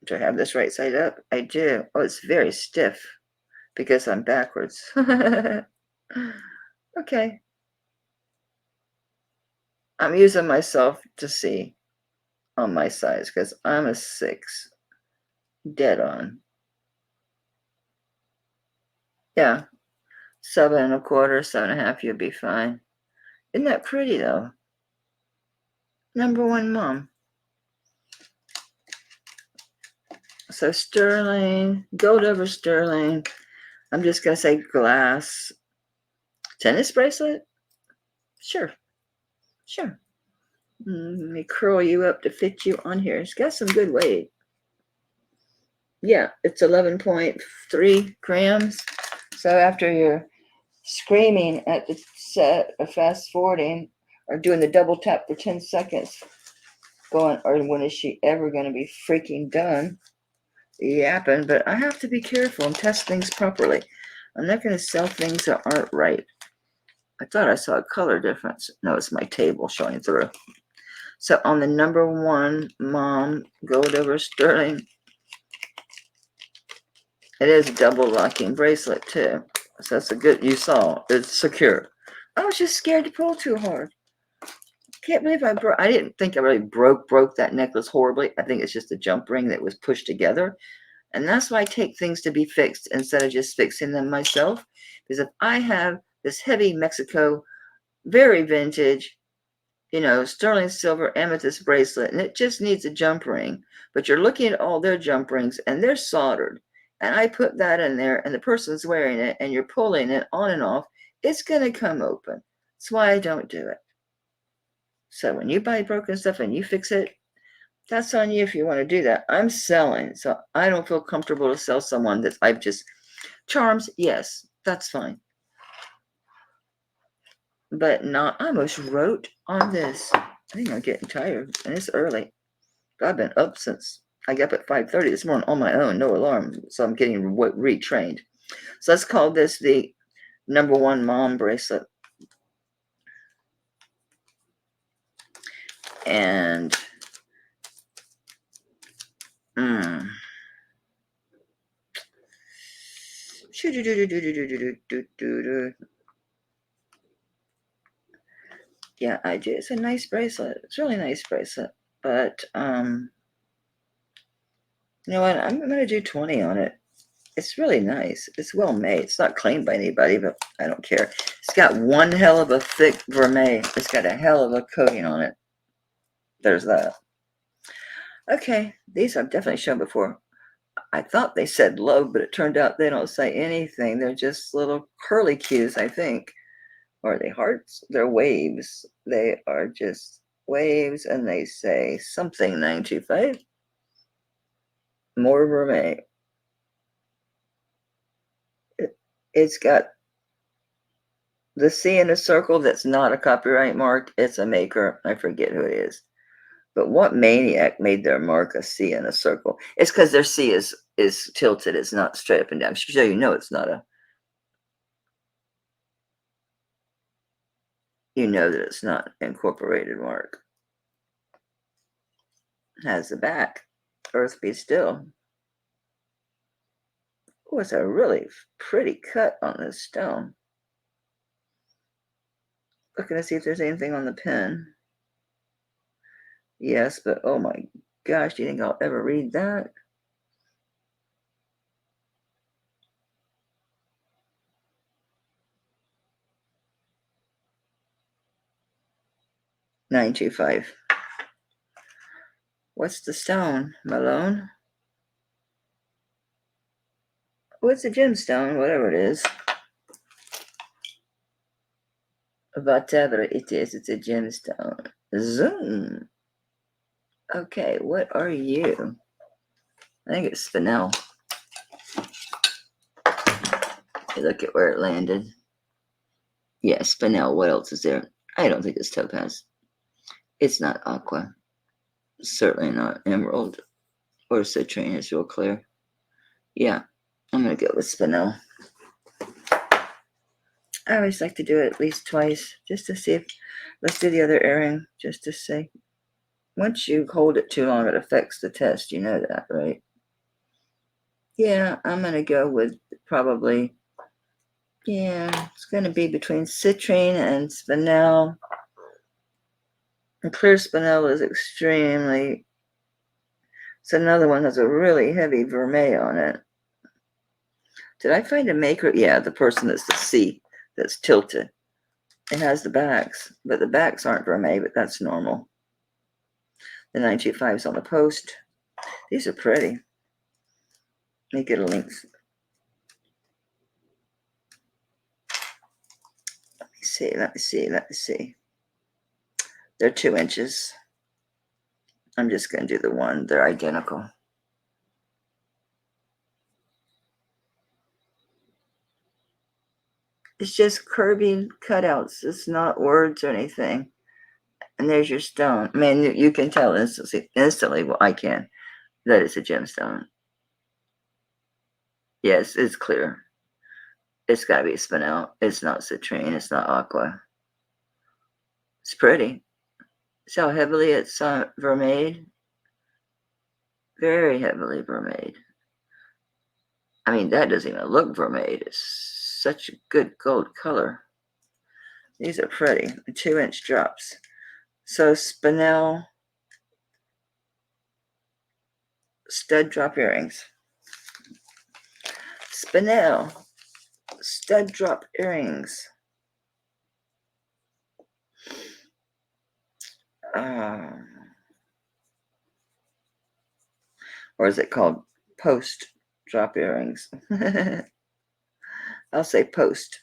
Do I have this right side up? I do. Oh, it's very stiff because I'm backwards. Okay. I'm using myself to see on my size because I'm a 6. Dead on. Yeah. 7 1/4, 7 1/2, you'll be fine. Isn't that pretty though? Number 1, Mom. So sterling, gold over sterling. I'm just going to say glass. Tennis bracelet? Sure. Sure. Let me curl you up to fit you on here. It's got some good weight. Yeah, it's 11.3 grams. So after you're screaming at the set or fast forwarding or doing the double tap for 10 seconds, going, or when is she ever going to be freaking done? Yapping, but I have to be careful and test things properly. I'm not going to sell things that aren't right. I thought I saw a color difference. No, it's my table showing through. So on the number 1, Mom, gold over sterling. It is a double locking bracelet too. So that's a good, you saw, it's secure. I was just scared to pull too hard. Can't believe I didn't think I really broke that necklace horribly. I think it's just a jump ring that was pushed together. And that's why I take things to be fixed instead of just fixing them myself. Because if I have this heavy Mexico, very vintage, sterling silver amethyst bracelet, and it just needs a jump ring, but you're looking at all their jump rings and they're soldered, and I put that in there and the person's wearing it and you're pulling it on and off, it's going to come open. That's why I don't do it. So when you buy broken stuff and you fix it, that's on you if you want to do that. I'm selling, so I don't feel comfortable to sell someone that I've just charms. Yes, that's fine, but not. I almost wrote on this. I think I'm getting tired, and it's early. I've been up since I got up at 5:30 this morning on my own, no alarm, so I'm getting retrained. So let's call this the number 1, Mom bracelet, and yeah, I do. It's a nice bracelet. It's a really nice bracelet, but you know what? I'm gonna do 20 on it. It's really nice. It's well made. It's not claimed by anybody, but I don't care. It's got one hell of a thick vermeil. It's got a hell of a coating on it. There's that. Okay, these I've definitely shown before. I thought they said love, but it turned out they don't say anything. They're just little curly cues, I think. Or are they hearts? They're waves. They are just waves, and they say something 925. More vermeil. It's got the C in a circle that's not a copyright mark. It's a maker. I forget who it is. But what maniac made their mark a C in a circle? It's because their C is tilted. It's not straight up and down. So you know it's not a. You know that it's not incorporated mark. Has the back. Earth be still. Oh, it's a really pretty cut on this stone. Looking to see if there's anything on the pen. Yes, but oh my gosh, do you think I'll ever read that? $925. What's the stone, Malone? What's a gemstone? Whatever it is. Whatever it is, it's a gemstone. Zoom. Okay, what are you? I think it's spinel. Look at where it landed. Yeah, spinel. What else is there? I don't think it's topaz. It's not aqua. Certainly not emerald or citrine. It's real clear. Yeah, I'm going to go with spinel. I always like to do it at least twice just to see if. Let's do the other earring just to see. Once you hold it too long, it affects the test. You know that, right? Yeah, I'm going to go with probably. Yeah, it's going to be between citrine and spinel. And clear spinel is extremely. So another one has a really heavy vermeil on it. Did I find a maker? Yeah, the person that's the C that's tilted. It has the backs, but the backs aren't vermeil, but that's normal. The 925 is on the post. These are pretty. Let me get a link. Let me see. They're 2 inches. I'm just going to do the one. They're identical. It's just curving cutouts. It's not words or anything. And there's your stone. I mean, you can tell instantly. Well, I can. That it's a gemstone. Yes, it's clear. It's got to be spinel. It's not citrine. It's not aqua. It's pretty. See how heavily it's vermeil? Very heavily vermeil. I mean, that doesn't even look vermeil. It's such a good gold color. These are pretty. 2-inch drops. So spinel stud drop earrings. Spinel stud drop earrings. Or is it called post drop earrings? I'll say post.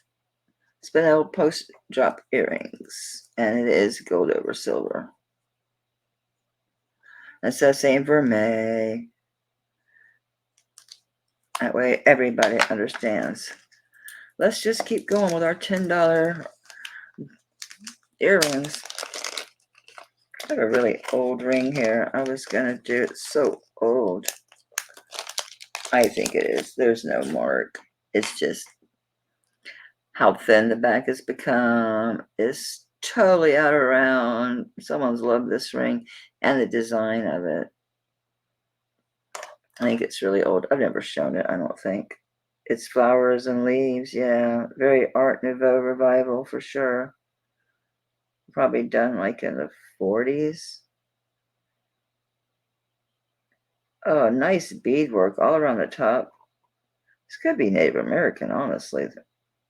Spinel post drop earrings. And it is gold over silver. Instead of saying vermeil. That way everybody understands. Let's just keep going with our $10 earrings. I have a really old ring here. I was going to do it so old. I think it is. There's no mark. It's just how thin the back has become. It's totally out of round. Someone's loved this ring and the design of it. I think it's really old. I've never shown it, I don't think. It's flowers and leaves. Yeah, very Art Nouveau revival for sure. Probably done like in the 40s. Oh, nice beadwork all around the top. This could be Native American, honestly,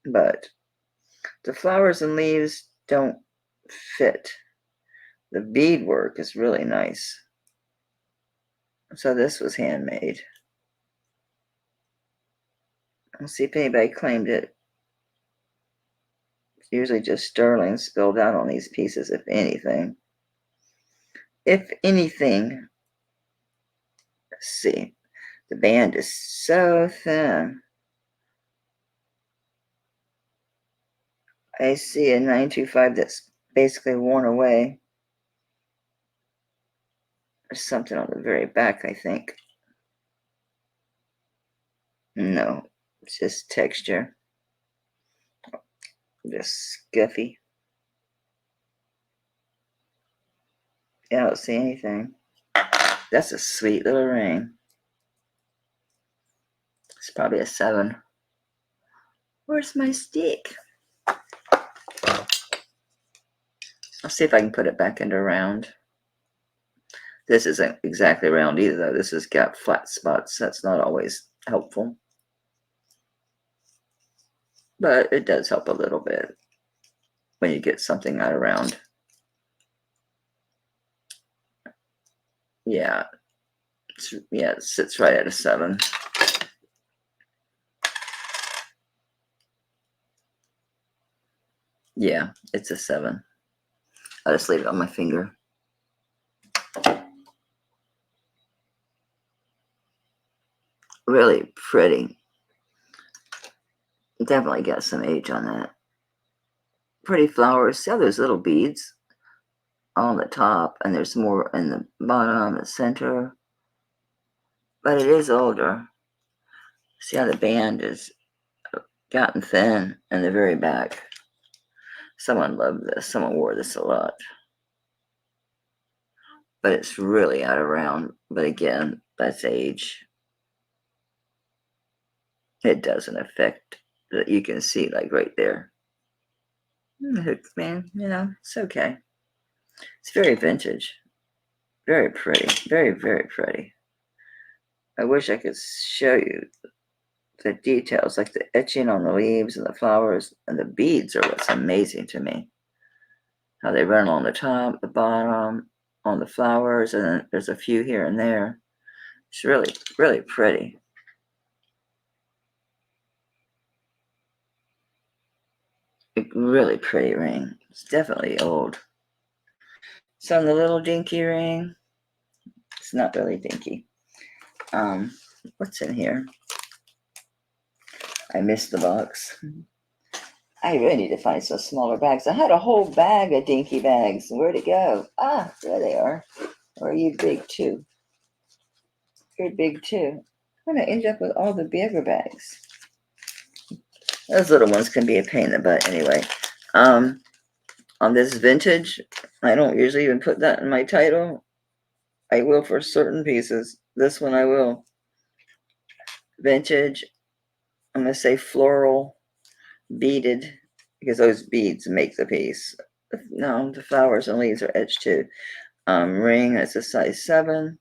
but the flowers and leaves don't fit. The beadwork is really nice. So this was handmade. Let's see if anybody claimed it. It's usually just sterling spilled out on these pieces, if anything. If anything. Let's see. The band is so thin. I see a 925 that's basically worn away. There's something on the very back, I think. No, it's just texture. Just scuffy. Yeah, I don't see anything. That's a sweet little ring. It's probably a 7. Where's my stick? I'll see if I can put it back into round. This isn't exactly round either, though. This has got flat spots. That's not always helpful. But it does help a little bit when you get something out of round. Yeah. It sits right at a 7. Yeah, it's a 7. I'll just leave it on my finger. Really pretty. Definitely got some age on that. Pretty flowers. See how there's little beads on the top, and there's more in the bottom, the center. But it is older. See how the band has gotten thin in the very back. Someone loved this. Someone wore this a lot. But it's really out of round. But again, that's age. It doesn't affect that you can see, like right there. Hooks, man, it's okay. It's very vintage. Very pretty. Very, very pretty. I wish I could show you the details, like the etching on the leaves and the flowers, and the beads are what's amazing to me. How they run along the top, the bottom, on the flowers, and then there's a few here and there. It's really, really pretty. A really pretty ring. It's definitely old. So on the little dinky ring, it's not really dinky. What's in here? I missed the box. I really need to find some smaller bags. I had a whole bag of dinky bags. Where'd it go? Ah, there they are. Or are you big too? You're big too. I'm gonna end up with all the bigger bags. Those little ones can be a pain in the butt anyway. On this vintage, I don't usually even put that in my title. I will for certain pieces. This one I will. Vintage. I'm gonna say floral, beaded, because those beads make the piece. No, the flowers and leaves are etched too. Ring, that's a size 7.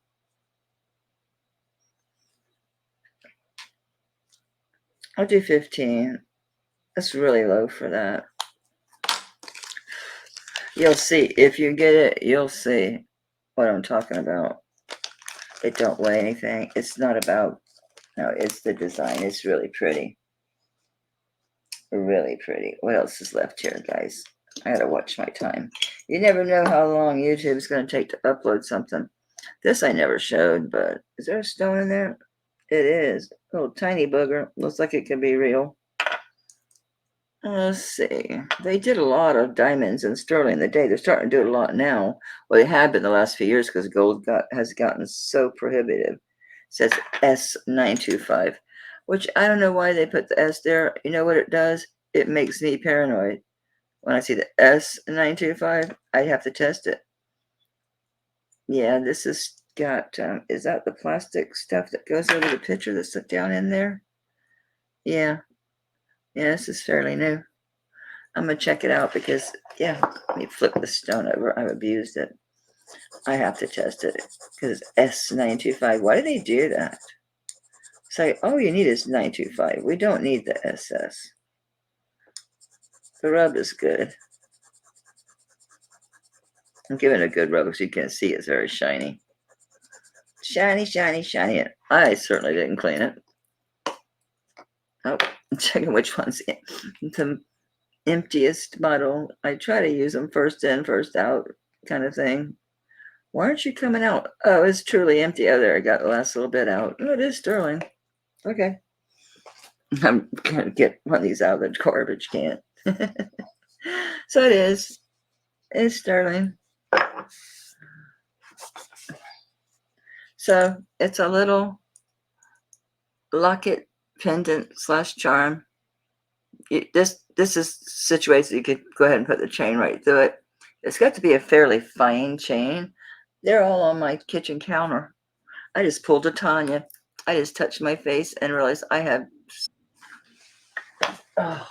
I'll do 15. That's really low for that. You'll see. If you get it, you'll see what I'm talking about. It don't weigh anything. It's not about, no, it's the design. It's really pretty. Really pretty. What else is left here, guys? I gotta watch my time. You never know how long YouTube's gonna take to upload something. This I never showed, but is there a stone in there? It is. A little tiny booger. Looks like it could be real. Let's see. They did a lot of diamonds and sterling in the day. They're starting to do it a lot now. Well, they have been the last few years because gold has gotten so prohibitive. It says S925, which I don't know why they put the S there. You know what it does? It makes me paranoid. When I see the S925, I have to test it. Yeah, this has got, is that the plastic stuff that goes over the picture that's down in there? Yeah. Yeah, this is fairly new. I'm going to check it out because, yeah, let me flip the stone over. I've abused it. I have to test it because it's S925. Why do they do that? It's like, all you need is 925. We don't need the SS. The rub is good. I'm giving it a good rub because you can see it's very shiny. Shiny, shiny, shiny. I certainly didn't clean it. Oh, I'm checking which one's the emptiest bottle. I try to use them first in, first out kind of thing. Why aren't you coming out? Oh, it's truly empty. Oh, there, I got the last little bit out. Oh, it is sterling. Okay. I'm going to get one of these out of the garbage can. So it is. It's sterling. So it's a little locket pendant / charm. This is situated so you could go ahead and put the chain right through it. It's got to be a fairly fine chain. They're all on my kitchen counter. I just pulled a Tanya. I just touched my face and realized I have. Oh.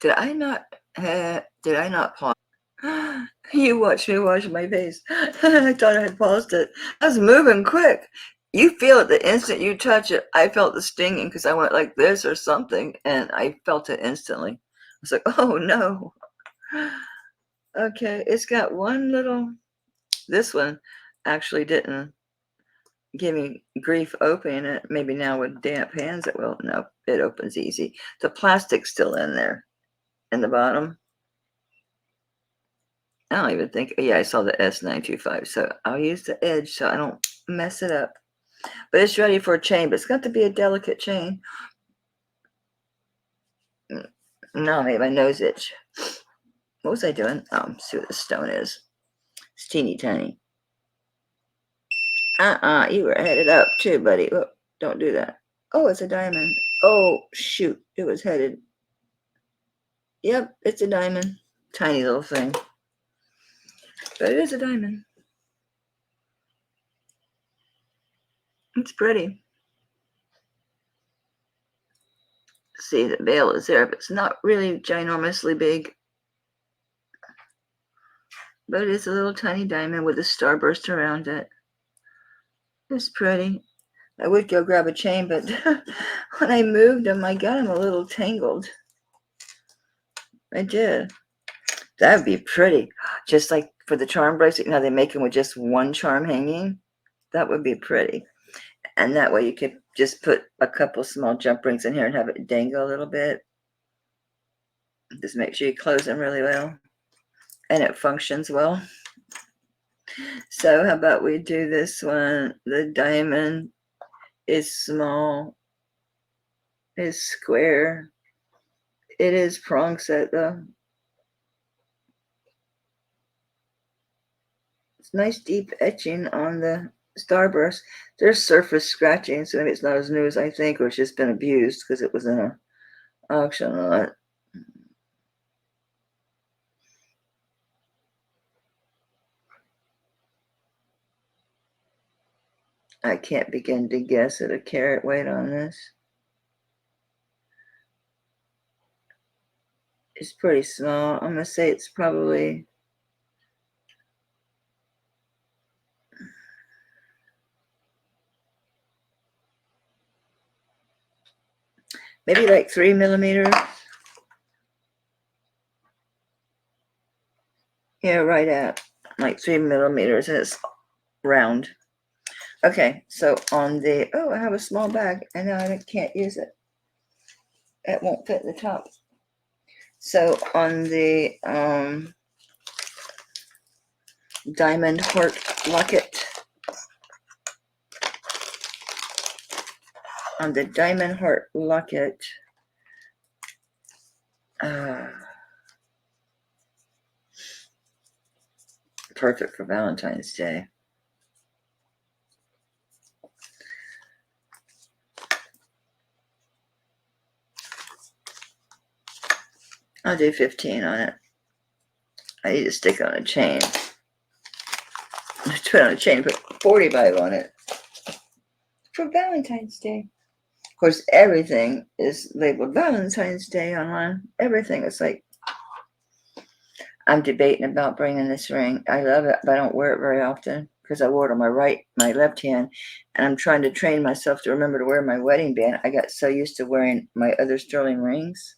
Did I not pause? You watch me wash my face. I thought I had paused it. I was moving quick. You feel it the instant you touch it. I felt the stinging because I went like this or something, and I felt it instantly. I was like, oh no. Okay, it's got one little. This one actually didn't give me grief opening it. Maybe now with damp hands it will. No, it opens easy. The plastic's still in there, in the bottom. I don't even think, yeah, I saw the S925, so I'll use the edge so I don't mess it up. But it's ready for a chain, but it's got to be a delicate chain. No, I made my nose itch. What was I doing? Oh, see what the stone is. It's teeny tiny. You were headed up too, buddy. Oh, don't do that. Oh, it's a diamond. Oh, shoot, it was headed. Yep, it's a diamond. Tiny little thing. But it is a diamond. It's pretty. See, the veil is there, but it's not really ginormously big. But it's a little tiny diamond with a starburst around it. It's pretty. I would go grab a chain, but when I moved them, I got them a little tangled. I did. That would be pretty. Just like for the charm bracelet, you know, they make them with just one charm hanging. That would be pretty. And that way you could just put a couple small jump rings in here and have it dangle a little bit. Just make sure you close them really well. And it functions well. So how about we do this one? The diamond is small, is square. It is prong set though. It's nice deep etching on the starburst. There's surface scratching, so maybe it's not as new as I think, or it's just been abused because it was in an auction lot. I can't begin to guess at a carat weight on this. It's pretty small. I'm gonna say it's probably maybe like 3 millimeters. Yeah, right at like 3 millimeters, and it's round. Okay, so on the, oh, I have a small bag, and now I can't use it. It won't fit in the top. So on the diamond heart locket, perfect for Valentine's Day. I'll do 15 on it. I need to stick it on a chain. Put it on a chain, put 45 on it for Valentine's Day. Of course, everything is labeled Valentine's Day online. Everything is like, I'm debating about bringing this ring. I love it, but I don't wear it very often because I wore it on my left hand, and I'm trying to train myself to remember to wear my wedding band. I got so used to wearing my other sterling rings,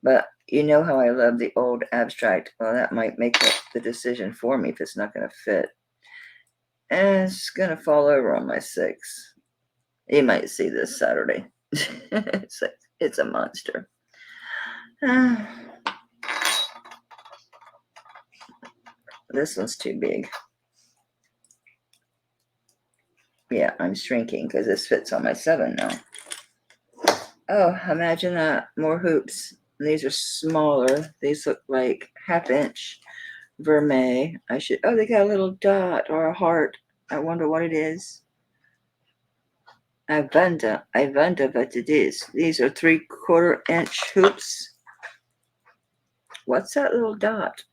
but you know how I love the old abstract. Well, that might make the decision for me if it's not going to fit. And it's going to fall over on my 6. You might see this Saturday. it's a monster. This one's too big. Yeah, I'm shrinking because this fits on my 7 now. Oh, imagine that. More hoops. These are smaller. These look like 1/2 inch vermeil. Oh, they got a little dot or a heart. I wonder what it is. I wonder what it is. These are 3/4 inch hoops. What's that little dot?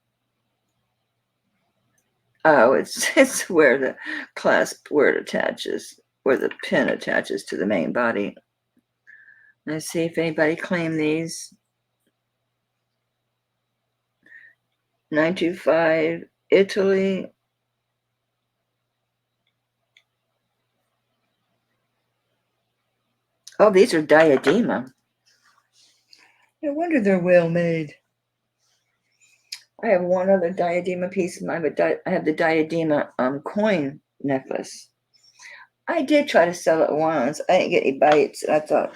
Oh, it's where the clasp, where it attaches, where the pin attaches to the main body. Let's see if anybody claimed these. 925 Italy. Oh, these are diadema. No wonder they're well made. I have one other diadema piece in mine, but I have the diadema coin necklace. I did try to sell it once. I didn't get any bites. I thought,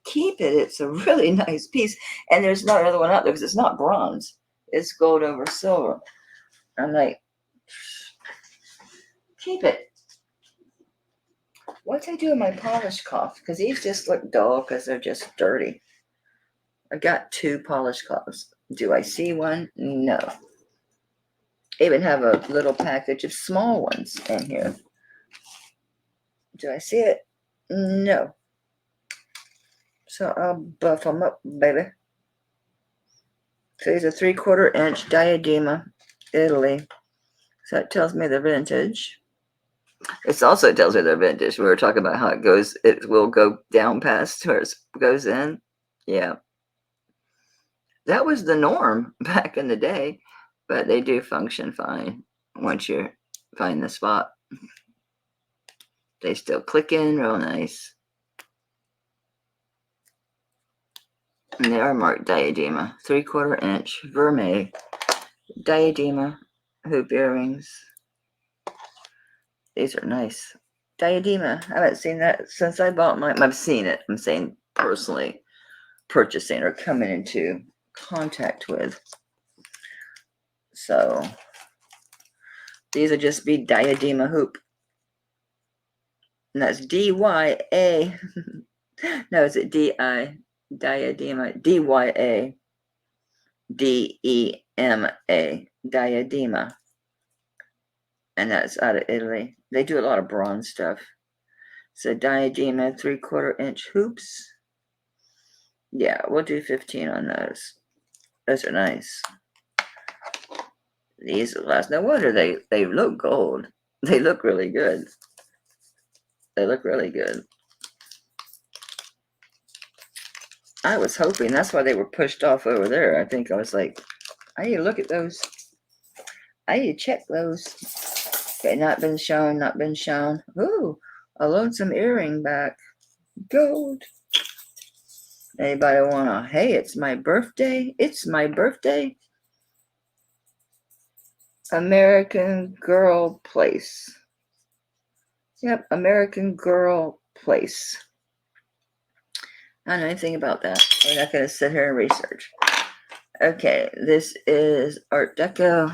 keep it. It's a really nice piece. And there's not another one out there because it's not bronze. It's gold over silver. I'm like, keep it. What'd I do with my polish cloth? Because these just look dull because they're just dirty. I got 2 polish cloths. Do I see one? No. I even have a little package of small ones in here. Do I see it? No. So I'll buff them up, baby. So these are 3/4 inch diadema, Italy. So that tells me they're vintage. This also tells me they're vintage. We were talking about how it will go down past where it goes in. Yeah. That was the norm back in the day, but they do function fine once you find the spot. They still click in real nice. And they are marked diadema, 3/4 inch vermeil diadema hoop earrings. These are nice. Diadema. I haven't seen that since I bought mine. I've seen it. I'm saying personally purchasing or coming into contact with. So these would just be diadema hoop. And that's D-Y-A. No, is it D-I? Diadema. D-Y-A. D-E-M-A. Diadema. And that's out of Italy. They do a lot of bronze stuff. So diadema 3/4 inch hoops. Yeah, we'll do 15 on those. Those are nice. These last. No wonder they look gold. They look really good. They look really good. I was hoping that's why they were pushed off over there. I think I was like, I need to look at those. I need to check those. Okay, not been shown, not been shown. Ooh, a lonesome earring back. Gold. Anybody wanna, hey, it's my birthday. It's my birthday. American Girl Place. Yep, American Girl Place. I don't know anything about that. We're not going to sit here and research. Okay, this is Art Deco,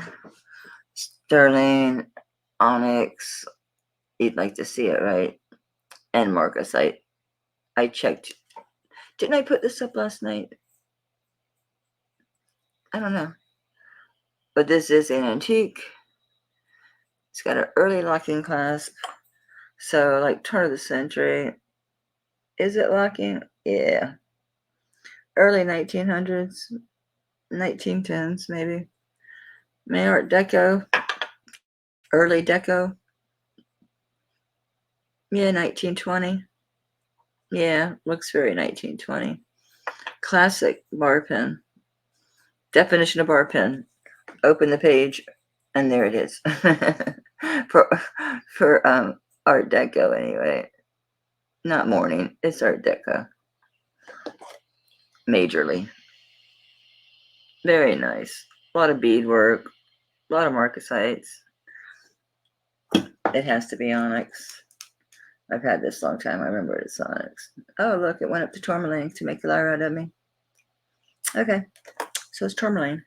sterling, onyx. You'd like to see it, right? And marcasite. I checked. Didn't I put this up last night? I don't know. But this is an antique. It's got an early locking clasp. So, like turn of the century. Is it locking? Yeah. Early 1900s, 1910s, maybe. May Art Deco. Early Deco. Yeah, 1920. Yeah, looks very 1920. Classic bar pen. Definition of bar pen. Open the page, and there it is. for Art Deco, anyway. Not morning. It's Art Deco. Majorly. Very nice. A lot of beadwork. A lot of marcasites. It has to be onyx. I've had this a long time. I remember it's onyx. Oh, look, it went up to tourmaline to make a liar out of me. Okay, so it's tourmaline.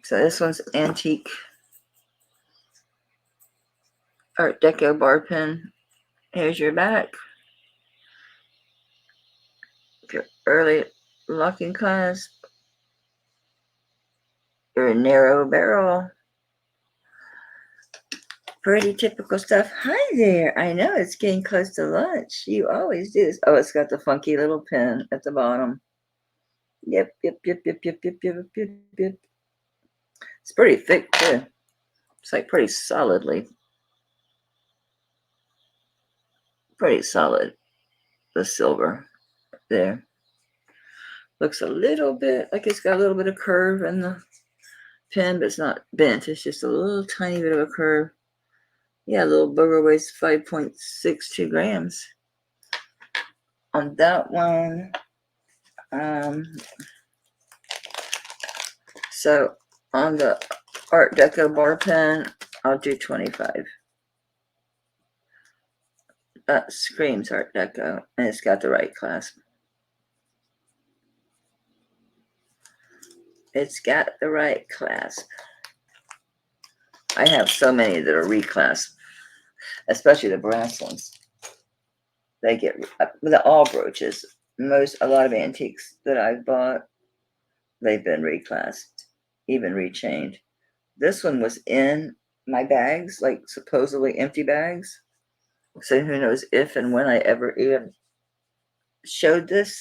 So this one's antique Art Deco bar pen. Here's your back. Your early locking clasp. Your narrow barrel. Pretty typical stuff. Hi there. I know it's getting close to lunch. You always do this. Oh, it's got the funky little pin at the bottom. Yep. It's pretty thick too. It's like pretty solid. The silver there. Looks a little bit like it's got a little bit of curve in the pin, but it's not bent. It's just a little tiny bit of a curve. Yeah, little booger weighs 5.62 grams. On that one, so on the Art Deco bar pen, I'll do 25. That screams Art Deco, and it's got the right clasp. It's got the right clasp. I have so many that are reclasped, especially the brass ones. They get all brooches. A lot of antiques that I've bought, they've been reclasped, even rechained. This one was in my bags, like supposedly empty bags. So who knows if and when I ever even showed this.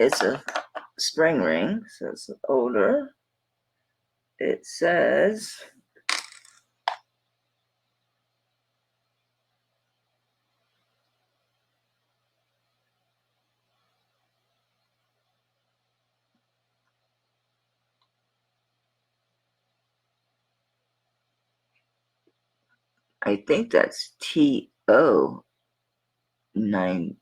It's a spring ring, so it's older. It says I think that's TO 9.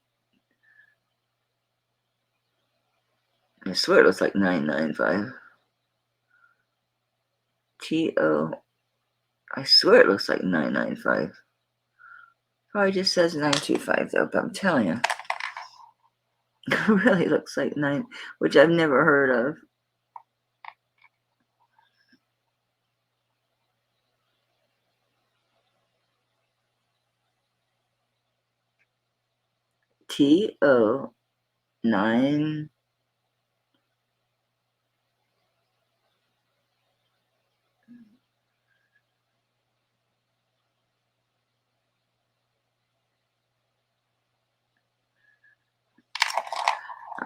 I swear it looks like 995. TO. I swear it looks like 995. Probably just says 925 though, but I'm telling you, it really looks like 9, which I've never heard of. TO 9.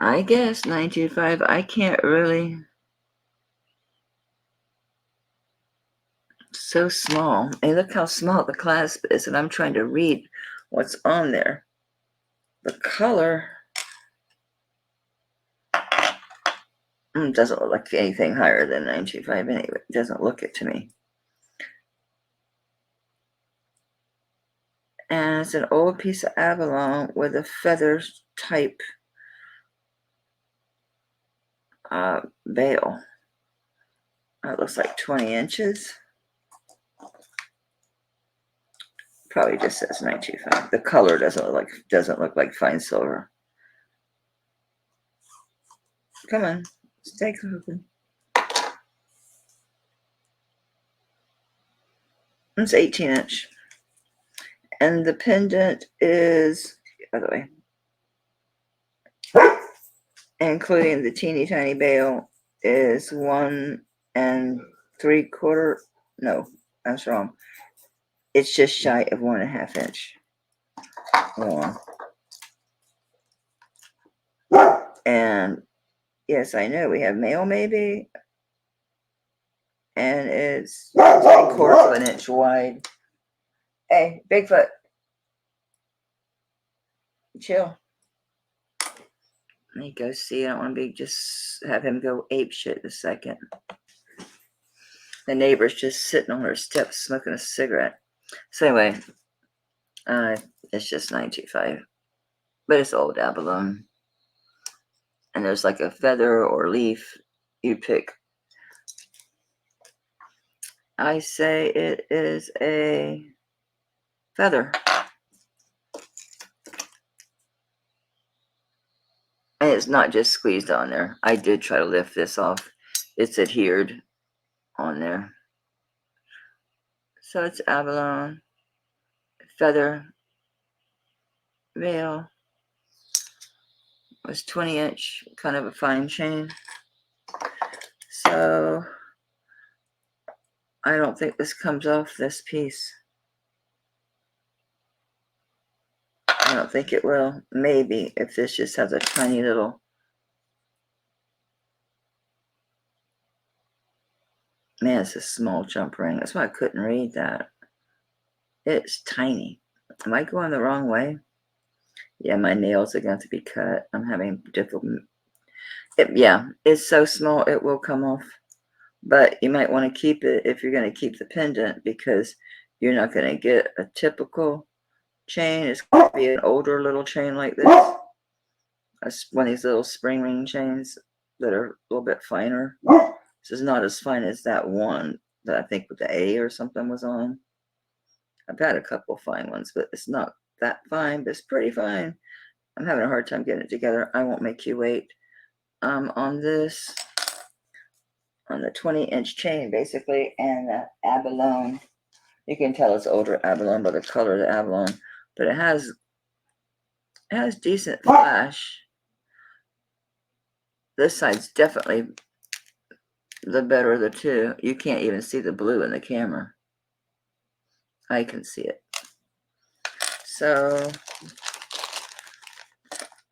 I guess 925. I can't really. So small. And look how small the clasp is, and I'm trying to read what's on there. The color doesn't look like anything higher than 925 anyway. It doesn't look it to me. And it's an old piece of Avalon with a feather type bail. It looks like 20 inches. Probably just says 925. The color doesn't look like fine silver. Come on, stay open. It's 18-inch. And the pendant is, by the way, including the teeny tiny bail, is 1 3/4. No, that's wrong. It's just shy of 1.5 inch long. And yes, I know we have male maybe, and it's 3/4 of an inch wide. Hey, Bigfoot, chill. Let me go see. I don't want to be just have him go ape shit the second. The neighbor's just sitting on her steps smoking a cigarette. So anyway, it's just 925, but it's old abalone. And there's like a feather or leaf you pick. I say it is a feather. And it's not just squeezed on there. I did try to lift this off. It's adhered on there. So it's abalone, feather, veil. It was 20-inch, kind of a fine chain. So I don't think this comes off this piece. I don't think it will. Maybe if this just has a tiny little. Man, it's a small jump ring. That's why I couldn't read that. It's tiny. Am I going the wrong way? Yeah, my nails are going to be cut. I'm having difficulty. Yeah, it's so small it will come off. But you might want to keep it if you're going to keep the pendant, because you're not going to get a typical chain. It's going to be an older little chain like this. One of these little spring ring chains that are a little bit finer. This is not as fine as that one that I think with the A or something was on. I've had a couple fine ones, but it's not that fine, but it's pretty fine. I'm having a hard time getting it together. I won't make you wait. On this, on the 20-inch chain, basically, and the abalone. You can tell it's older abalone by the color of the abalone, but it has decent flash. This side's definitely the better of the two. You can't even see the blue in the camera. I can see it. So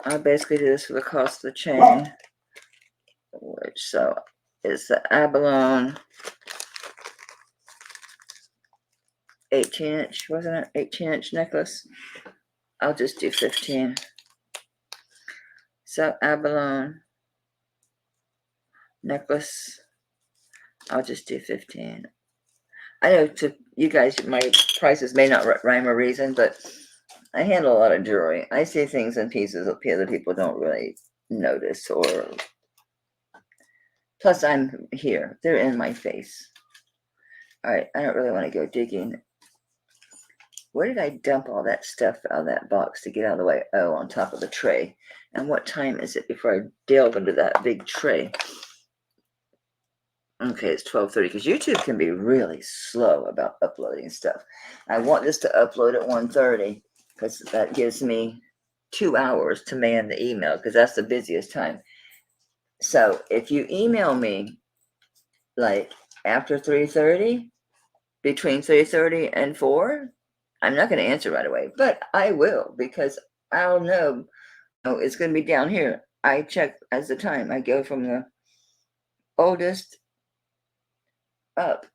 I basically do this for the cost of the chain, which so it's the abalone 18-inch, wasn't it? 18-inch necklace. I'll just do 15. So abalone necklace, I'll just do 15. I know to you guys, my prices may not rhyme or reason, but I handle a lot of jewelry. I see things in pieces that other people don't really notice, or plus I'm here. They're in my face. All right, I don't really want to go digging. Where did I dump all that stuff out of that box to get out of the way? Oh, on top of the tray. And what time is it before I delve into that big tray? Okay, it's 12:30, because YouTube can be really slow about uploading stuff. I want this to upload at 1:30, because that gives me 2 hours to man the email, because that's the busiest time. So if you email me like after 3:30, between 3:30 and 4, I'm not going to answer right away, but I will, because I'll know, it's going to be down here. I check as the time. I go from the oldest up.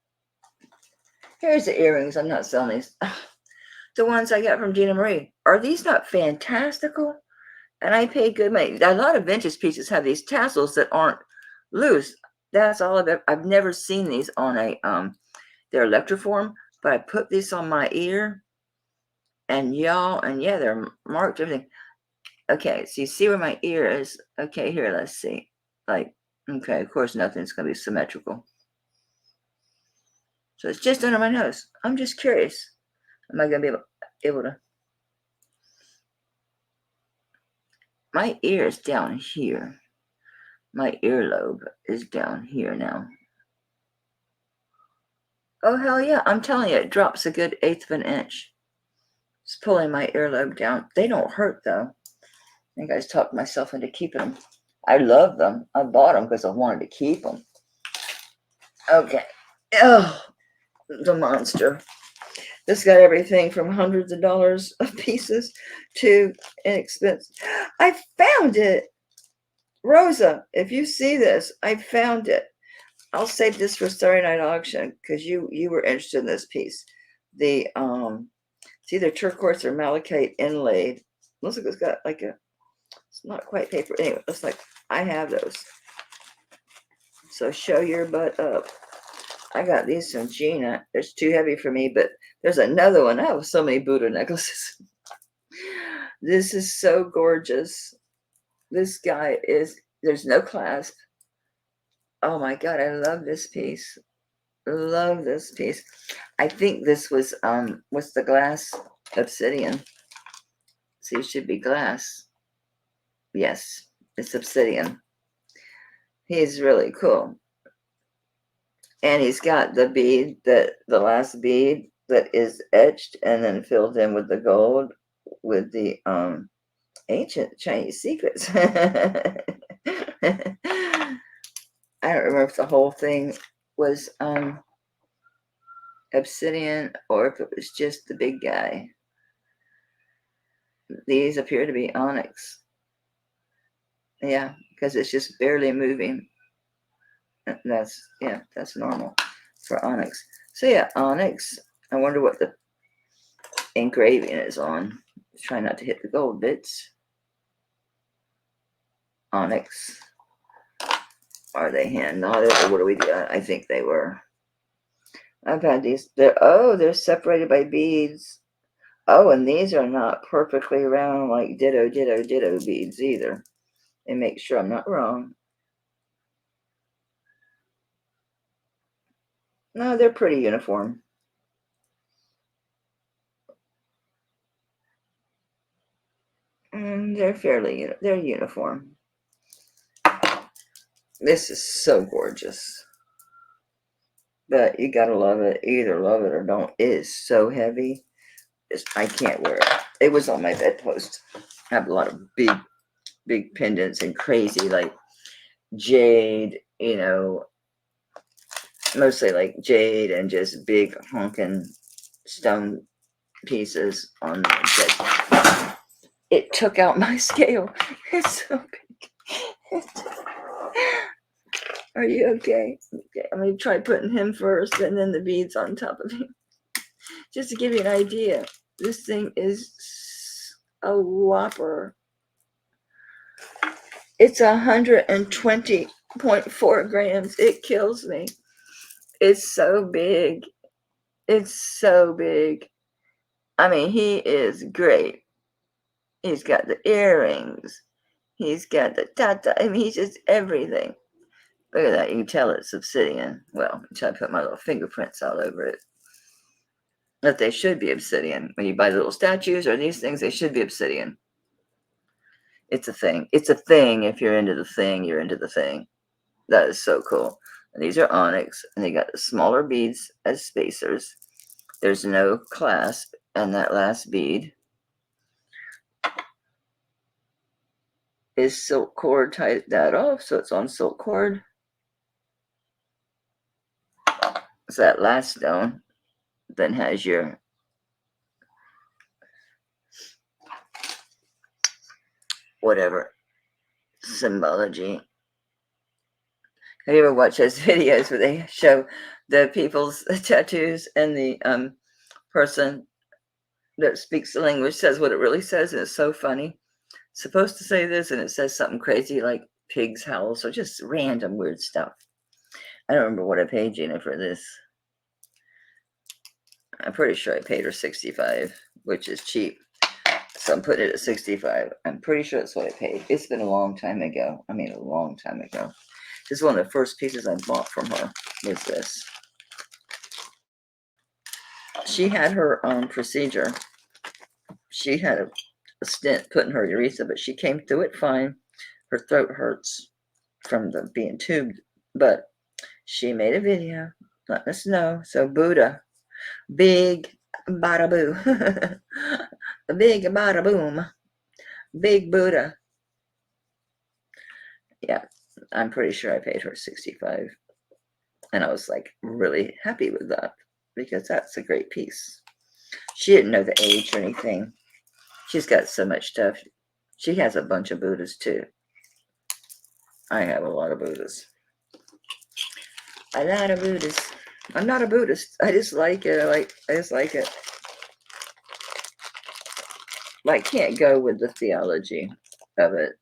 Here's the earrings. I'm not selling these. The ones I got from Gina Marie. Are these not fantastical? And I paid good money. A lot of vintage pieces have these tassels that aren't loose. That's all I've never seen these on a they're electroform, but I put this on my ear, and yeah, they're marked, everything. Okay, so you see where my ear is? Okay, here, let's see. Like, okay, of course nothing's gonna be symmetrical. So it's just under my nose. I'm just curious. Am I gonna be able to? My ear is down here. My earlobe is down here now. Oh, hell yeah. I'm telling you, it drops a good 1/8 of an inch. It's pulling my earlobe down. They don't hurt, though. I think I just talked myself into keeping them. I love them. I bought them because I wanted to keep them. Okay. Oh, the monster. This got everything from hundreds of dollars of pieces to inexpensive. I found it. Rosa, if you see this, I found it. I'll save this for Starry Night Auction, because you were interested in this piece. The it's either turquoise or malachite inlaid. Looks like it's got like a, it's not quite paper. Anyway, looks like I have those. So show your butt up. I got these from Gina. It's too heavy for me, but there's another one. I have so many Buddha necklaces. This is so gorgeous. This guy is, there's no clasp. Oh my God, I love this piece. Love this piece. I think this was what's the glass? Obsidian. See, it should be glass. Yes, it's obsidian. He's really cool. And he's got the bead, the last bead that is etched and then filled in with the gold with the ancient Chinese secrets. I don't remember if the whole thing was obsidian or if it was just the big guy. These appear to be onyx. Yeah, because it's just barely moving. That's, yeah, that's normal for onyx. So yeah, onyx. I wonder what the engraving is on. Try not to hit the gold bits. Onyx. Are they hand knotted or what do we do? I think they were. I've had these. They're separated by beads. Oh, and these are not perfectly round like ditto beads either. And make sure I'm not wrong. No, they're pretty uniform. They're uniform. This is so gorgeous. But you gotta love it. Either love it or don't. It is so heavy. I can't wear it. It was on my bedpost. I have a lot of big pendants and crazy like jade, mostly like jade and just big honking stone pieces on the bed. It took out my scale. It's so big. Are you okay? Okay, I'm gonna try putting him first and then the beads on top of him. Just to give you an idea, this thing is a whopper. It's 120.4 grams. It kills me. It's so big. It's so big. I mean, he is great. He's got the earrings. He's got the tata. I mean, he's just everything. Look at that. You can tell it's obsidian. Well, I try to put my little fingerprints all over it. But they should be obsidian. When you buy the little statues or these things, they should be obsidian. It's a thing. It's a thing. If you're into the thing, you're into the thing. That is so cool. And these are onyx, and they got the smaller beads as spacers. There's no clasp, and that last bead is silk cord. Tie that off, so it's on silk cord. So that last stone then has your whatever symbology. Have you ever watched those videos where they show the people's tattoos and the person that speaks the language says what it really says, and it's so funny. It's supposed to say this, and it says something crazy like pig's howl, so just random weird stuff. I don't remember what I paid Gina for this. I'm pretty sure I paid her $65, which is cheap. So I'm putting it at $65. I'm pretty sure that's what I paid. It's been a long time ago. I mean, a long time ago. This is one of the first pieces I bought from her, was this. She had her procedure. She had a stent put in her urethra, but she came through it fine. Her throat hurts from the being tubed, but she made a video letting us know. So Buddha, big bada boo, big bada boom, big Buddha. Yeah, I'm pretty sure I paid her $65, and I was like really happy with that because that's a great piece. She didn't know the age or anything. She's got so much stuff. She has a bunch of Buddhas too. I have a lot of Buddhas. A lot of Buddhas. I'm not a Buddhist. I just like it. I just like it. I can't go with the theology of it.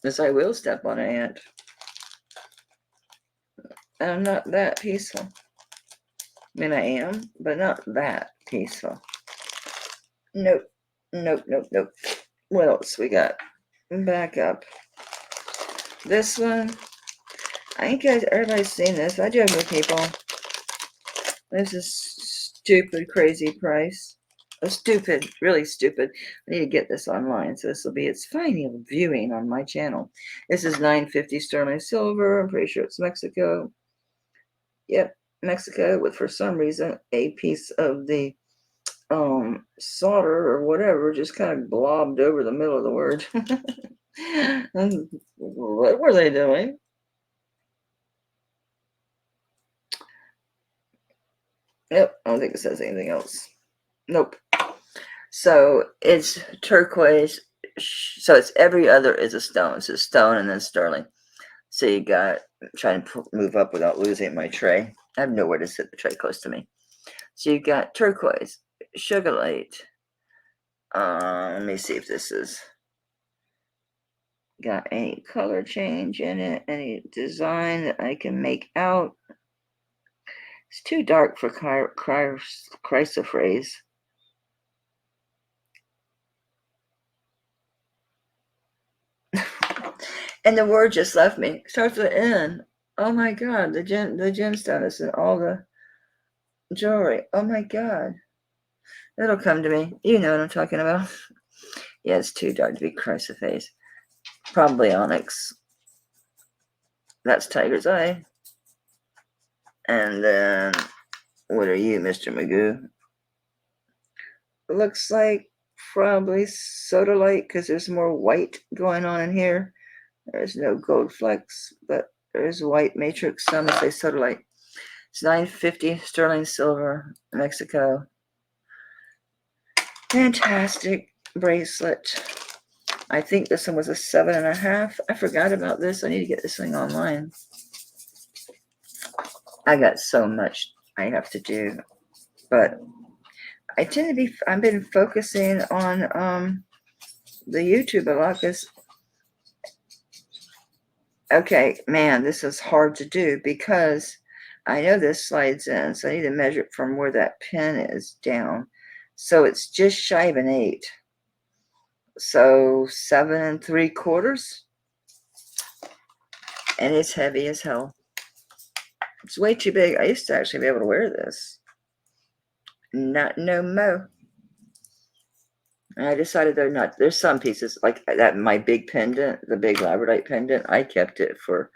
Yes, I will step on an ant. I'm not that peaceful. I mean, I am, but not that peaceful. Nope. Nope, nope, nope. What else we got? Back up. This one. I think everybody's seen this. I joke with people. This is stupid, crazy price. Oh, stupid, really stupid. I need to get this online, so this will be its final viewing on my channel. This is $9.50 sterling silver. I'm pretty sure it's Mexico. Yep, Mexico, with for some reason a piece of the solder or whatever just kind of blobbed over the middle of the word. What were they doing? Yep, I don't think it says anything else. Nope. So it's turquoise. So it's every other is a stone. So stone and then sterling. So you got, trying to move up without losing my tray. I have nowhere to sit the tray close to me. So you got turquoise, sugarlight. Let me see if this is got any color change in it, any design that I can make out. It's too dark for chrysoprase. And the word just left me. Starts with N. Oh my God, the gemstone is in all the jewelry. Oh my God. It'll come to me. You know what I'm talking about. Yeah, it's too dark to be chrysoprase. Probably onyx. That's tiger's eye. And then, what are you, Mr. Magoo? It looks like probably sodalite because there's more white going on in here. There's no gold flecks, but there's white matrix. So I'm going to say sodalite. It's $9.50 sterling silver, Mexico. Fantastic bracelet. I think this one was a 7.5. I forgot about this. I need to get this thing online. I got so much I have to do, but I tend to be. I've been focusing on the YouTube a lot because. Okay, man, this is hard to do because I know this slides in, so I need to measure it from where that pin is down. So it's just shy of an 8. So 7 3/4. And it's heavy as hell. It's way too big. I used to actually be able to wear this. Not no more. And I decided they're not. There's some pieces like that. My big pendant, the big labradorite pendant, I kept it for.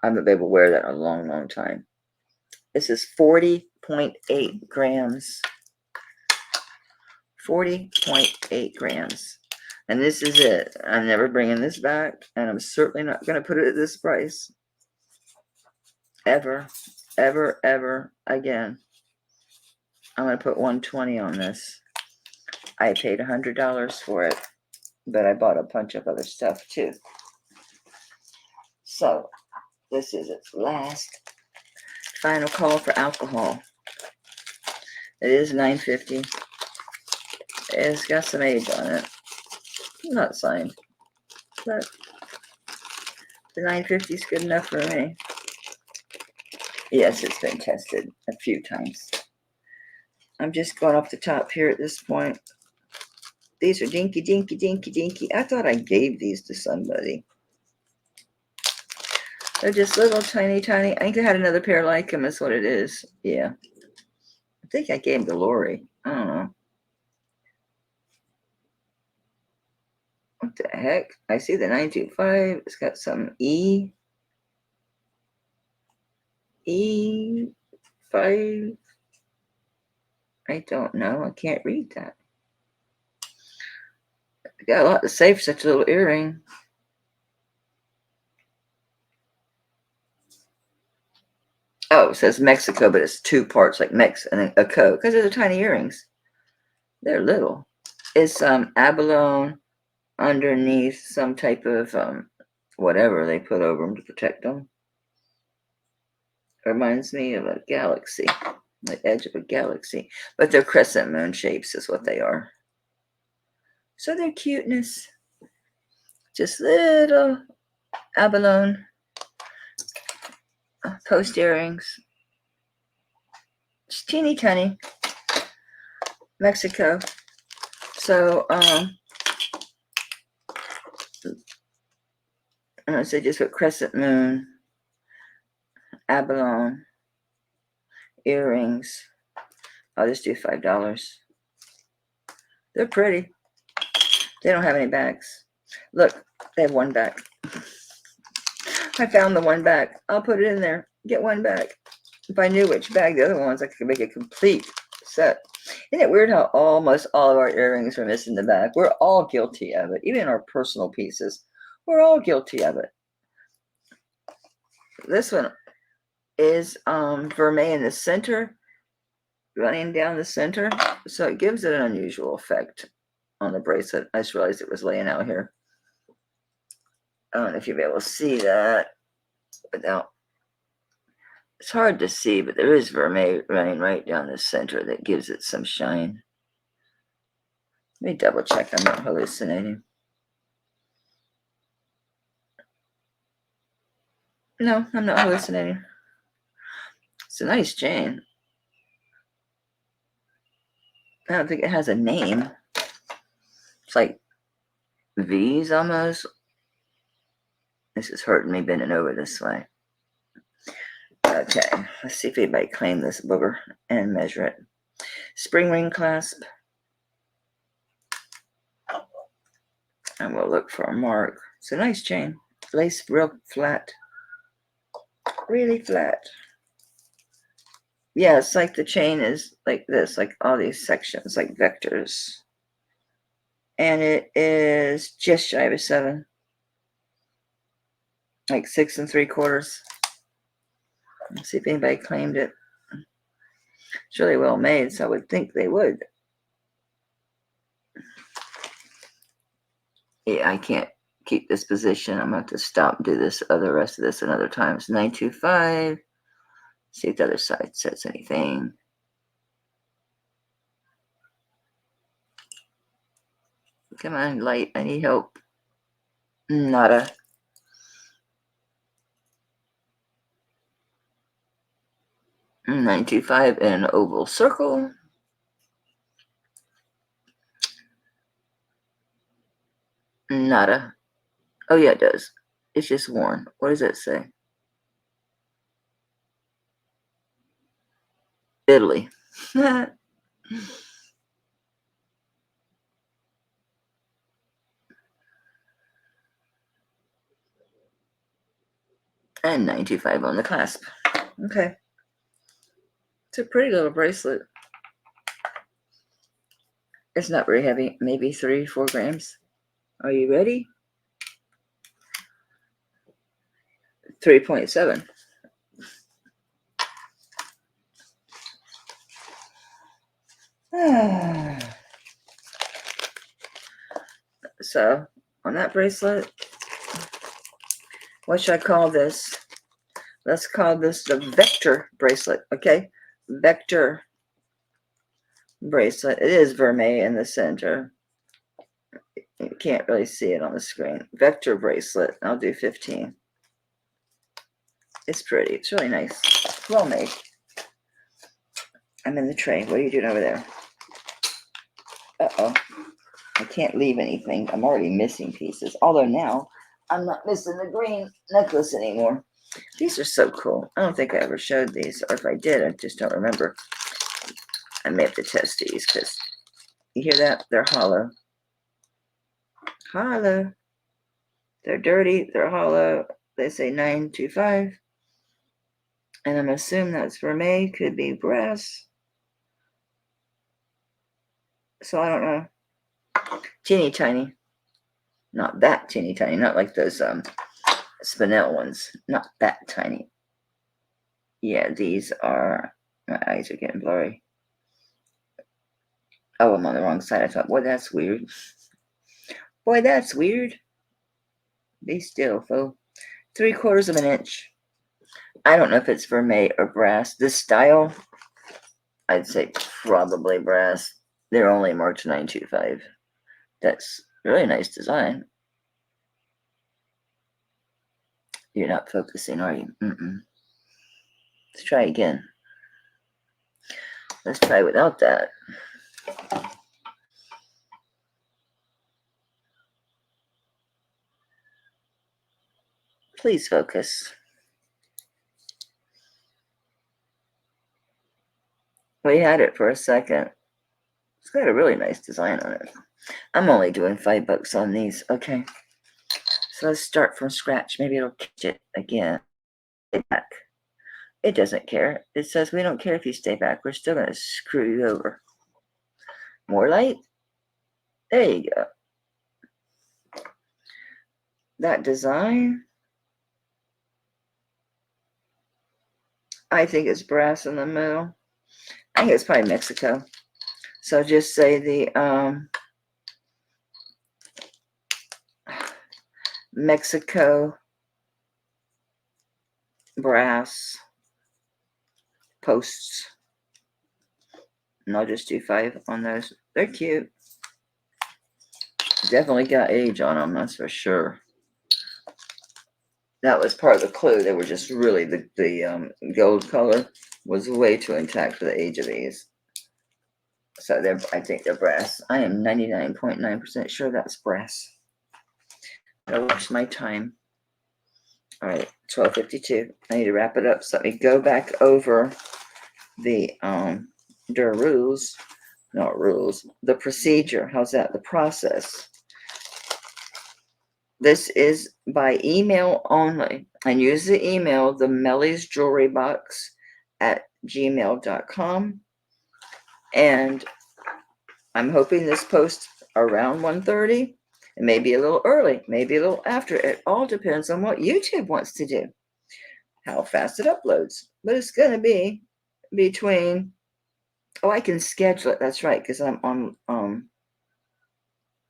I'm gonna be able to wear that a long, long time. This is 40.8 grams. 40.8 grams. And this is it. I'm never bringing this back, and I'm certainly not going to put it at this price. Ever, ever, ever again. I'm going to put $120 on this. I paid $100 for it, but I bought a bunch of other stuff too. So, this is its last final call for alcohol. It is $9.50. It's got some age on it. Not signed, but the $9.50 is good enough for me. Yes, it's been tested a few times. I'm just going off the top here at this point. These are dinky, dinky, dinky, dinky. I thought I gave these to somebody. They're just little tiny, tiny. I think I had another pair like them, is what it is. Yeah. I think I gave them to Lori. I don't know. What the heck? I see the 925. It's got some E5. I don't know. I can't read that. I got a lot to say for such a little earring. Oh, it says Mexico, but it's 2 parts, like Mex and a co, because they're the tiny earrings. They're little. It's abalone underneath some type of whatever they put over them to protect them. It reminds me of a galaxy, the edge of a galaxy. But they're crescent moon shapes is what they are. So they're cuteness. Just little abalone post earrings. Just teeny tiny. Mexico. So, I say just put crescent moon, abalone, earrings. I'll just do $5. They're pretty. They don't have any bags. Look, they have one bag. I found the one bag. I'll put it in there. Get one bag. If I knew which bag the other one was, I could make a complete set. Isn't it weird how almost all of our earrings are missing the bag? We're all guilty of it. Even our personal pieces. We're all guilty of it. This one is vermeil in the center, running down the center. So it gives it an unusual effect on the bracelet. I just realized it was laying out here. I don't know if you'll be able to see that without. It's hard to see, but there is vermeil running right down the center that gives it some shine. Let me double check I'm not hallucinating. No, I'm not hallucinating. It's a nice chain. I don't think it has a name. It's like V's almost. This is hurting me bending over this way. Okay, let's see if anybody claimed this booger and measure it. Spring ring clasp. And we'll look for a mark. It's a nice chain. Lace real flat. Really flat. Yeah, it's like the chain is like this, like all these sections, like vectors. And it is just shy of a 7. Like 6 3/4. Let's see if anybody claimed it. It's really well made, so I would think they would. Yeah, I can't keep this position. I'm going to have to stop and do this other rest of this another time. It's 925. See if the other side says anything. Come on, light. I need help. Nada. $925 in an oval circle. Nada. Oh, yeah, it does. It's just worn. What does that say? Italy. And $925 on the clasp. Okay. It's a pretty little bracelet. It's not very heavy. Maybe 3-4 grams. Are you ready? 3.7. So, on that bracelet, what should I call this? Let's call this the Vector bracelet, okay? Vector bracelet. It is vermeil in the center. You can't really see it on the screen. Vector bracelet. I'll do 15. It's pretty. It's really nice. Well made. I'm in the tray. What are you doing over there? Uh-oh. I can't leave anything. I'm already missing pieces. Although now, I'm not missing the green necklace anymore. These are so cool. I don't think I ever showed these. Or if I did, I just don't remember. I may have to test these because you hear that? They're hollow. Hollow. They're dirty. They're hollow. They say 925. And I'm assuming that's vermeil. Could be brass. So I don't know. Teeny tiny. Not that teeny tiny. Not like those spinel ones. Not that tiny. Yeah, these are. My eyes are getting blurry. Oh, I'm on the wrong side. I thought, boy, that's weird. Boy, that's weird. Be still, fool. 3/4 of an inch. I don't know if it's vermeil or brass. This style, I'd say probably brass. They're only marked 925. That's really nice design. You're not focusing, are you? Let's try again. Let's try without that. Please focus. We had it for a second. It's got a really nice design on it. I'm only doing $5 on these. Okay. So let's start from scratch. Maybe it'll catch it again. Stay back. It doesn't care. It says we don't care if you stay back. We're still going to screw you over. More light. There you go. That design. I think it's brass in the middle. I think it's probably Mexico. So just say the Mexico brass posts. And I'll just do 5 on those. They're cute. Definitely got age on them, that's for sure. That was part of the clue. They were just really, the gold color was way too intact for the age of these. So I think they're brass. I am 99.9% sure that's brass. I'll watch my time. All right, 12:52. I need to wrap it up. So let me go back over the rules, not rules, the procedure. How's that? The process. This is by email only. And use the email, the Melly's Jewelry Box at gmail.com. And I'm hoping this posts around 1:30. It may be a little early, maybe a little after. It all depends on what YouTube wants to do, how fast it uploads. But it's going to be between, I can schedule it. That's right, because I'm on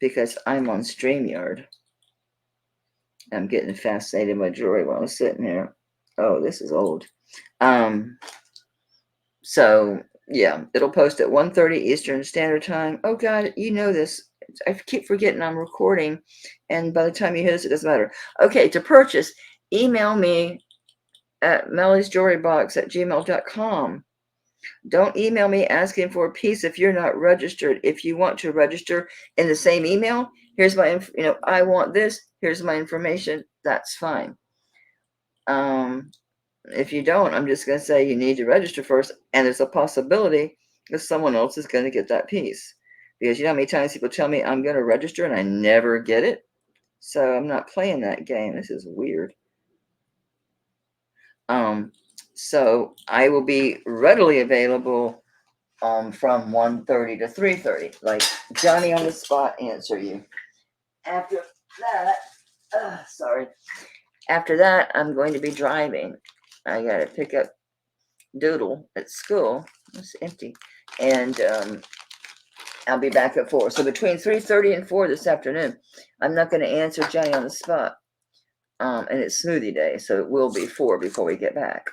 StreamYard. I'm getting fascinated by jewelry while I'm sitting here. Oh, this is old. So yeah, it'll post at 1:30 Eastern Standard Time. Oh God, you know this. I keep forgetting I'm recording, and by the time you hear this, it doesn't matter. Okay, to purchase, email me at mellysjewelrybox@gmail.com. Don't email me asking for a piece if you're not registered. If you want to register in the same email, here's my, I want this, here's my information, that's fine. If you don't, I'm just going to say you need to register first, and there's a possibility that someone else is going to get that piece. Because you know how many times people tell me I'm going to register and I never get it? So I'm not playing that game. This is weird. So I will be readily available from 1:30 to 3:30, like Johnny on the spot answer you. After that, After that, I'm going to be driving. I got to pick up Doodle at school. It's empty. And I'll be back at 4. So between 3:30 and 4 this afternoon, I'm not going to answer Johnny on the spot. And it's smoothie day, so it will be 4 before we get back.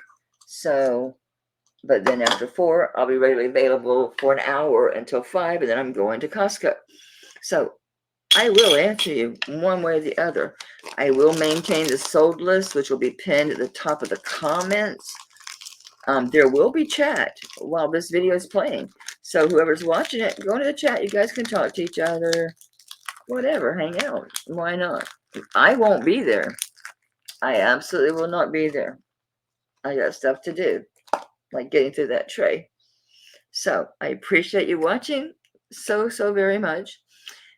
So, but then after 4, I'll be readily available for an hour until 5, and then I'm going to Costco. So I will answer you one way or the other. I will maintain the sold list, which will be pinned at the top of the comments. There will be chat while this video is playing. So whoever's watching it, go into the chat. You guys can talk to each other, whatever, hang out. Why not? I won't be there. I absolutely will not be there. I got stuff to do, like getting through that tray. So I appreciate you watching so very much.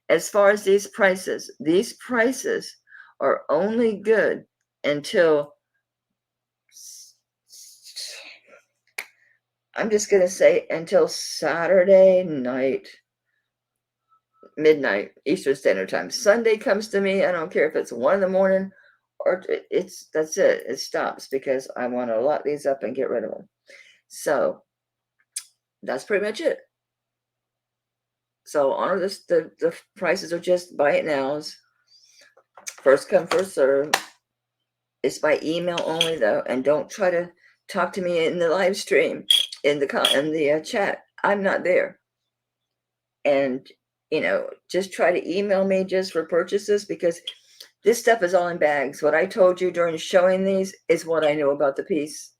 As far as these prices are only good until, I'm just going to say, until Saturday night, midnight, Eastern Standard Time. Sunday comes to me, I don't care if it's 1 in the morning or that's it. It stops because I want to lock these up and get rid of them. So that's pretty much it. So honor this. The prices are just buy it nows. First come, first serve. It's by email only though, and don't try to talk to me in the live stream, in the chat. I'm not there. And just try to email me just for purchases, because this stuff is all in bags. What I told you during showing these is what I know about the piece.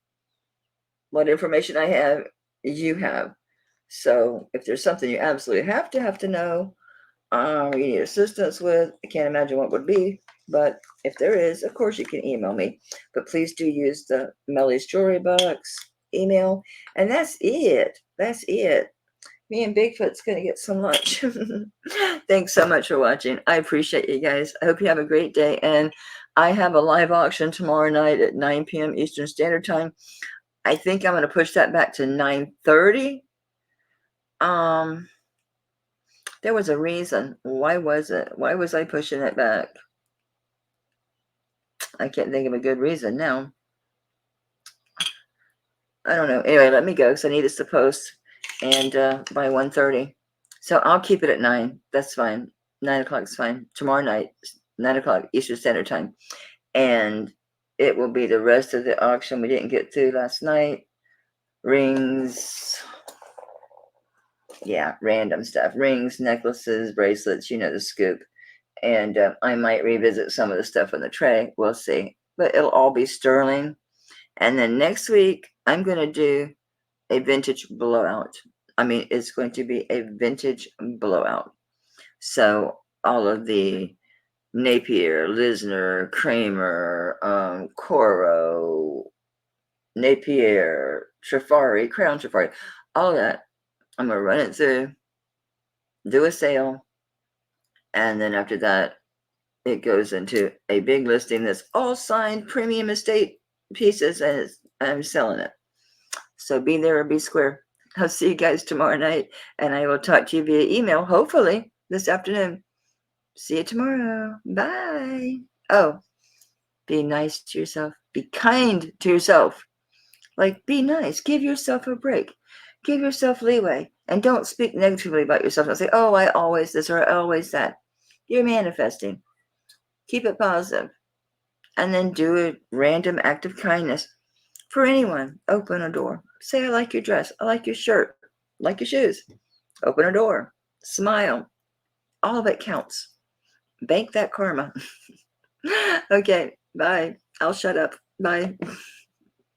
What information I have, you have. So if there's something you absolutely have to know, you need assistance with, I can't imagine what would be, but if there is, of course you can email me. But please do use the Melly's Jewelry Box email. And that's it. That's it. Me and Bigfoot's going to get some lunch. Thanks so much for watching. I appreciate you guys. I hope you have a great day. And I have a live auction tomorrow night at 9 p.m. Eastern Standard Time. I think I'm going to push that back to 9:30. There was a reason. Why was it? Why was I pushing it back? I can't think of a good reason now. I don't know. Anyway, let me go because I need this to post and by 1:30. So I'll keep it at 9. That's fine. 9 o'clock is fine. Tomorrow night, 9 o'clock Eastern Standard Time. And it will be the rest of the auction we didn't get through last night. Rings. Yeah, random stuff. Rings, necklaces, bracelets, the scoop. And I might revisit some of the stuff on the tray. We'll see. But it'll all be sterling. And then next week, I'm going to do a vintage blowout. I mean, it's going to be a vintage blowout. So all of the Napier, Lisner, Kramer, Coro, Napier, Trifari, Crown Trifari, all of that, I'm going to run it through, do a sale, and then after that, it goes into a big listing that's all signed premium estate pieces, and I'm selling it. So be there or be square. I'll see you guys tomorrow night, and I will talk to you via email, hopefully this afternoon. See you tomorrow. Bye. Oh, be nice to yourself. Be kind to yourself. Like, be nice. Give yourself a break. Give yourself leeway. And don't speak negatively about yourself. Don't say, oh, I always this or I always that. You're manifesting. Keep it positive. And then do a random act of kindness for anyone. Open a door. Say, I like your dress. I like your shirt. I like your shoes. Open a door. Smile. All of it counts. Bank that karma. Okay, bye. I'll shut up. Bye.